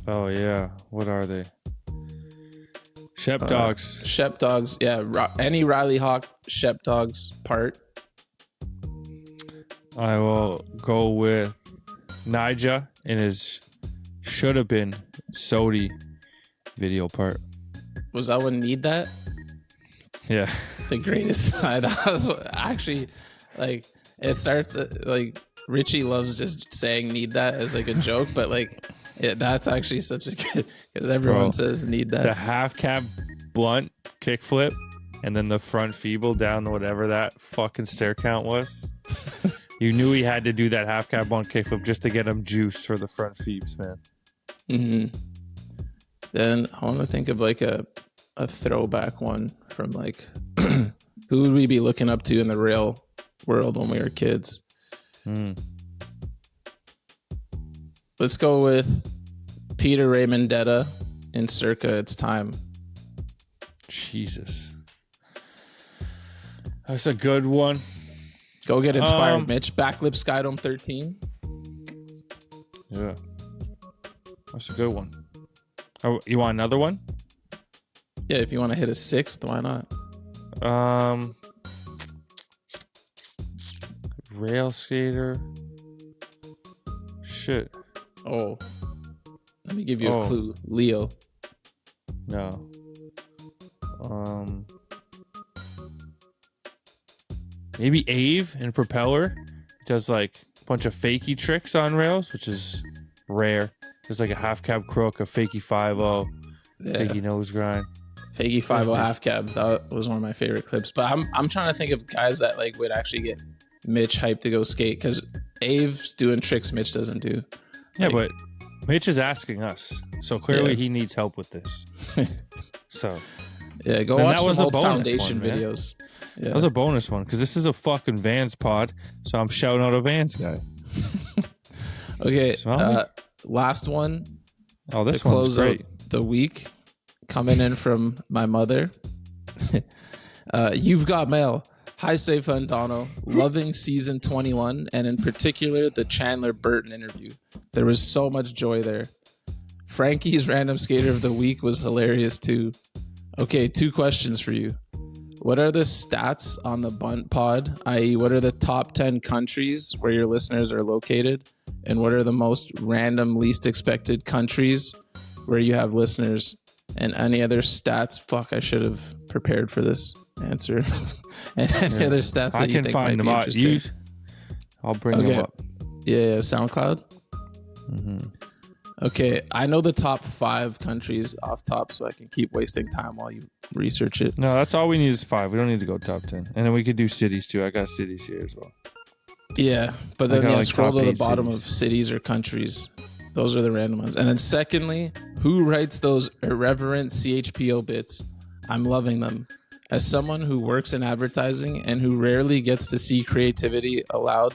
S1: Oh, yeah. What are they? Shep Dogs.
S3: Shep Dogs. Yeah, any Riley Hawk Shep Dogs part.
S1: I will go with Nija in his should have been Sodi video part.
S3: Was that one Need That?
S1: Yeah.
S3: The greatest. That was actually like it starts like Richie loves just saying Need That as like a joke, but like that's actually such a good because everyone
S1: Bro,
S3: says Need That.
S1: The half cab blunt kickflip and then the front feeble down whatever that fucking stair count was. You knew he had to do that half cab blunt kickflip just to get him juiced for the front feebs, man.
S3: Mm-hmm. Then I want to think of like a throwback one from like who would we be looking up to in the rail world when we were kids? Let's go with Peter Raymondetta in Circa It's Time.
S1: Jesus. That's a good one.
S3: Go get inspired, Mitch. Backlip Skydome 13.
S1: Yeah. That's a good one. Oh, you want another one?
S3: Yeah, if you want to hit a 6th, why not?
S1: Rail skater. Shit.
S3: Oh, let me give you a
S1: Oh.
S3: clue. Leo.
S1: No. Maybe Ave in Propeller does like a bunch of fakie tricks on rails, which is rare. There's like a half cab crook, a fakie 5-0,
S3: Yeah.
S1: fakie nose grind.
S3: Faggy 5-0 half cab. That was one of my favorite clips. But I'm trying to think of guys that like would actually get Mitch hyped to go skate because Ave's doing tricks Mitch doesn't do.
S1: Yeah,
S3: Like-
S1: but Mitch is asking us, so clearly
S3: Yeah.
S1: he needs help with this. So
S3: Yeah, go
S1: And
S3: watch
S1: that was
S3: some
S1: a
S3: old
S1: bonus
S3: Foundation
S1: one, man.
S3: videos. Yeah.
S1: that was a bonus one because this is a fucking Vans pod, so I'm shouting out a Vans guy.
S3: Okay,
S1: Smell me?
S3: last one
S1: Oh, this
S3: to
S1: one's
S3: close
S1: great.
S3: out the week. Coming in from my mother. You've got mail. Hi, Safa and Dono. Loving season 21, and in particular, the Chandler Burton interview. There was so much joy there. Frankie's random skater of the week was hilarious too. Okay, 2 questions for you. What are the stats on the Bunt pod, i.e., what are the top 10 countries where your listeners are located? And what are the most random, least expected countries where you have listeners? And any other stats? Fuck, I should have prepared for this answer. And any other stats that
S1: I
S3: you
S1: can
S3: think
S1: find
S3: might
S1: them
S3: be
S1: out.
S3: interesting?
S1: I'll bring them up.
S3: Yeah, SoundCloud.
S1: Mm-hmm.
S3: Okay, I know the top 5 countries off top, so I can keep wasting time while you research it.
S1: No, that's all we need is 5. We don't need to go top 10. And then we could do cities too. I got cities here as well.
S3: Yeah, but then
S1: got, like,
S3: scroll
S1: top
S3: to the
S1: 8
S3: bottom
S1: cities.
S3: of cities or countries. Those are the random ones. And then secondly, who writes those irreverent CHPO bits? I'm loving them. As someone who works in advertising and who rarely gets to see creativity allowed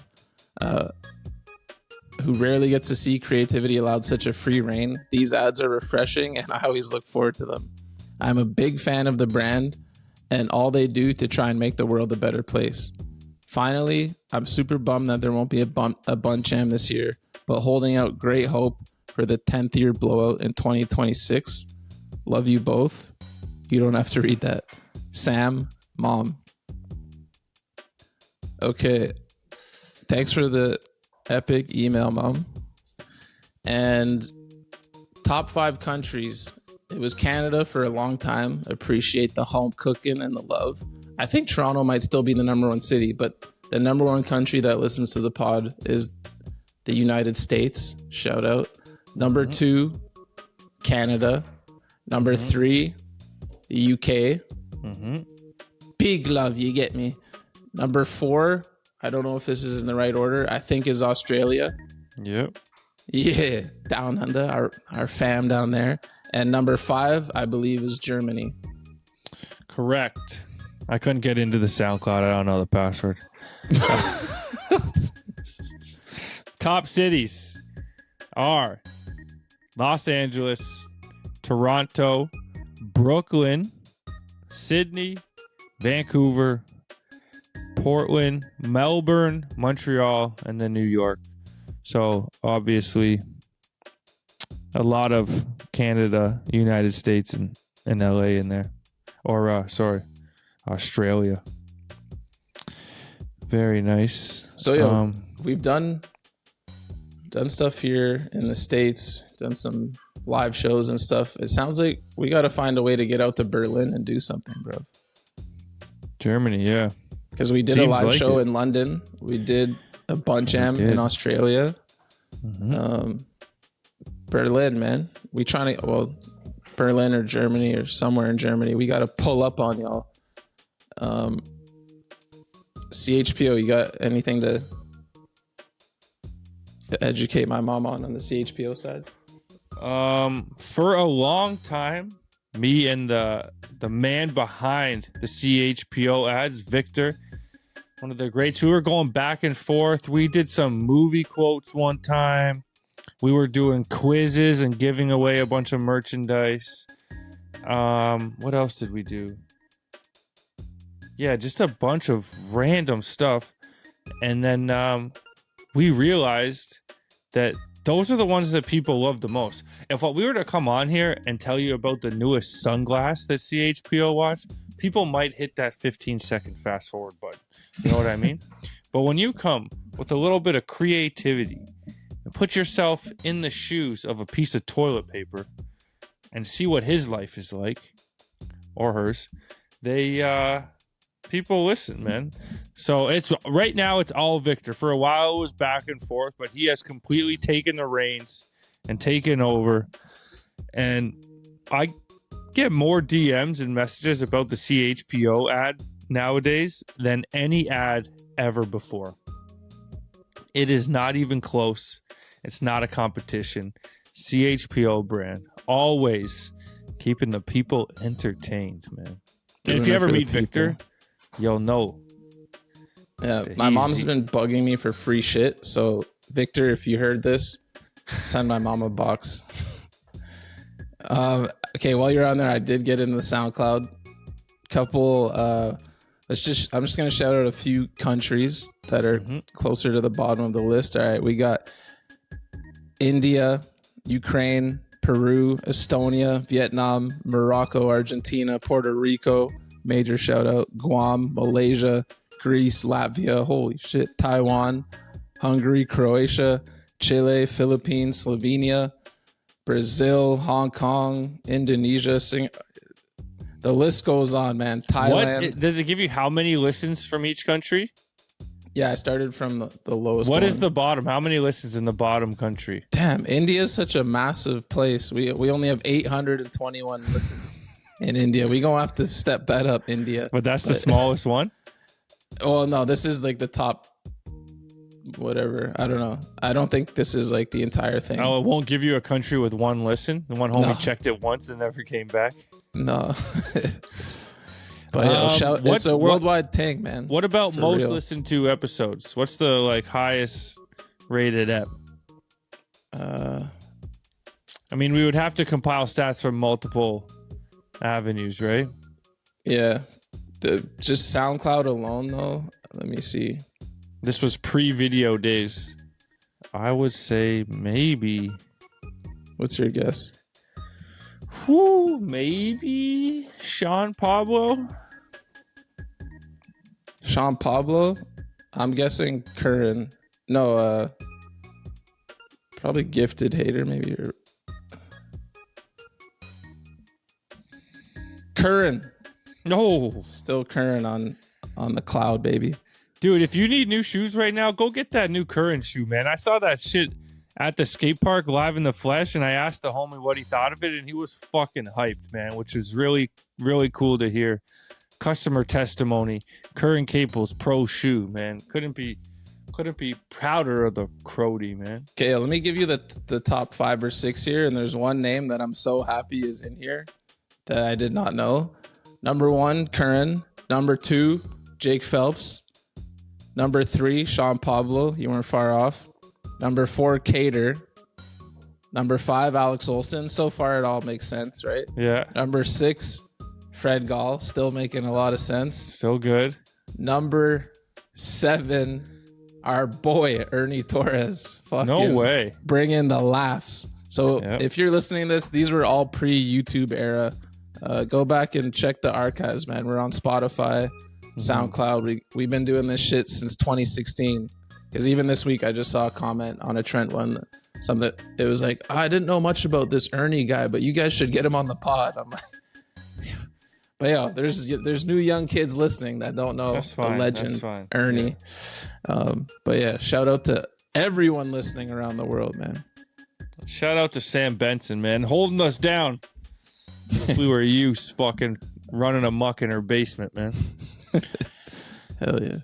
S3: such a free reign, these ads are refreshing and I always look forward to them. I'm a big fan of the brand and all they do to try and make the world a better place. Finally, I'm super bummed that there won't be a Bunt Jam this year, but holding out great hope for the 10th year blowout in 2026. Love you both. You don't have to read that. Sam, Mom. Okay. Thanks for the epic email, Mom. And top 5 countries. It was Canada for a long time. Appreciate the home cooking and the love. I think Toronto might still be the number 1 city, but the number 1 country that listens to the pod is the United States. Shout out. Number 2, Canada. Number 3, the UK. Big love, you get me. Number 4, I don't know if this is in the right order. I think is Australia.
S1: Yep.
S3: Yeah, down under, our fam down there. And number 5, I believe, is Germany.
S1: Correct. I couldn't get into the SoundCloud. I don't know the password. Top cities are Los Angeles, Toronto, Brooklyn, Sydney, Vancouver, Portland, Melbourne, Montreal, and then New York. So obviously a lot of Canada, United States, and LA in there. Or Australia. Very nice.
S3: So we've done stuff here in the States, done some live shows and stuff. It sounds like we got to find a way to get out to Berlin and do something, bro.
S1: Germany, yeah.
S3: Because we did a live show in London. We did a Bunt Jam in Australia. Berlin, man. We trying to, Berlin or Germany or somewhere in Germany. We got to pull up on y'all. CHPO, you got anything to educate my mom on the CHPO side?
S1: For a long time, me and the man behind the CHPO ads, Victor, one of the greats, we were going back and forth. We did some movie quotes one time. We were doing quizzes and giving away a bunch of merchandise. What else did we do? Yeah, just a bunch of random stuff. And then we realized that those are the ones that people love the most. If we were to come on here and tell you about the newest sunglass that CHPO watched, people might hit that 15-second fast forward button. You know what I mean? But when you come with a little bit of creativity and put yourself in the shoes of a piece of toilet paper and see what his life is like, or hers, people listen, man. So it's right now it's all Victor. For a while it was back and forth, but he has completely taken the reins and taken over. And I get more DMs and messages about the CHPO ad nowadays than any ad ever before. It is not even close. It's not a competition. CHPO brand, always keeping the people entertained, man. And if you ever meet Victor, you'll know.
S3: Yeah, my mom's been bugging me for free shit. So, Victor, if you heard this, send my mom a box. Okay, while you're on there, I did get into the SoundCloud. I'm just gonna shout out a few countries that are closer to the bottom of the list. All right, we got India, Ukraine, Peru, Estonia, Vietnam, Morocco, Argentina, Puerto Rico. Major shout out. Guam, Malaysia, Greece, Latvia, holy shit, Taiwan, Hungary, Croatia, Chile, Philippines, Slovenia, Brazil, Hong Kong, Indonesia. The list goes on, man. Thailand.
S1: What does it give you? How many listens from each country?
S3: Yeah, I started from the lowest.
S1: What
S3: one.
S1: is the bottom? How many listens in the bottom country?
S3: Damn, India is such a massive place. We only have 821 listens in India. We gonna have to step that up, India.
S1: But that's the smallest one.
S3: Oh no, this is like the top. Whatever. I don't know. I don't think this is like the entire thing.
S1: Oh, it won't give you a country with one listen. The one homie
S3: No.
S1: checked it once and never came back.
S3: No. But it's a worldwide thing, man.
S1: What about
S3: For
S1: most
S3: real.
S1: listened to episodes? What's the like highest rated ep? I mean, we would have to compile stats from multiple avenues, right?
S3: Yeah. Just SoundCloud alone, though. Let me see.
S1: This was pre-video days. I would say maybe.
S3: What's your guess?
S1: Whew, maybe Sean Pablo.
S3: Sean Pablo? I'm guessing Curran. No, probably Gifted Hater, maybe. Or... Curran.
S1: No,
S3: Still Curran on the cloud, baby.
S1: dude, if you need new shoes right now, go get that new Current shoe, man. I saw that shit at the skate park live in the flesh, and I asked the homie what he thought of it, and he was fucking hyped, man, which is really, really cool to hear. Customer testimony, Current Caples pro shoe, man. Couldn't be prouder of the Crody, man.
S3: Okay, let me give you the top 5 or 6 here, and there's one name that I'm so happy is in here that I did not know. Number 1, Curran. Number 2, Jake Phelps. Number 3, Sean Pablo. You weren't far off. Number 4, Cater. Number 5, Alex Olson. So far, it all makes sense, right?
S1: Yeah,
S3: Number 6, Fred Gall. Still making a lot of sense.
S1: still good.
S3: Number 7, our boy, Ernie Torres. Fucking
S1: No way.
S3: bring in the laughs. So
S1: Yep.
S3: if you're listening to this, these were all pre-YouTube era. Go back and check the archives, man. We're on Spotify, SoundCloud. We've been doing this shit since 2016. Because even this week, I just saw a comment on a Trent one. Something, it was like, I didn't know much about this Ernie guy, but you guys should get him on the pod. I'm like, but yeah, there's new young kids listening that don't know
S1: That's
S3: the
S1: fine.
S3: legend
S1: That's fine.
S3: Ernie. But yeah, shout out to everyone listening around the world, man.
S1: Shout out to Sam Benson, man, holding us down. We were used fucking running amok in her basement, man.
S3: Hell yeah.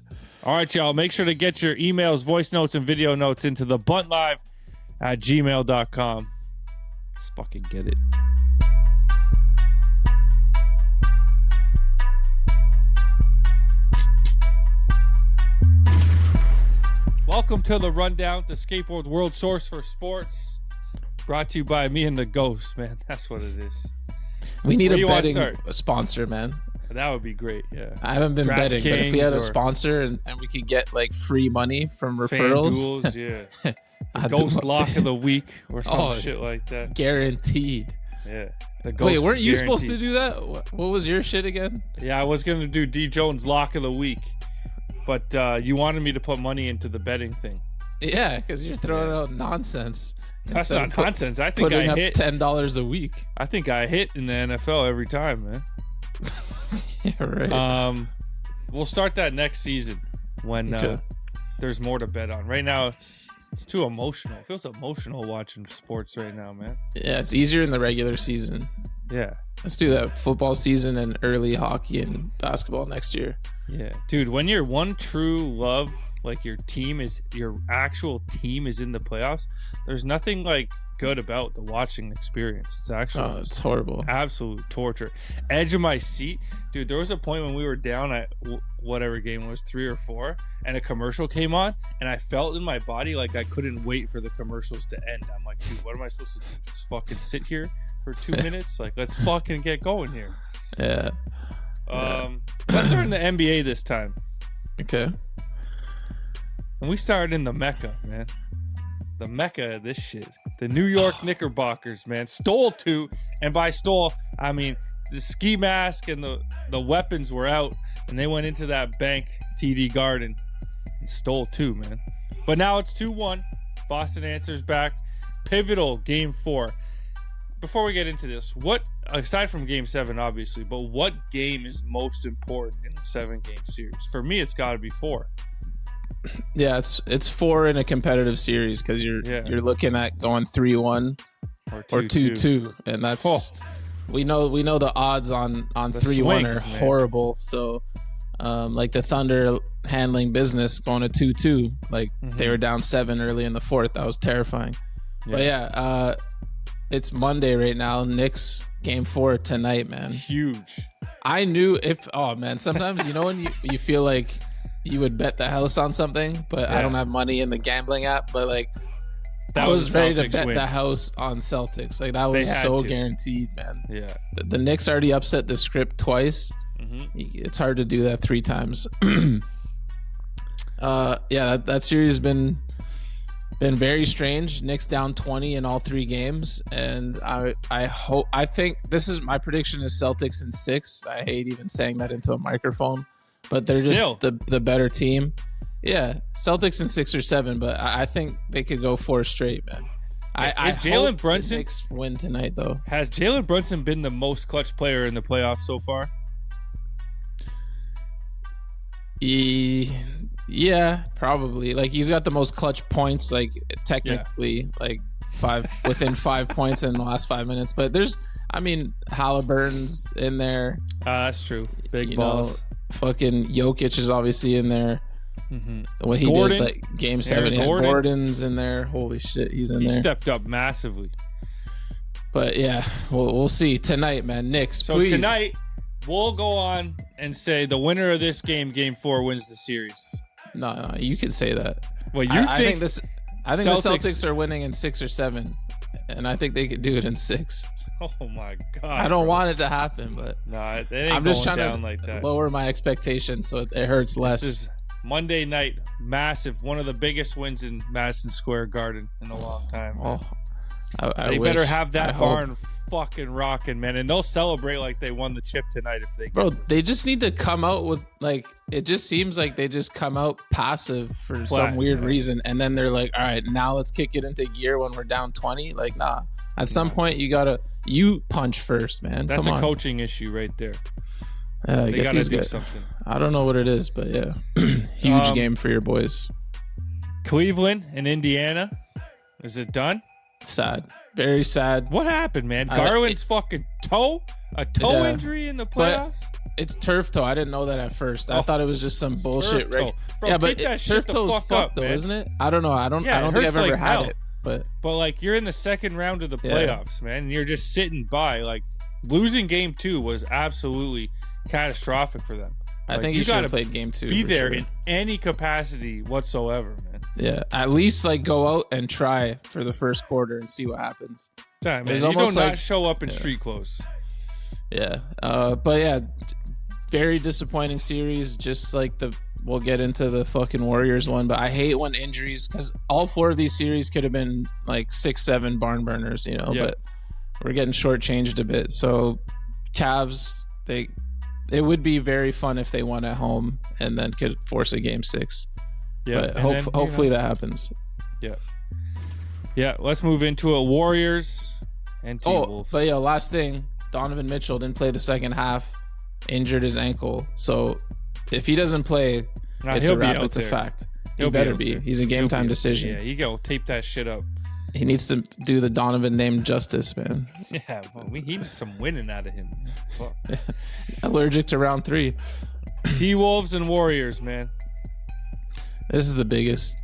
S1: All right, y'all. Make sure to get your emails, voice notes, and video notes into the buntlive@gmail.com. Let's fucking get it. Welcome to the Rundown, the skateboard world source for sports. Brought to you by me and the Ghost, man. That's what it is.
S3: We need
S1: Where
S3: a
S1: you wanna
S3: betting
S1: start?
S3: sponsor, man.
S1: That would be great, yeah.
S3: I haven't been betting, but if we had
S1: DraftKings
S3: a
S1: or
S3: sponsor and we could get like free money from referrals,
S1: FanDuels, yeah.
S3: I'd
S1: The
S3: do
S1: Ghost
S3: it.
S1: Lock of the Week or some
S3: Oh,
S1: shit like that.
S3: guaranteed.
S1: Yeah. The Ghost
S3: Wait, weren't you supposed to
S1: guaranteed.
S3: do that? What was your shit again?
S1: Yeah, I was going to do D. Jones Lock of the Week, but you wanted me to put money into the betting thing.
S3: Yeah, because you're throwing out nonsense.
S1: That's
S3: instead
S1: not
S3: of
S1: nonsense. I think
S3: putting
S1: I
S3: up
S1: hit.
S3: $10 a week.
S1: I think I hit in the NFL every time, man.
S3: Yeah, right.
S1: We'll start that next season when
S3: Okay.
S1: there's more to bet on. Right now, it's too emotional. It feels emotional watching sports right now, man.
S3: Yeah, it's easier in the regular season.
S1: Yeah.
S3: Let's do that football season and early hockey and basketball next year.
S1: Yeah, dude, when your one true love, like your actual team is in the playoffs, there's nothing like good about the watching experience. It's actually
S3: Oh, it's horrible.
S1: absolute torture. Edge of my seat, dude. There was a point when we were down at whatever game it was, 3 or 4, and a commercial came on, and I felt in my body like I couldn't wait for the commercials to end. I'm like, dude, what am I supposed to do? Just fucking sit here for 2 minutes? Like, let's fucking get going here.
S3: Yeah.
S1: Let's start in the NBA this time.
S3: Okay.
S1: And we started in the Mecca, man. The Mecca of this shit. The New York Knickerbockers, man. Stole 2. And by stole, I mean the ski mask and the weapons were out. And they went into that bank, TD Garden, and stole 2, man. But now it's 2-1. Boston answers back. Pivotal game 4. before we get into this, what, aside from Game 7, obviously, but what game is most important in the 7-game series? For me, it's got to be 4.
S3: Yeah, it's 4 in a competitive series because you're looking at going 3-1 or 2-2, and that's we know the odds on 3-1 are horrible. So, like the Thunder handling business going to 2-2, like they were down 7 early in the 4th. That was terrifying. Yeah. But yeah, it's Monday right now. Knicks Game 4 tonight, man.
S1: Huge.
S3: I knew sometimes when you feel like you would bet the house on something, but I don't have money in the gambling app. But like, I was ready to bet the house on Celtics. Like that was so guaranteed, man. Yeah. The Knicks already upset the script twice. It's hard to do that 3 times. That series has been very strange. Knicks down 20 in all 3 games, and I think this is my prediction is Celtics in 6. I hate even saying that into a microphone, but they're just the better team. Yeah, Celtics in 6 or 7, but I think they could go 4 straight, man. I hope the Knicks win tonight, though.
S1: Has Jalen Brunson been the most clutch player in the playoffs so far?
S3: Yeah, probably. Like he's got the most clutch points, like technically, like within 5 points in the last 5 minutes. But Halliburton's in there.
S1: That's true. Big balls.
S3: Fucking Jokic is obviously in there. What he did, like Game 7, Gordon's in there. Holy shit, he's in there.
S1: He stepped up massively.
S3: But yeah, we'll see tonight, man. Knicks,
S1: so
S3: please.
S1: Tonight, we'll go on and say the winner of this game, Game 4, wins the series.
S3: No, you could say that.
S1: Well,
S3: I think the Celtics are winning in 6 or 7, and I think they could do it in 6.
S1: Oh my god!
S3: I don't want it to happen, but
S1: I'm just trying to
S3: lower my expectations so it hurts less.
S1: This is Monday night, massive, one of the biggest wins in Madison Square Garden in a long time. They better have that barn fucking rocking, man, and they'll celebrate like they won the chip tonight if they get this.
S3: They just need to come out with, like, it just seems like they just come out passive for some weird reason, and then they're like, all right, now let's kick it into gear when we're down 20. Like, nah, at some point you punch first, man.
S1: That's
S3: Come on.
S1: A coaching issue right there.
S3: They
S1: gotta do something.
S3: I don't know what it is, but yeah, huge game for your boys.
S1: Cleveland and Indiana, is it done?
S3: Sad, very sad.
S1: What happened, man? Garland's fucking toe injury in the playoffs.
S3: But it's turf toe. I didn't know that at first. I thought it was just some bullshit, right?
S1: Bro, yeah, but
S3: turf toe's fucked though, isn't it? I don't know. I don't think I've ever had it. But
S1: like, you're in the second round of the playoffs, man, and you're just sitting by. Like, losing Game 2 was absolutely catastrophic for them.
S3: I think you should have played Game 2.
S1: Be there in any capacity whatsoever, man.
S3: Yeah, at least like go out and try for the first quarter and see what happens.
S1: Man, you don't not show up in street clothes.
S3: Yeah, but yeah, very disappointing series. Just like we'll get into the fucking Warriors one, but I hate when injuries, because all 4 of these series could have been like 6-7 barn burners, but we're getting shortchanged a bit. So Cavs, it would be very fun if they won at home and then could force a Game 6. Yeah, but hopefully that happens.
S1: Yeah. Let's move into it. Warriors and T-Wolves.
S3: But yeah, last thing, Donovan Mitchell didn't play the second half, injured his ankle. So if he doesn't play, it's a wrap. It's a fact. He better be. He's a game time decision.
S1: Yeah, you go tape that shit up.
S3: He needs to do the Donovan name justice, man.
S1: Yeah, well, he needs some winning out of him.
S3: Allergic to round 3.
S1: T-Wolves and Warriors, man.
S3: This is the biggest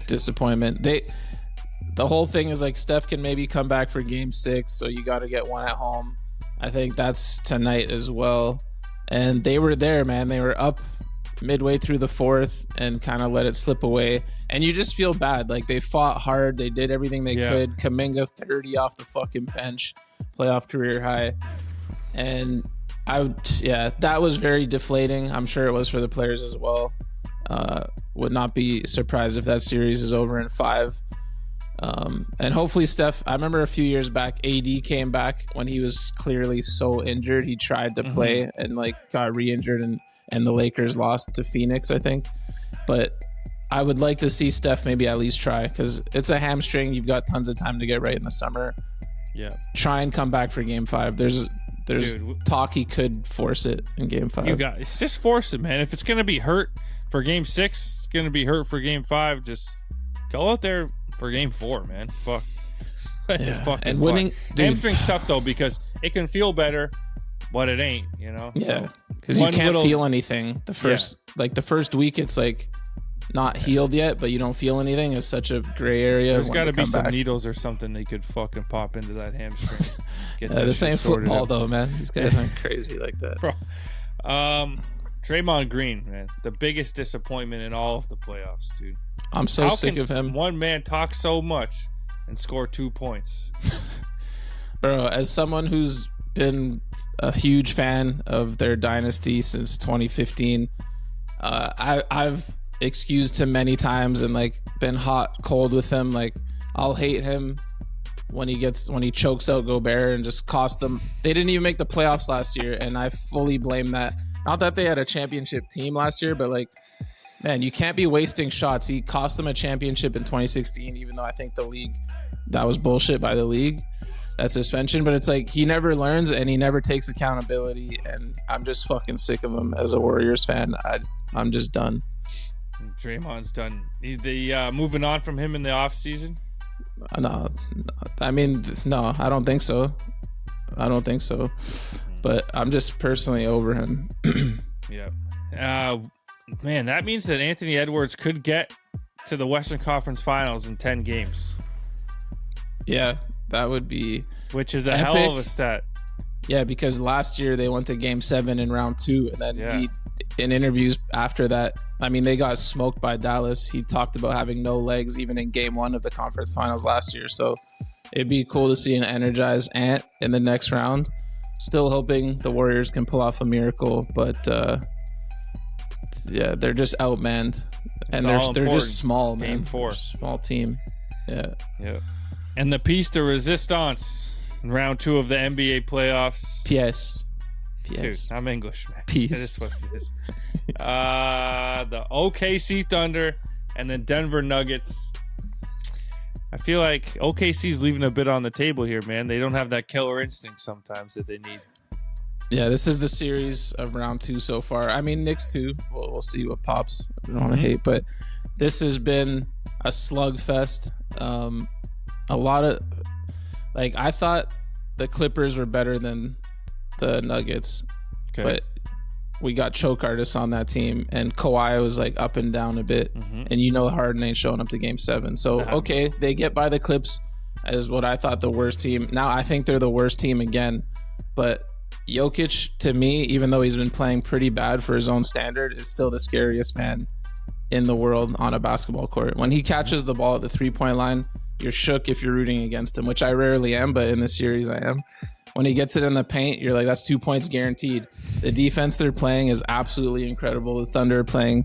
S3: disappointment. The whole thing is like Steph can maybe come back for Game 6, so you got to get one at home. I think that's tonight as well. And they were there, man. They were up midway through the 4th and kind of let it slip away. And you just feel bad. Like, they fought hard. They did everything they could. Kuminga 30 off the fucking bench, playoff career high. And that was very deflating. I'm sure it was for the players as well. Would not be surprised if that series is over in 5. And hopefully Steph, I remember a few years back, AD came back when he was clearly so injured. He tried to play and like got re-injured, and the Lakers lost to Phoenix, I think. But I would like to see Steph maybe at least try, because it's a hamstring. You've got tons of time to get right in the summer.
S1: Yeah.
S3: try and come back for game 5. There's
S1: Dude,
S3: talk he could force it in game 5.
S1: You guys, just force it, man. If it's going to be hurt for game 6, it's going to be hurt for game 5. Just go out there for game 4, man. Fuck.
S3: Yeah.
S1: Fucking
S3: And winning, dude,
S1: hamstring's tough though because it can feel better, but it ain't. You know.
S3: yeah,
S1: So,
S3: because you
S1: one
S3: can't
S1: little-
S3: feel anything. The first week, it's like not healed yet, but you don't feel anything. It's such a gray area.
S1: There's
S3: when
S1: got to
S3: they
S1: be
S3: come
S1: some
S3: back.
S1: needles or something they could fucking pop into that hamstring. Get that
S3: This
S1: shit
S3: ain't
S1: sorted
S3: football
S1: out.
S3: though, man. These guys aren't crazy like that.
S1: Bro. Draymond Green, man, the biggest disappointment in all of the playoffs, dude.
S3: I'm so
S1: How
S3: sick
S1: can
S3: of him,
S1: one man talk so much and score 2 points?
S3: bro. As someone who's been a huge fan of their dynasty since 2015, I've excused him many times and like been hot cold with him. Like I'll hate him when he chokes out Gobert and just cost them. They didn't even make the playoffs last year, and I fully blame that. Not that they had a championship team last year, but like, man, you can't be wasting shots. He cost them a championship in 2016, even though I think that was bullshit by the league, that suspension. But it's like he never learns and he never takes accountability, and I'm just fucking sick of him as a Warriors fan. I'm just done.
S1: Draymond's done. They moving on from him in the offseason?
S3: No, I mean, no, I don't think so. But I'm just personally over him.
S1: Yeah. Man, that means that Anthony Edwards could get to the Western Conference Finals in 10 games.
S3: Yeah, that would be...
S1: Which is a
S3: epic.
S1: hell of a stat.
S3: Yeah, because last year they went to Game 7 in round 2, and then in interviews after that, I mean, they got smoked by Dallas. He talked about having no legs even in Game 1 of the conference finals last year. So it'd be cool to see an energized Ant in the next round. Still hoping the Warriors can pull off a miracle, but yeah, they're just outmanned, and they're just small, man.
S1: Game 4,
S3: small team. Yeah.
S1: And the piece de resistance in round 2 of the NBA playoffs.
S3: P.S.
S1: Dude, I'm English, man.
S3: Peace.
S1: It is what it is. The OKC Thunder and the Denver Nuggets. I feel like OKC's leaving a bit on the table here, man. They don't have that killer instinct sometimes that they need.
S3: Yeah, this is the series of round 2 so far. I mean, Knicks too. We'll see what pops. I don't want to hate, but this has been a slugfest. A lot of, like, I thought the Clippers were better than the Nuggets, but we got choke artists on that team, and Kawhi was like up and down a bit, and Harden ain't showing up to Game 7. So okay, they get by the Clips as what I thought the worst team. Now I think they're the worst team again, but Jokic, to me, even though he's been playing pretty bad for his own standard, is still the scariest man in the world on a basketball court. When he catches the ball at the 3-point line, you're shook if you're rooting against him, which I rarely am, but in this series I am. When he gets it in the paint, you're like, that's 2 points guaranteed. The defense they're playing is absolutely incredible. The Thunder are playing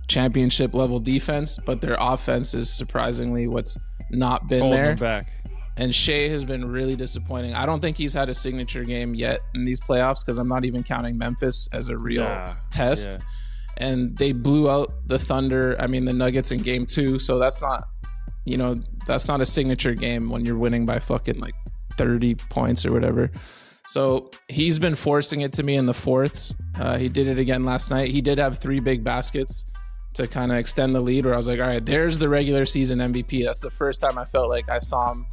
S3: championship level defense, but their offense is surprisingly what's not been
S1: Holding
S3: there.
S1: them back.
S3: And Shea has been really disappointing. I don't think he's had a signature game yet in these playoffs, because I'm not even counting Memphis as a real test.
S1: Yeah.
S3: And they blew out the Nuggets in Game 2. So that's not a signature game when you're winning by fucking like 30 points or whatever. So he's been forcing it to me in the fourths. He did it again last night. He did have 3 big baskets to kind of extend the lead, where I was like, all right, there's the regular season MVP. That's the first time I felt like I saw him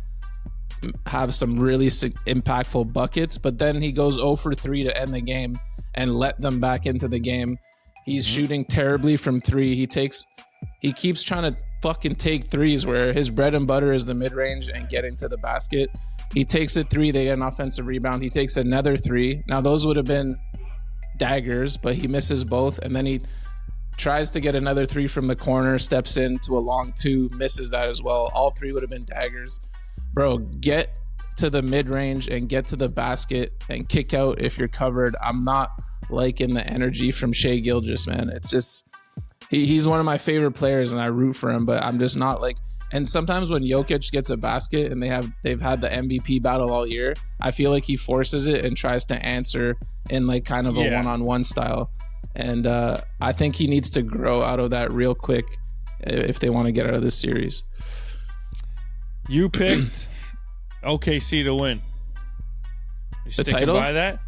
S3: have some really impactful buckets. But then he goes 0 for 3 to end the game and let them back into the game. He's shooting terribly from 3. He keeps trying to fucking take threes where his bread and butter is the mid-range and getting to the basket. He takes a 3, they get an offensive rebound. He takes another 3. Now those would have been daggers, but he misses both, and then he tries to get another 3 from the corner, steps into a long 2, misses that as well. All 3 would have been daggers. Bro, get to the mid-range and get to the basket and kick out if you're covered. I'm not liking the energy from Shea Gilgeous, man. It's just he's one of my favorite players and I root for him, but I'm just not like. And sometimes when Jokic gets a basket and they've had the MVP battle all year, I feel like he forces it and tries to answer in like kind of a one-on-one style. And I think he needs to grow out of that real quick if they want to get out of this series.
S1: You picked OKC to win. You
S3: The
S1: sticking
S3: title?
S1: by that?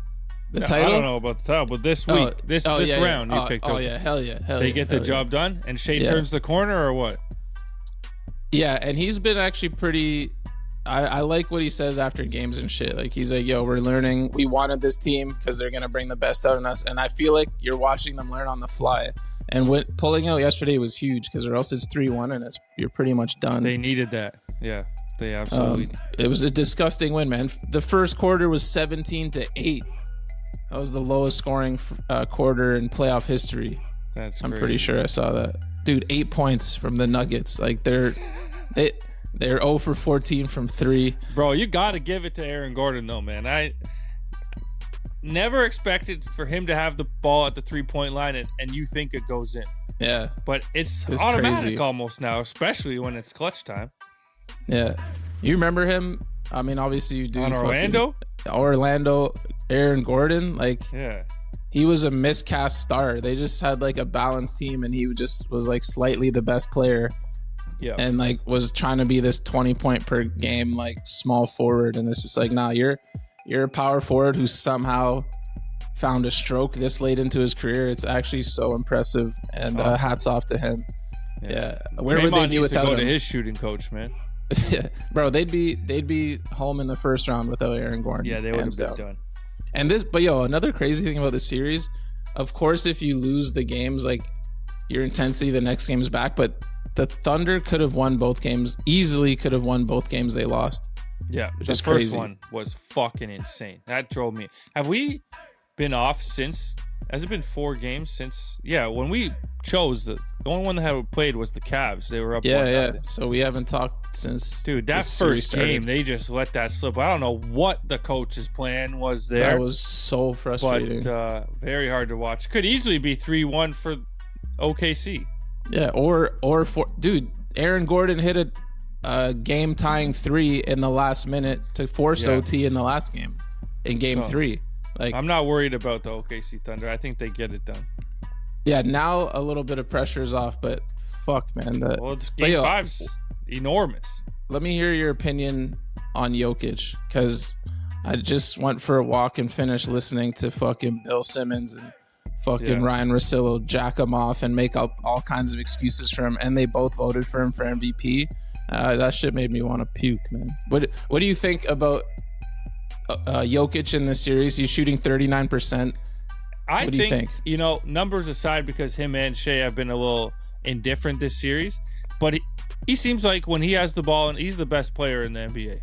S3: The
S1: No,
S3: title?
S1: I don't know about the title, but this week, this round you picked up.
S3: Oh yeah, hell yeah,
S1: They get the job done, and Shea turns the corner, or what?
S3: Yeah, and he's been actually pretty. I like what he says after games and shit. Like he's like, "Yo, we're learning. We wanted this team because they're gonna bring the best out in us." And I feel like you're watching them learn on the fly. And pulling out yesterday was huge because or else it's 3-1 and you're pretty much done.
S1: They needed that. Yeah, they absolutely.
S3: It was a disgusting win, man. The first quarter was 17-8. That was the lowest scoring quarter in playoff history.
S1: That's
S3: I'm
S1: crazy.
S3: pretty sure I saw that. Dude, 8 points from the Nuggets. Like they're 0 for 14 from 3.
S1: Bro, you got to give it to Aaron Gordon though, man. I never expected for him to have the ball at the 3-point line and you think it goes in.
S3: Yeah.
S1: But it's automatic
S3: crazy.
S1: almost now, especially when it's clutch time.
S3: Yeah. You remember him? I mean, obviously you do.
S1: On Orlando?
S3: Aaron Gordon, like
S1: Yeah.
S3: he was a miscast star. They just had like a balanced team and he just was like slightly the best player.
S1: Yeah.
S3: And like was trying to be this 20 point per game like small forward, and it's just like, nah, you're a power forward who somehow found a stroke this late into his career. It's actually so impressive, and hats off to him. Yeah. Where would they be without
S1: go
S3: him?
S1: to his shooting coach, man.
S3: Bro, they'd be home in the first round without Aaron Gordon.
S1: Yeah, they would have been
S3: down.
S1: done.
S3: And another crazy thing about the series, of course, if you lose the games, like your intensity the next game is back, but the Thunder could have won both games, easily could have won both games they lost.
S1: Yeah,
S3: Which
S1: the
S3: is
S1: first
S3: crazy.
S1: one was fucking insane. That drove me. Have we been off since? Has it been 4 games since? Yeah, when we chose the only one that had played was the Cavs. They were up.
S3: Yeah,
S1: 1-0.
S3: So we haven't talked since.
S1: Dude, that
S3: this series
S1: first
S3: started.
S1: game, they just let that slip. I don't know what the coach's plan was there.
S3: That was so frustrating.
S1: But very hard to watch. Could easily be 3-1 for OKC.
S3: Yeah, or for dude, Aaron Gordon hit a game tying 3 in the last minute to force OT in the last game, in game 3. Like
S1: I'm not worried about the OKC Thunder. I think they get it done.
S3: Yeah, now a little bit of pressure is off, but fuck, man.
S1: Well, game 5's enormous.
S3: Let me hear your opinion on Jokic, because I just went for a walk and finished listening to fucking Bill Simmons and fucking Ryan Russillo jack him off and make up all kinds of excuses for him, and they both voted for him for MVP. That shit made me want to puke, man. What do you think about Jokic in this series? He's shooting 39%.
S1: I
S3: What do you think?
S1: Numbers aside, because him and Shea have been a little indifferent this series, but he seems like when he has the ball, and he's the best player in the NBA.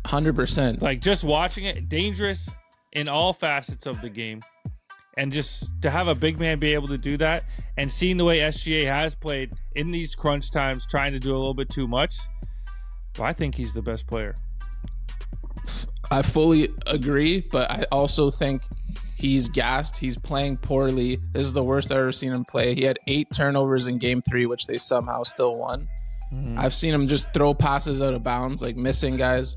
S3: 100%.
S1: Like, just watching it, dangerous in all facets of the game. And just to have a big man be able to do that, and seeing the way SGA has played in these crunch times, trying to do a little bit too much, well, I think he's the best player.
S3: I fully agree, but I also think he's gassed. He's playing poorly. This is the worst I've ever seen him play. He had 8 turnovers in game 3, which they somehow still won.
S1: Mm-hmm.
S3: I've seen him just throw passes out of bounds, like missing guys.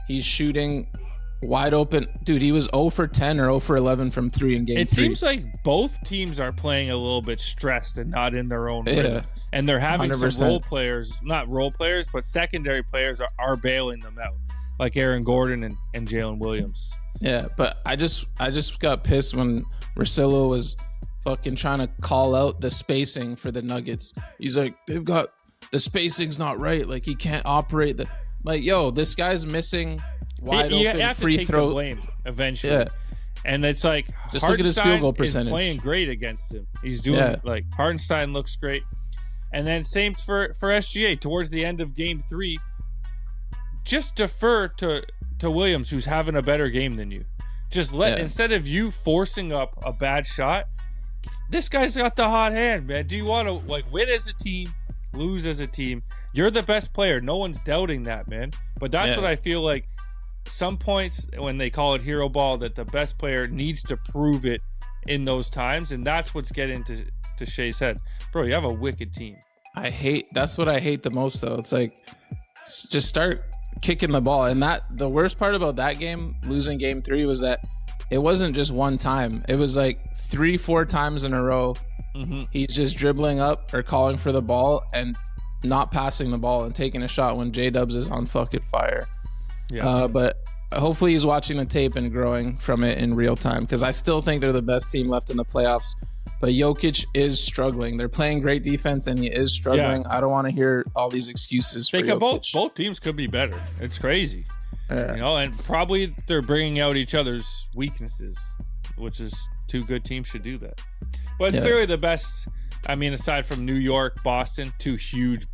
S3: He's shooting wide open. Dude, he was 0 for 10 or 0 for 11 from 3 in game 3.
S1: It seems like both teams are playing a little bit stressed and not in their own rhythm. And they're having
S3: 100%.
S1: some role players, not role players, but secondary players are bailing them out, like Aaron Gordon and Jalen Williams.
S3: Yeah, but I just got pissed when Russillo was fucking trying to call out the spacing for the Nuggets. He's like, they've got the spacing's not right. Like, he can't operate the. Like, yo, this guy's missing wide
S1: You
S3: open
S1: have to
S3: free
S1: take
S3: throw.
S1: the blame eventually.
S3: Yeah.
S1: And it's like,
S3: Just look at his field goal
S1: Hartenstein
S3: percentage.
S1: is playing great against him. He's doing like Hartenstein looks great. And then same for SGA towards the end of game 3. Just defer to Williams, who's having a better game than you. Just instead of you forcing up a bad shot, this guy's got the hot hand, man. Do you want to win as a team, lose as a team? You're the best player. No one's doubting that, man. But that's what I feel like. Some points when they call it hero ball, that the best player needs to prove it in those times, and that's what's getting to Shea's head. Bro, you have a wicked team.
S3: That's what I hate the most, though. It's like, just start kicking the ball. And the worst part about that game, losing game 3, was that it wasn't just one time. It was like 3-4 times in a row.
S1: Mm-hmm.
S3: He's just dribbling up or calling for the ball and not passing the ball and taking a shot when J-Dubs is on fucking fire.
S1: Yeah.
S3: But hopefully he's watching the tape and growing from it in real time, because I still think they're the best team left in the playoffs. But Jokic is struggling. They're playing great defense, and he is struggling.
S1: Yeah.
S3: I don't want to hear all these excuses for
S1: They could
S3: Jokic.
S1: both teams could be better. It's crazy.
S3: Yeah.
S1: You know, and probably they're bringing out each other's weaknesses, which is two good teams should do that. But it's clearly the best. I mean, aside from New York, Boston, two huge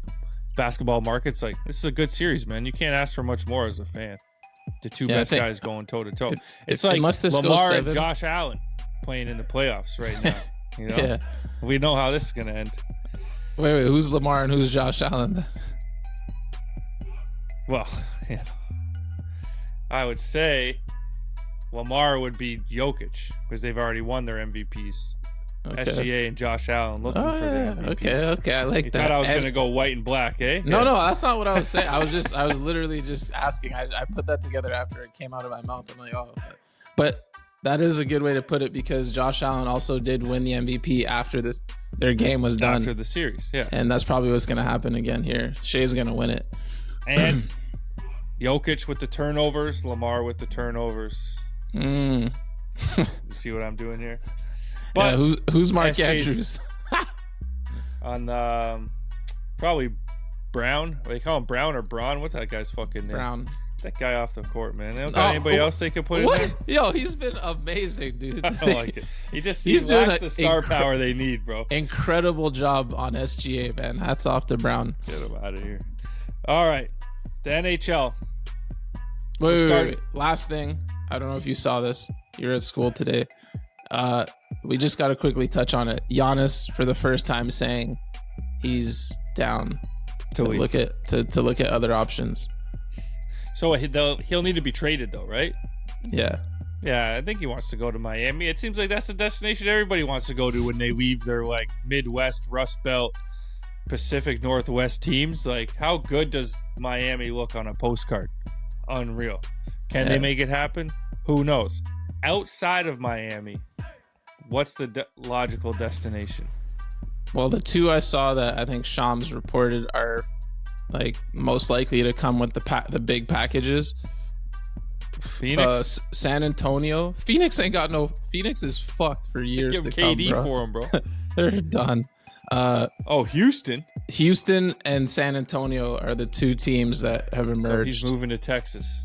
S1: basketball markets, like this is a good series, man. You can't ask for much more as a fan. The two best guys going toe to toe. It's like Lamar and Josh Allen playing in the playoffs right now. You know, we know how this is gonna end.
S3: Wait, who's Lamar and who's Josh Allen?
S1: Well, I would say Lamar would be Jokic because they've already won their MVPs.
S3: Okay.
S1: SGA and Josh Allen looking for their MVPs.
S3: Okay, I like
S1: You
S3: that.
S1: thought I was going to go white and black, eh?
S3: No, that's not what I was saying. I was literally just asking. I put that together after it came out of my mouth. I'm like, oh, but that is a good way to put it, because Josh Allen also did win the MVP after their game was done.
S1: After the series, yeah.
S3: And that's probably what's going to happen again here. Shea's going to win it.
S1: And Jokic with the turnovers, Lamar with the turnovers. You see what I'm doing here? But
S3: who's Mark
S1: SJ's
S3: Andrews?
S1: On probably Brown. They call him Brown or Braun. What's that guy's fucking name?
S3: Brown.
S1: That guy off the court, man. They don't got anybody else they could put in there?
S3: Yo, he's been amazing, dude.
S1: I don't like it. He's
S3: doing
S1: lacks the star power they need, bro.
S3: Incredible job on SGA, man. Hats off to Brown.
S1: Get him out of here. All right. The NHL.
S3: Wait. Last thing. I don't know if you saw this. You're at school today. We just got to quickly touch on it. Giannis, for the first time, saying he's down to look at other options.
S1: So he'll need to be traded, though, right?
S3: Yeah.
S1: Yeah, I think he wants to go to Miami. It seems like that's the destination everybody wants to go to when they leave their like Midwest, Rust Belt, Pacific Northwest teams. Like, how good does Miami look on a postcard? Unreal. Can they make it happen? Who knows? Outside of Miami, what's the logical destination?
S3: Well, the two I saw that I think Shams reported are like most likely to come with the big packages.
S1: Phoenix,
S3: San Antonio. Phoenix ain't got no. Phoenix is fucked for years
S1: give
S3: to
S1: KD
S3: come, bro.
S1: for him, bro.
S3: They're done.
S1: Houston.
S3: Houston and San Antonio are the two teams that have emerged.
S1: So he's moving to Texas.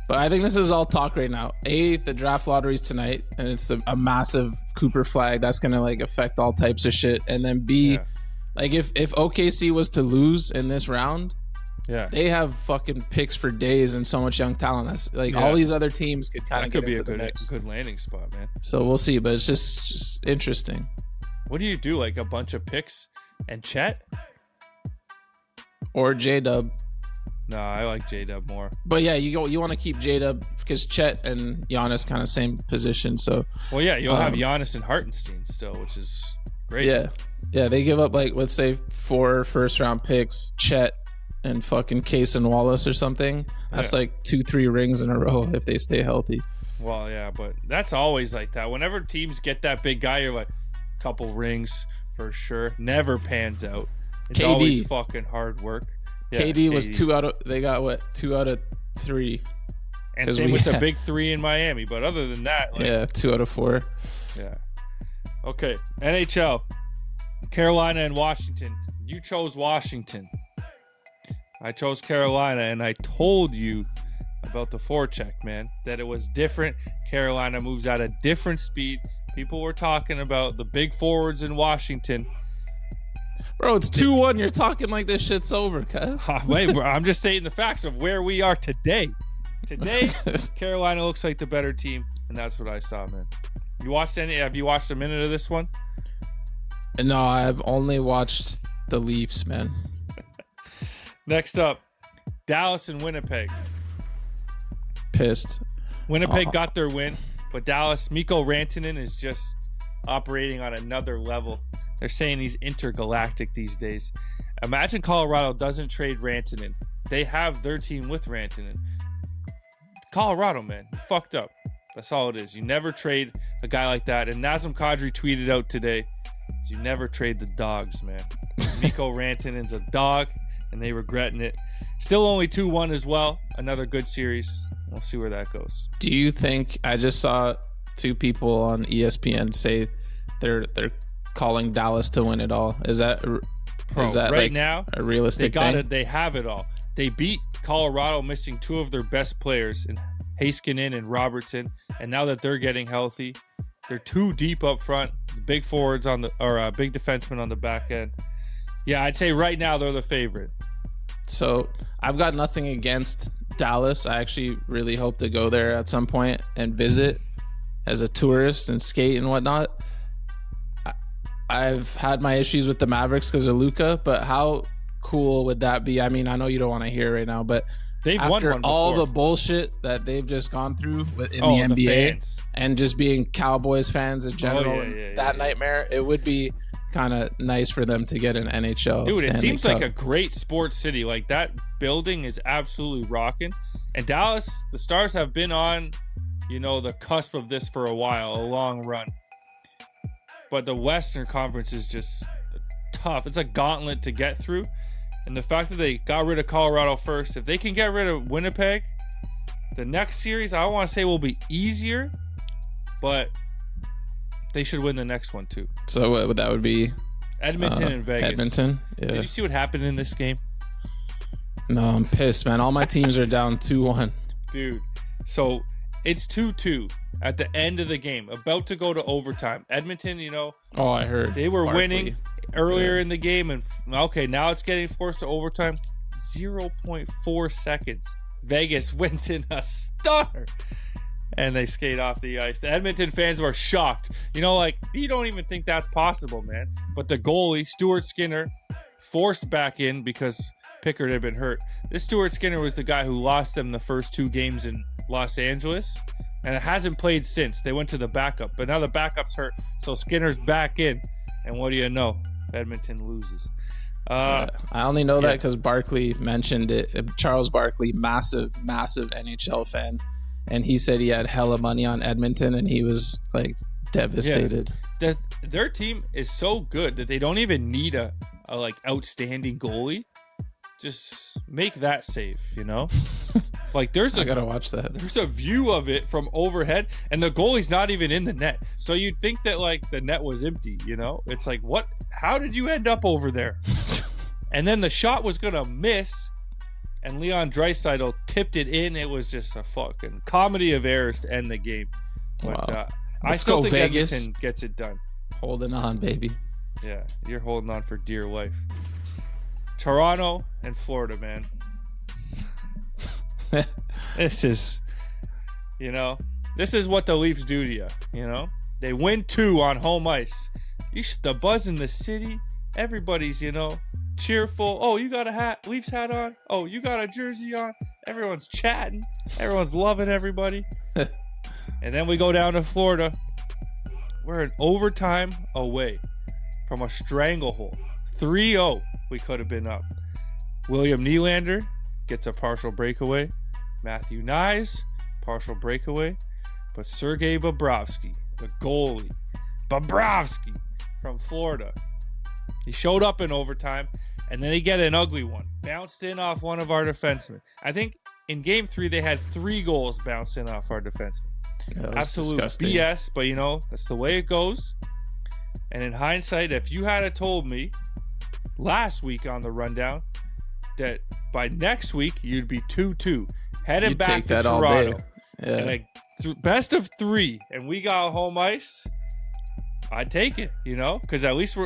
S3: But I think this is all talk right now. A, the draft lottery's tonight, and it's a massive Cooper flag that's gonna like affect all types of shit. And then B, like if OKC was to lose in this round, they have fucking picks for days and so much young talent. That's like all these other teams could kind of get into the mix.
S1: Good landing spot, man.
S3: So we'll see, but it's just interesting.
S1: What do you do? Like a bunch of picks and Chet?
S3: Or J-Dub.
S1: No, I like J-Dub more.
S3: But yeah, you want to keep J-Dub because Chet and Giannis kind of same position. So
S1: well, yeah, you'll have Giannis and Hartenstein still, which is great.
S3: Yeah, they give up like let's say 4 first-round picks, Chet and fucking Case and Wallace or something. That's like 2-3 rings in a row if they stay healthy.
S1: Well, yeah, but that's always like that. Whenever teams get that big guy, you're like, couple rings for sure. Never pans out. It's
S3: KD.
S1: Always fucking hard work. Yeah,
S3: KD was 2 out of. They got 2 out of 3.
S1: And same with the big 3 in Miami. But other than that, like,
S3: 2 out of 4.
S1: Yeah. Okay. NHL. Carolina and Washington. You chose Washington. I chose Carolina, and I told you about the forecheck, man, that it was different. Carolina moves at a different speed. People were talking about the big forwards in Washington.
S3: Bro, it's 2-1. You're talking like this shit's over, cuz.
S1: Wait, bro, I'm just stating the facts of where we are today. Today, Carolina looks like the better team, and that's what I saw, man. Have you watched a minute of this one?
S3: No, I've only watched the Leafs, man.
S1: Next up, Dallas and Winnipeg.
S3: Pissed.
S1: Winnipeg got their win, but Dallas, Mikko Rantanen is just operating on another level. They're saying he's intergalactic these days. Imagine Colorado doesn't trade Rantanen. They have their team with Rantanen. Colorado, man, fucked up. That's all it is. You never trade a guy like that. And Nazem Kadri tweeted out today, you never trade the dogs, man. Mikko Rantanen's a dog. and they regretting it. Still only 2-1 as well. Another good series. We'll see where that goes.
S3: Do you think, I just saw two people on ESPN say they're calling Dallas to win it all. Is that right like
S1: now
S3: a realistic thing?
S1: They have it all. They beat Colorado, missing 2 of their best players in Heiskanen and Robertson, and now that they're getting healthy, they're too deep up front. Big forwards on the big defensemen on the back end. Yeah, I'd say right now they're the favorite.
S3: So I've got nothing against Dallas. I actually really hope to go there at some point and visit as a tourist and skate and whatnot. I've had my issues with the Mavericks because of Luka, but how cool would that be? I mean, I know you don't want to hear right now, but
S1: they've won one before.
S3: All the bullshit that they've just gone through in the NBA and just being Cowboys fans in general, nightmare, it would be kind of nice for them to get an NHL.
S1: Dude,
S3: Stanley
S1: it seems
S3: Cup.
S1: like a great sports city. Like, that building is absolutely rocking. And Dallas, the Stars have been on, the cusp of this for a while, a long run. But the Western Conference is just tough. It's a gauntlet to get through. And the fact that they got rid of Colorado first, if they can get rid of Winnipeg, the next series, I want to say, will be easier, but they should win the next one too.
S3: So that would be
S1: Edmonton and Vegas.
S3: Edmonton. Yeah.
S1: Did you see what happened in this game?
S3: No, I'm pissed, man. All my teams are down 2-1.
S1: Dude, so it's 2-2 at the end of the game, about to go to overtime. Edmonton,
S3: Oh, I heard.
S1: They were
S3: Barkley
S1: winning earlier in the game, and okay, now it's getting forced to overtime. 0.4 seconds. Vegas wins in a stunner, and they skate off the ice. The Edmonton fans were shocked. You don't even think that's possible, man. But the goalie, Stuart Skinner, forced back in because Pickard had been hurt. This Stuart Skinner was the guy who lost them the first 2 games in Los Angeles, and it hasn't played since. They went to the backup, but now the backup's hurt, so Skinner's back in, and what do you know? Edmonton loses.
S3: I only know that because Barkley mentioned it. Charles Barkley, massive NHL fan, and he said he had hella money on Edmonton, and he was like devastated.
S1: Yeah. Their team is so good that they don't even need a outstanding goalie. Just make that safe, Like, I
S3: gotta watch that.
S1: There's a view of it from overhead, and the goalie's not even in the net. So you'd think that the net was empty, It's like, what? How did you end up over there? And then the shot was gonna miss, and Leon Draisaitl tipped it in. It was just a fucking comedy of errors to end the game. But
S3: wow.
S1: I still think
S3: Vegas.
S1: Edmonton gets it done.
S3: Holding on, baby.
S1: Yeah, you're holding on for dear life. Toronto and Florida, man. This is what the Leafs do to you, They win 2 on home ice. The buzz in the city, everybody's, cheerful. Oh, you got a Leafs hat on? Oh, you got a jersey on? Everyone's chatting. Everyone's loving everybody. And then we go down to Florida. We're an overtime away from a stranglehold. 3-0 we could have been up. William Nylander gets a partial breakaway. Matthew Nyes, partial breakaway. But Sergei Bobrovsky, the goalie, from Florida, he showed up in overtime, and then he get an ugly one. Bounced in off one of our defensemen. I think in Game 3 they had 3 goals bounced in off our defensemen. Absolute disgusting. BS, but that's the way it goes. And in hindsight, if you had told me last week on the rundown that by next week you'd be 2-2 headed back to Toronto, and best of 3, and we got home ice, I'd take it, because at least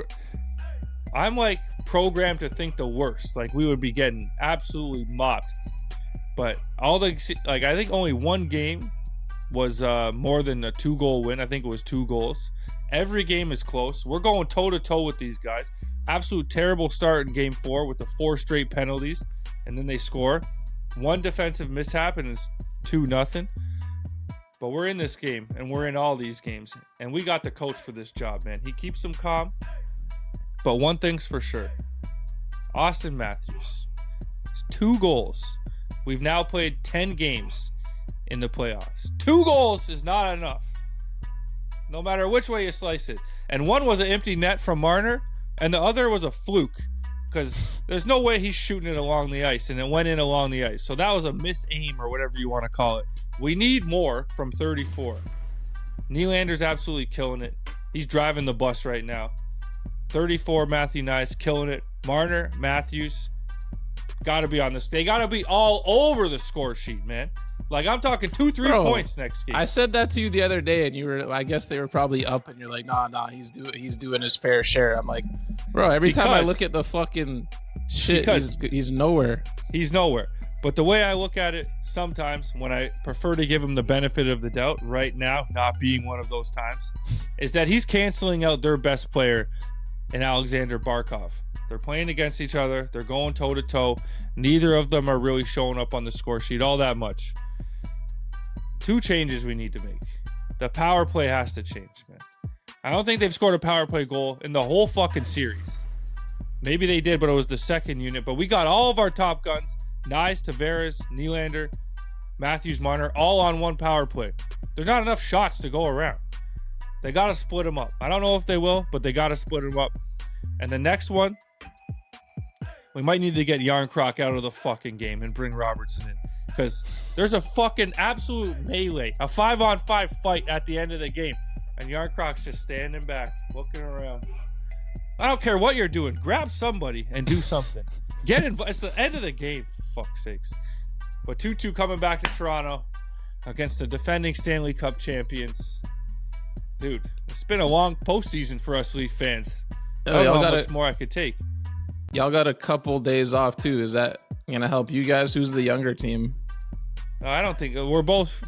S1: I'm programmed to think the worst, we would be getting absolutely mopped. But I think only one game was more than a 2-goal win. I think it was 2 goals. Every game is close. We're going toe-to-toe with these guys. Absolute terrible start in Game 4 with the 4 straight penalties, and then they score. 1 defensive mishap, and it's 2-0. But we're in this game, and we're in all these games, and we got the coach for this job, man. He keeps them calm. But one thing's for sure. Austin Matthews. 2 goals. We've now played 10 games in the playoffs. 2 goals is not enough. No matter which way you slice it. And one was an empty net from Marner, and the other was a fluke. because there's no way he's shooting it along the ice, and it went in along the ice. So that was a miss-aim or whatever you want to call it. We need more from 34. Nylander's absolutely killing it. He's driving the bus right now. 34, Matthew Nice, killing it. Marner, Matthews, got to be on this. They got to be all over the score sheet, man. Like, I'm talking 2-3 points next game.
S3: I said that to you the other day, and you were, I guess they were probably up, and you're like, nah, he's doing his fair share. I'm like, bro, every time I look at the fucking shit, he's nowhere.
S1: He's nowhere. But the way I look at it, sometimes when I prefer to give him the benefit of the doubt, right now, not being one of those times, is that he's canceling out their best player in Alexander Barkov. They're playing against each other. They're going toe-to-toe. Neither of them are really showing up on the score sheet all that much. 2 changes we need to make. The power play has to change, man. I don't think they've scored a power play goal in the whole fucking series. Maybe they did, but it was the second unit. But we got all of our top guns, Nyes, Tavares, Nylander, Matthews, Marner, all on one power play. There's not enough shots to go around. They got to split them up. I don't know if they will, but they got to split them up. And the next one, we might need to get Yarncroc out of the fucking game and bring Robertson in. Because there's a fucking absolute melee, a 5-on-5 fight at the end of the game. And Yarncroc's just standing back, looking around. I don't care what you're doing. Grab somebody and do something. Get involved. It's the end of the game, for fuck's sakes. But 2-2 coming back to Toronto against the defending Stanley Cup champions. Dude, it's been a long postseason for us Leaf fans. I don't know how much more I could take.
S3: Y'all got a couple days off, too. Is that going to help you guys? Who's the younger team?
S1: I don't think we're both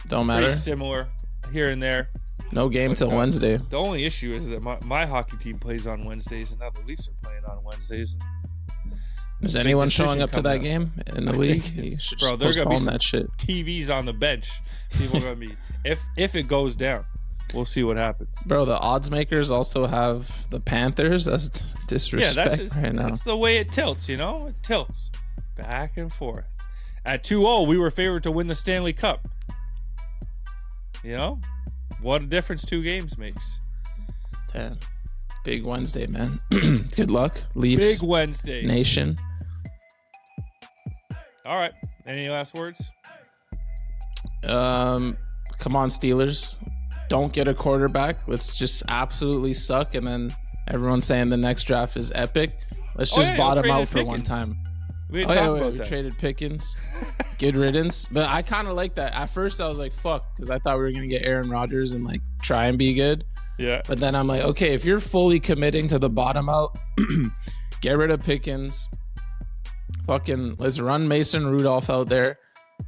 S3: don't matter.
S1: Pretty similar here and there.
S3: No game till Wednesday.
S1: The only issue is that my hockey team plays on Wednesdays, and now the Leafs are playing on Wednesdays.
S3: Is anyone showing up to that game in the league? You should
S1: Bro, there's gonna be some
S3: that shit.
S1: TVs on the bench. People are gonna be if it goes down. We'll see what happens.
S3: Bro, the odds makers also have the Panthers. That's disrespect right now.
S1: That's the way it tilts, you know? It tilts back and forth. At 2-0, we were favored to win the Stanley Cup. You know? What a difference 2 games makes.
S3: 10. Big Wednesday, man. Good luck, Leafs.
S1: Big Wednesday.
S3: Nation.
S1: All right. Any last words?
S3: Come on, Steelers. Don't get a quarterback. Let's just absolutely suck. And then everyone's saying the next draft is epic. Let's just bottom out for one time.
S1: We
S3: traded Pickens. Good riddance. But I kind of like that. At first, I was like, fuck, because I thought we were going to get Aaron Rodgers and like try and be good.
S1: Yeah.
S3: But then I'm like, okay, if you're fully committing to the bottom out, get rid of Pickens. Fucking let's run Mason Rudolph out there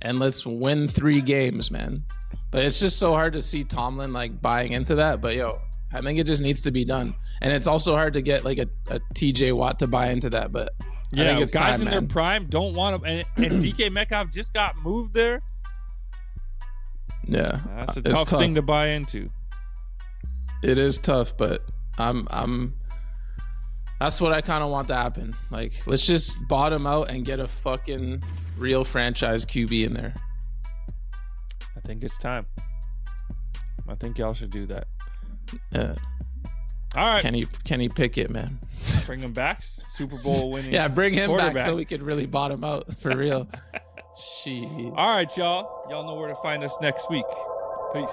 S3: and let's win 3 games, man. But it's just so hard to see Tomlin like buying into that. But yo, I think it just needs to be done. And it's also hard to get like a TJ Watt to buy into that. But
S1: yeah,
S3: I think it's
S1: guys
S3: time,
S1: in their prime don't want to. And DK Metcalf just got moved there.
S3: Yeah,
S1: that's a tough thing to buy into.
S3: It is tough, but I'm. That's what I kind of want to happen. Like, let's just bottom out and get a fucking real franchise QB in there.
S1: I think it's time. I think y'all should do that.
S3: Yeah.
S1: All right.
S3: Kenny Pickett, man.
S1: Bring him back. Super Bowl winning.
S3: Yeah, bring him back so we could really bottom out for real. Shit.
S1: All right, y'all. Y'all know where to find us next week. Peace.